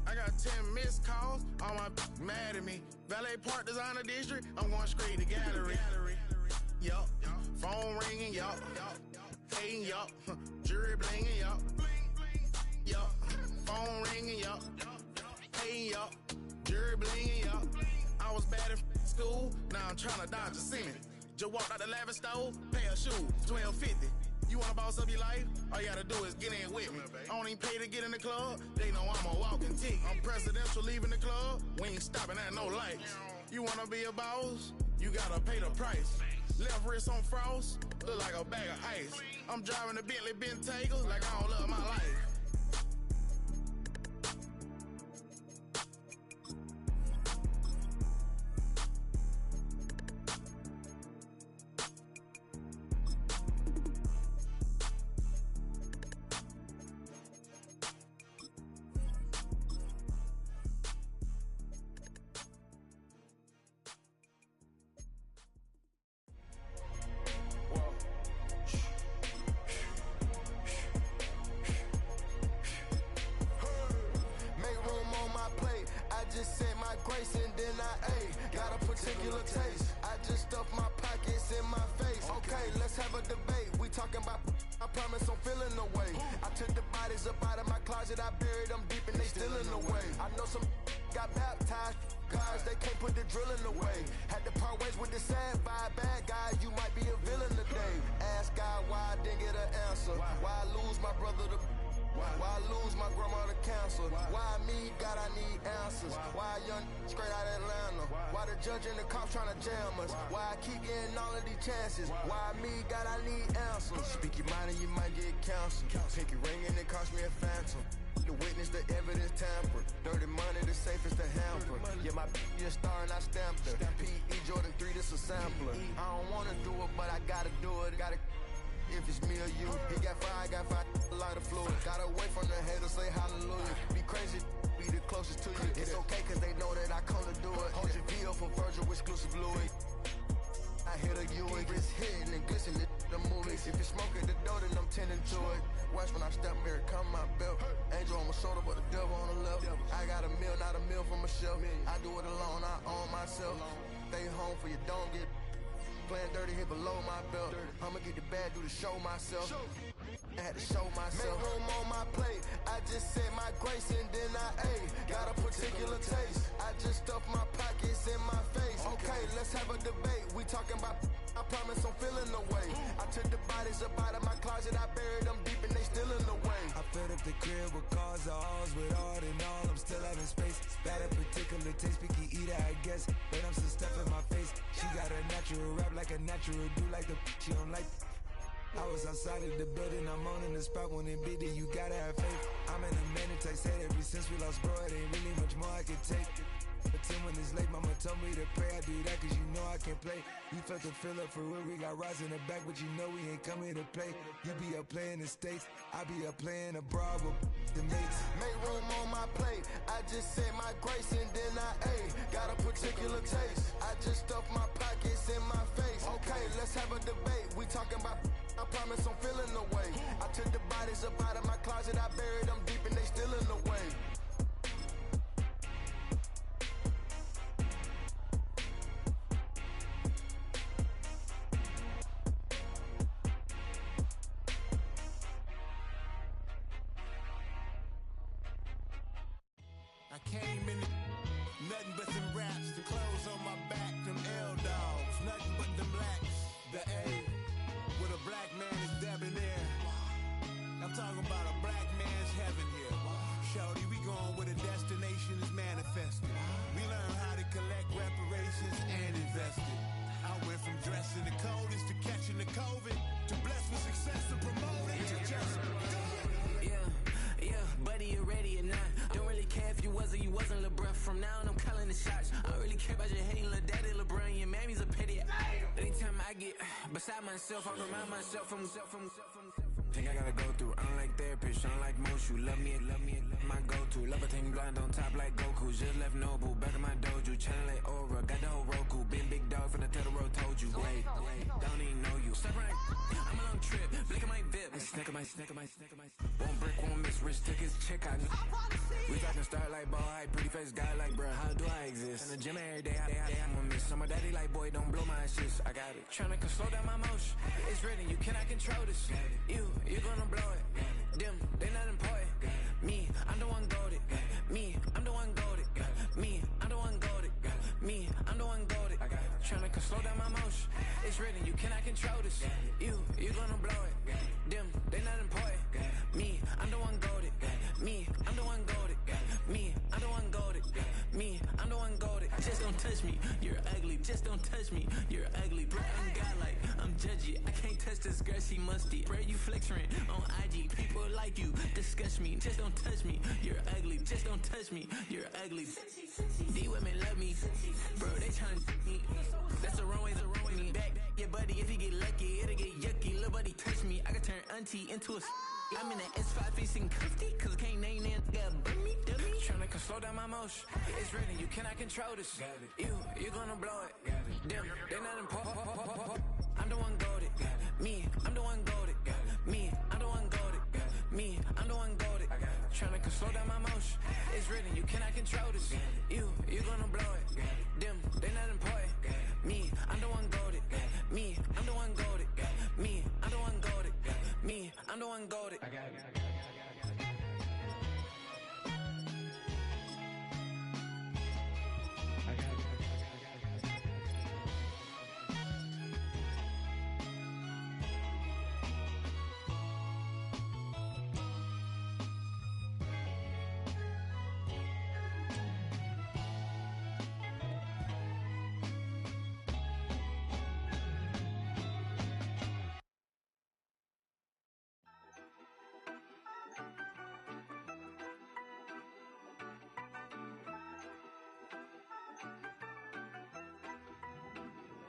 D: I got 10 missed calls, all my mad at me. Valet Park Designer District, I'm going straight to gallery. Yup, phone ringing, yup. Hating, yup. Jury blinging, yup. Yup, phone ringing, yup. Hating, yup. Jury blinging, yup. I was bad in school, now I'm tryna dodge a Senate. Just walked out the lavish store, pair of shoes, $12.50. You wanna boss up your life? All you gotta do is get in with me. I don't even pay to get in the club, they know I'm a walking ticket. I'm presidential leaving the club, we ain't stopping at no lights. You wanna be a boss? You gotta pay the price. Left wrist on frost, look like a bag of ice. I'm driving a Bentley Bentayga like I don't love my life.
E: Chances. Why me? God, I need answers. Speak your mind and you might get counseled. Pinky ring and it cost me a phantom. The witness, the evidence tampered. Dirty money, the safest to hamper. Yeah, my a star and I stamped her. P.E. Jordan 3, this a sampler. I don't wanna do it, but I gotta do it. Gotta if it's me or you. He got five, light of fluid. Gotta wait from the haters, say hallelujah. Be crazy, be the closest to you. It's okay, cause they know that I come to do it. Hold your V up for Virgil, exclusive Louis. I hit a U, it's hitting and glistening the movies. If you smoking the dough, then I'm tending to it. Watch when I step here, come my belt. Angel on my shoulder, but the devil on the left. I got a meal, not a meal for myself. I do it alone, I own myself. Stay home for you, don't get playing dirty here below my belt. I'ma get the bad, do the show myself. I had to show myself. Make room on my plate. I just said my grace and then I ate. Got a particular taste. I just stuffed my pockets in my face. Okay, let's have a debate. We talking about, I promise I'm feeling the way. I took the bodies up out of my closet. I buried them deep and they still in the way.
W: I filled up the crib with cars, the halls with all in all. I'm still having space. Got a particular taste, picky eater, I guess. But I'm some stuff in my face. She got a natural rap like a natural do like the she don't like. I was outside of the building, I'm on in the spot when it be there, you gotta have faith. I'm in a mandatory said ever since we lost bro, it ain't really much more I can take. But 10 when it's late, mama told me to pray, I do that cause you know I can play. You felt the fill up for real, we got Ross in the back, but you know we ain't come here to play. You be up playing the States, I be up playing abroad with the mates.
E: Make room on my plate, I just said my grace and then I ate. Got a particular taste, I just stuffed my pockets in my face. Okay, let's have a debate, we talking about, I promise I'm feeling the way. I took the bodies up out of my closet, I buried them deep and they still in the way.
L: I came in nothing but some raps, the clothes on my back, them L-dogs, nothing but them blacks, the A, with a black man is debonair. I'm talking about a black man's heaven here. Shorty, we going where the destination is manifested. We learn how to collect reparations
H: get beside myself, I remind myself from Think I gotta go through. I don't like therapists, I don't like most. You love me, my go-to. Love a thing blind on top like Goku. Just left Noble, back in my dojo. Channel like Aura, got the whole Roku. Been big dog from the Tether Road, told you. Wait, don't even know you. Step right, I'm a long trip. Blink at my VIP. Snack of my. Won't break, won't miss. Rich took his check out. We talking start like ball high. Pretty face guy like, bruh, how do I exist? In the gym every day, I'm gonna miss. I'm a daddy like, boy, don't blow my assist. I got it. Tryna slow down my motion. It's written, you cannot control this. You gonna blow it. Them, they not important. Me, I'm the one goated. Me, I'm the one goated. Me, I'm the one goated. Me, I'm the one goated. Tryna slow down my motion. It's written, you cannot control this. You gonna blow it. Them, they not important. Me, I'm the one goated. Me, I'm the one goated. Me, I'm the one goated. Me, I'm the one goated. Just don't touch me, you're ugly. Just don't touch me, you're ugly. Bro, I'm godlike, I'm judgy. I can't touch this girl, she musty. Bro, you flexing on IG. People like you disgust me. Just don't touch me, you're ugly. Just don't touch me, you're ugly. These women love me, bro, they tryna me. That's the wrong way, me back. Yeah, buddy, if you get lucky, it'll get yucky. Little buddy touch me, I can turn auntie into a I'm in the S5 facing cuffy, cause I can't name that guy but me, dummy. Tryna slow down my motion. It's written, you cannot control this. You gonna blow it. Them, they not important. I'm the one goated. Me, I'm the one goated. Me, I'm the one goated. Me, I'm the one goated. Tryna slow down my motion. It's written, you cannot control this. You gonna blow it. Them, they not important. Me, I'm the one goated. Me, I'm the one goated. Me, I'm the one goated. Me, I'm the one goated. I got it.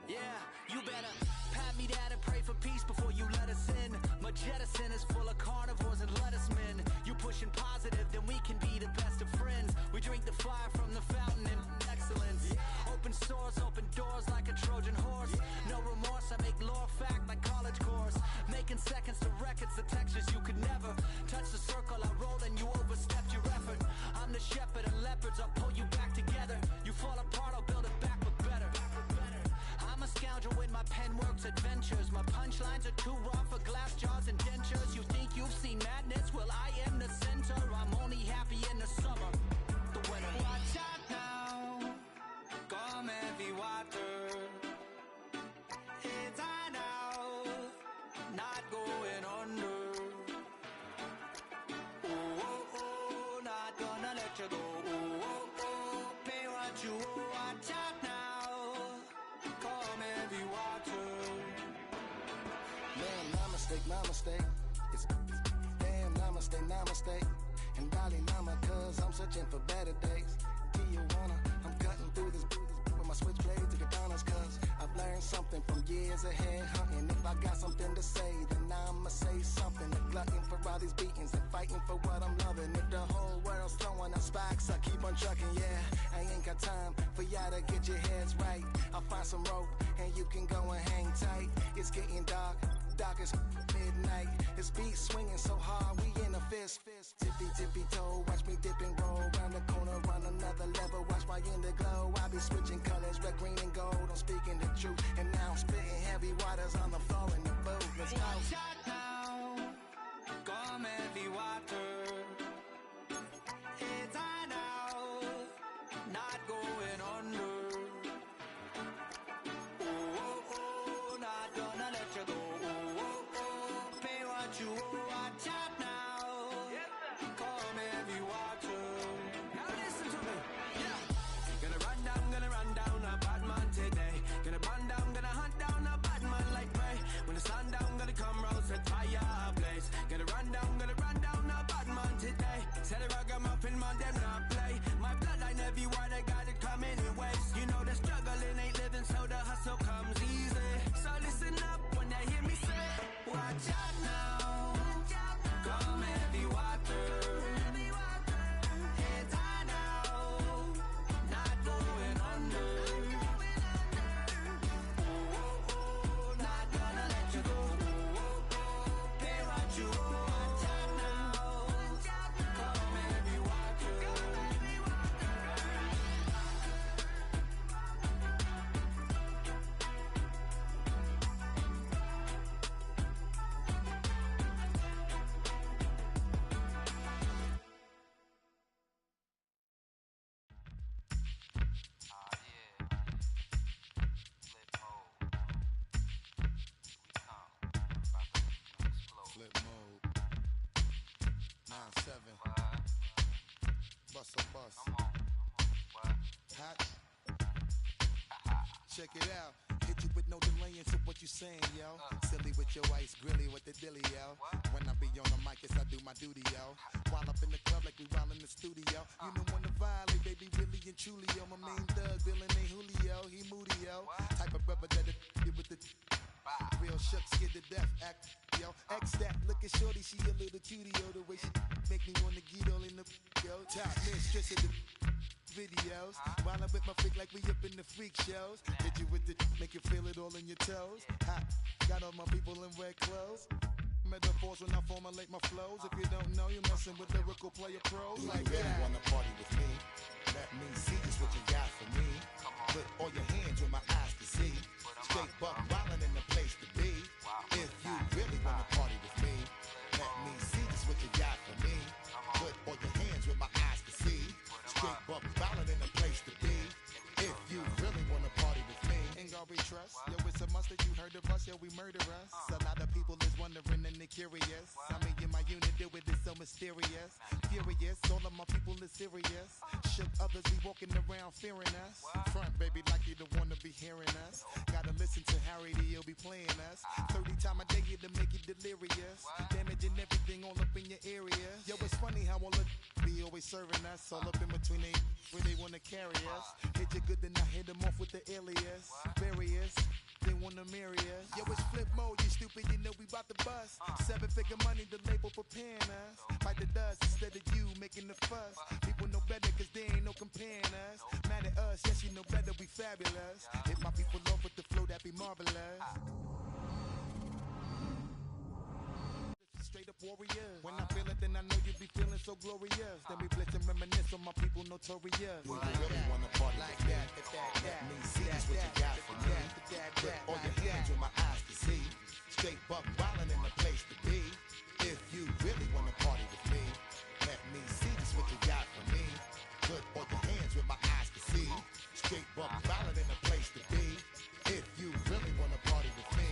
P: Yeah, you better pat me down and pray for peace before you let us in. My jettison is full of carnivores and lettuce men. You pushing positive, then we can be the best of friends. We drink the fire from the fountain in excellence. Open sores, open doors like a Trojan horse. No remorse, I make lore fact like college course. Making seconds to records, the textures you could never touch the circle I rolled and you overstepped your effort. I'm the shepherd and leopards, I'll pull you back together. You fall apart, I'll build it back but better. I'm a scoundrel with my pen works adventures. My punchlines are too raw for glass jars and dentures. You think you've seen madness? Well, I am the center. I'm only happy in the summer. The winter. Watch out now. Come heavy water. It's high now. Not going under. Oh, oh, oh. Not gonna let you go. Oh, oh, oh. Pay what you owe. Watch out now.
A: Namaste. It's damn namaste. And Dalai Lama, cause I'm searching for better days. Tijuana, I'm cutting through this with my switchblade to katanas, cause I've learned something from years of head hunting. If I got something to say, then I'ma say something. A glutton for all these beatings and fighting for what I'm loving. If the whole world's throwing out sparks, I keep on trucking, yeah. I ain't got time for y'all to get your heads right. I'll find some rope and you can go and hang tight. It's getting dark as midnight. This beat swinging so hard, we in a fist. Tippy toe, watch me dip and roll. Round the corner, run another level. Watch my glow. I be switching colors, red, green, and gold. I'm speaking the truth, and now I'm spitting heavy waters on the floor in the booth. Let's go.
P: Watch out now. Come heavy water. It's high now. Not going under. Oh, oh, oh. Not gonna let you go. You watch out now. Come heavy water. Now listen to me. Yeah. Gonna run down a bad man today. Gonna run down, gonna hunt down a bad man like prey. When the sun down, gonna come round, set fire ablaze. Gonna run down a bad man today. Say the ragamuffin man, them not play. My bloodline everywhere, they got it coming in waves. You know the struggling ain't living, so the hustle comes easy. So listen
A: check it out. Hit you with no delay into what you saying, yo. Silly with your ice grilly with the dilly, yo. When I be on the mic, yes, I do my duty, yo. While up in the club like we while in the studio. You know when to violate, baby, really and truly, yo. My main thug, villain ain't Julio, he moody, yo. Type of brother that'll get with the real shook, scared to death, act, yo. X that, look at shorty, she a little cutie, yo. The way she make me wanna get all in the, yo. Top mistress of the videos. While I'm with my freak like we up in the freak shows. Hit you with the, make you feel it all in your toes. Hot, got all my people in red clothes. Metaphors when I formulate my flows. If you don't know, you're messing with lyrical player pros.
B: Do
A: like
B: you really
A: that.
B: wanna party with me? Let me see just what you got for me. Put all your hands where my eyes can see. Straight buck wildin' in the place to be. If you really wanna party with me, let me see just what you got for me. Put all your hands where my eyes can see. Straight buck wildin' in the place to be. If you really wanna party with me,
A: Ain't gonna be trust. Yo, it's a must that you heard of us. Yo, we murder us. A lot of people is wondering and they curious. I mean, in my unit deal with it so mysterious. Furious, all of my people is serious. Shook others be walking around fearing us. Front, baby, like you don't wanna be hearing us. Gotta listen to Harry, he'll be playing us. 30 times a day to make you delirious. Damaging everything all up in your area. Yo, it's funny how all of be always serving us. All up in between they where they wanna carry us. Hit you good, then I hit them off with the alias. Various, they wanna marry us. Yo, it's flip mode, you stupid, you know we bout to bust. 7-figure money, the label preparing us. Fight the dust instead of you making the fuss. People know better cause they ain't no comparing us. Mad at us, yes you know better, we fabulous. Hit my people off with the flow, that be marvelous. Straight up warrior. When I feel it, then I know you be feeling so glorious. Then we blitz and reminisce on my people notorious.
B: do you really wanna party with me? Let me see just what you got for me. Put all your hands where my eyes can see. Straight buck wildin' in the place to be. If you really wanna party with me, let me see just what you got for me. Put all your hands where my eyes can see. Straight buck wildin' in the place to be. If you really wanna party with me.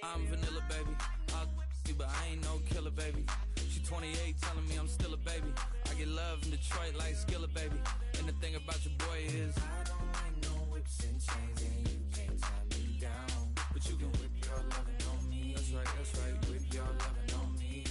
C: I'm vanilla, baby. I'll you, but I ain't no killer, baby. She 28, telling me I'm still a baby. I get love in Detroit like Skilla, baby. And the thing about your boy is I don't like no whips and chains, and you can't tie me down. But you can whip your lovin' on me. That's right, whip your lovin' on me.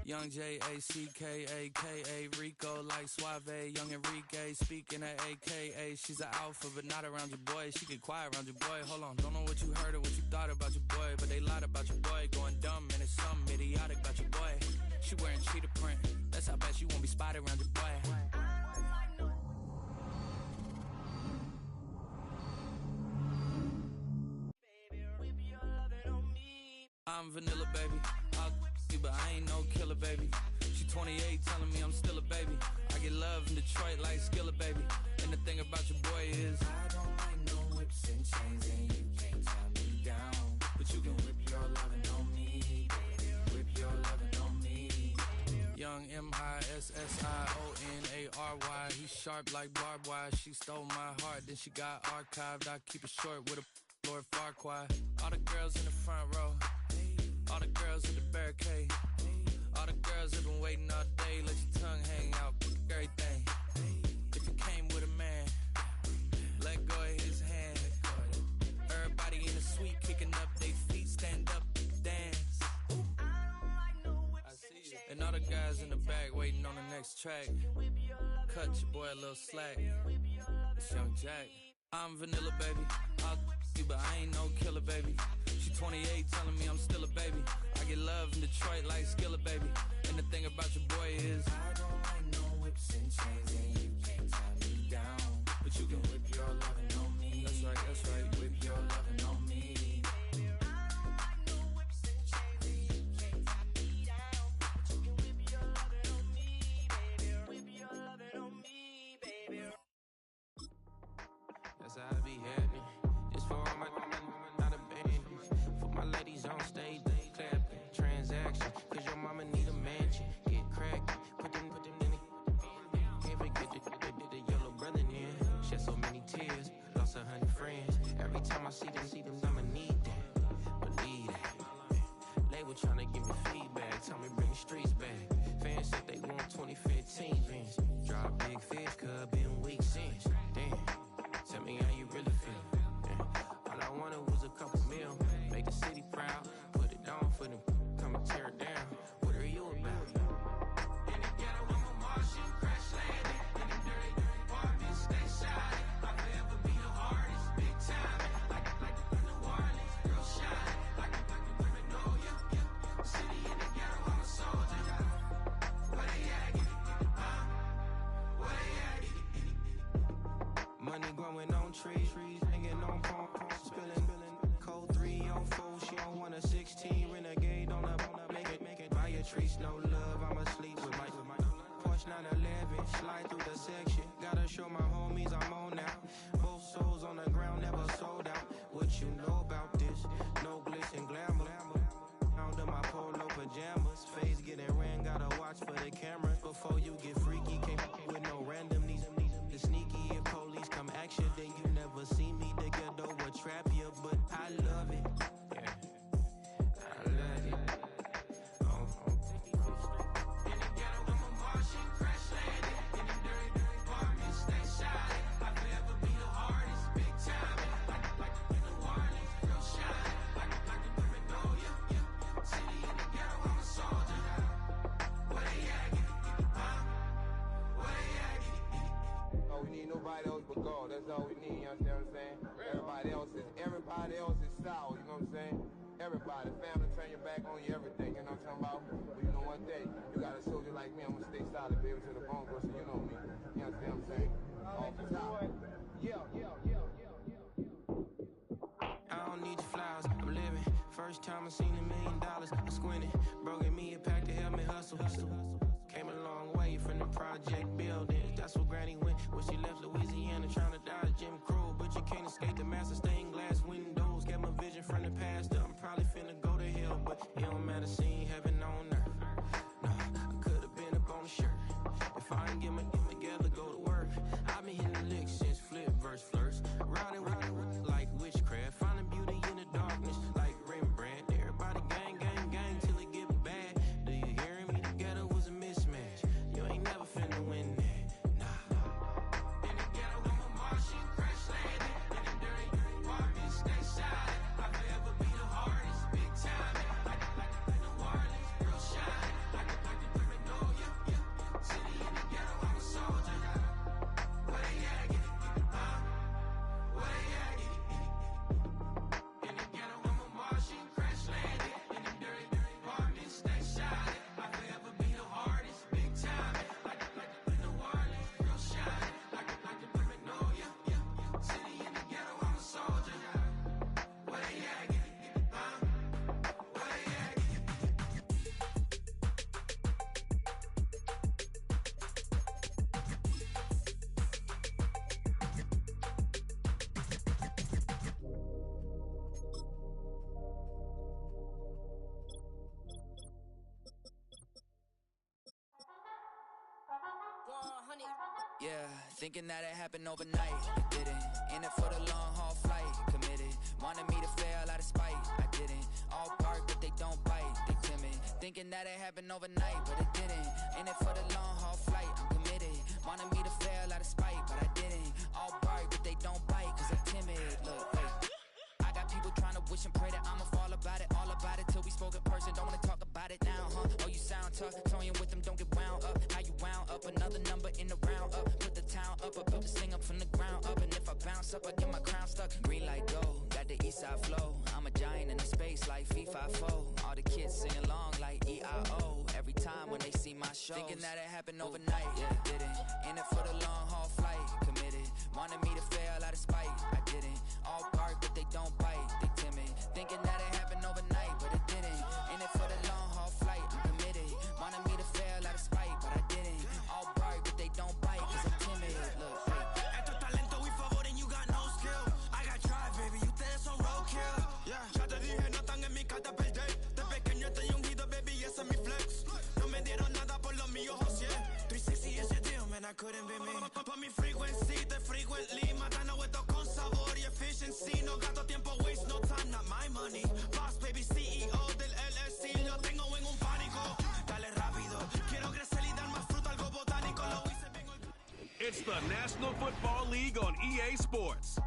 C: Young J-A-C-K-A-K-A, Rico like Suave, young Enrique, speaking at AKA. She's an alpha, but not around your boy. She get quiet around your boy. Hold on, don't know what you heard or what you thought about your boy, but they lied about your boy. Going dumb, and it's something idiotic about your boy. She wearing cheetah print, that's how bad she won't be spotted around your boy. I'm vanilla, baby. I'll you, but I ain't no killer, baby. She 28, telling me I'm still a baby. I get love in Detroit like Skilla, baby. And the thing about your boy is I don't like no whips and chains, and you can't tie me down. But you can whip your lovin' on me, baby. Whip your lovin' on me. Young M-I-S-S-I-O-N-A-R-Y. He's sharp like barbed wire. She stole my heart, then she got archived. I keep it short with a Lord Farquaad. All the girls in the front row, all the girls in the barricade, all the girls have been waiting all day. Let your tongue hang out, everything. If you came with a man, let go of his hand. Everybody in the suite kicking up their feet, stand up, dance. I see you. And all the guys in the back waiting on the next track. Cut your boy a little slack. It's Young Jack. I'm vanilla, baby. I'll you, but I ain't no killer, baby. She 28, telling me I'm still a baby. I get love in Detroit like Skilla, baby. And the thing about your boy is I don't like no whips and chains, and you can't tie me down. But you can whip your
F: see them, I'ma need that. Believe that. Label tryna give me feedback, tell me bring the streets back. Fans said they want 2015 Vince. Drop big fish, cuz been weeks since. Damn, tell me how you really feel. Yeah. All I wanted was a couple mil, make the city proud, put it on for them, come and tear it down. What are you about? In the ghetto, I'm a Martian, crash landing. In the dirty apartments, stay shiny. I'll forever be the hardest, big time. Like New Orleans, real shine. Like the women know you. City in the ghetto, I'm a soldier. Where they at? Where they at? Money growing on trees, hanging on palm, spilling, code 3 on 4. She don't want a 16, renegade on a make it. Buy a trees, no love, I'ma sleep with my Porsche 911, slide through the section. Gotta show my homies I'm on now. Both souls on the ground, never sold out. What you know about this? No glitz and glamour. Under my polo pajamas, face getting ran, gotta watch for the cameras. Before you get freaky, can't with no random these sneaky. If police come action, then you never see me. The ghetto will trap you, but I love it. Yeah, I love it. In the ghetto, I'm a Martian, crash landing. In the dirty apartments, stay shiny. I'll forever be the hardest, big time. Like New Orleans, real shine. Like the women know you. City in the ghetto, I'm a soldier. Where they at? Where they at?
L: Oh, we need nobody else but God. That's all we need, you understand what I'm saying? Everybody else is sour, you know what I'm saying? Everybody, family, turn your back on you, everything, you know what I'm talking about? But you know one day, you got a soldier like me, I'm gonna stay solid, baby, to the bone, bro, so you know me. You understand what I'm saying? Off the top.
F: I don't need your flowers, I'm living. First time I seen $1 million, I squinted. Broken me a pack to help me hustle. Came a long way from the project buildings. That's where Granny went when she left Louisiana, trying to dodge Jim Crow. But you can't escape the master stained glass windows. Get my vision from the past. I'm probably finna go to hell, but it don't matter. Seeing heaven on earth. No, I could have been up on the shirt. If I ain't get my together, go to work. I've been hitting the licks since flip verse flirts. Riding like witchcraft, finding beauty in the darkness like Rembrandt. Everybody gang, gang, gang till it get bad. Do you hear me? The ghetto was a mismatch. You ain't never finna win that. Nah. In the ghetto, I'm a Martian, crash landing. In the dirty apartments, stay shiny. I'll forever be the hardest, big time. Like New Orleans, real shine. Like the women know you. City in the ghetto, I'm a soldier. Where they at? Where they at? In the ghetto, I'm a Martian, crash landing. In the dirty apartments, stay shiny. I'll forever be the hardest, big time. Like New Orleans, real shine. Like the women know you. City in the ghetto, I'm a soldier. Where they at? Where they at?
G: Yeah, thinking that it happened overnight. It didn't. In it for the long haul flight. Committed. Wanted me to fail out of spite. I didn't. All bark, but they don't bite. They timid. Thinking that it happened overnight, but it didn't. In it for the long haul flight. I'm committed. Wanted me to fail out of spite, but I didn't. All bark, but they don't bite, cause I'm timid. Look, hey. I got people trying to wish and pray that I'ma fall about it. All about it till we spoke in person. Don't wanna talk about it now, huh? Oh, you sound tough. Toying with them, don't get wound up. How you wound up? Another number in the round up. Put the town up. I built this thing up from the ground up. And if I bounce up, I get my crown stuck. Green light go. Got the east side flow. I'm a giant in the space like FIFA 4. All the kids sing along like EIO. Every time when they see my shows. Thinking that it happened overnight. Yeah, didn't. In it for the long haul flight. Committed. Wanted me to fail out of spite. I didn't. All bark, but they don't bite. They timid. Thinking that it happened overnight, but it didn't. In it for the long haul flight. I'm committed. Wanted me to fail out of spite, but I didn't. All bark, but they don't bite, cause I'm timid. Look, hey.
J: Esto es talento, we favor and you got no skill. I got drive, baby, ustedes son roadkill. Yeah, ya te dije, no están en mi carta perder. De pequeño estoy ungido, baby, ese es mi flex. No me dieron nada por lo mío, José. 360 is your deal, man, I couldn't be me. Pa' mi
K: It's the National Football League on EA Sports.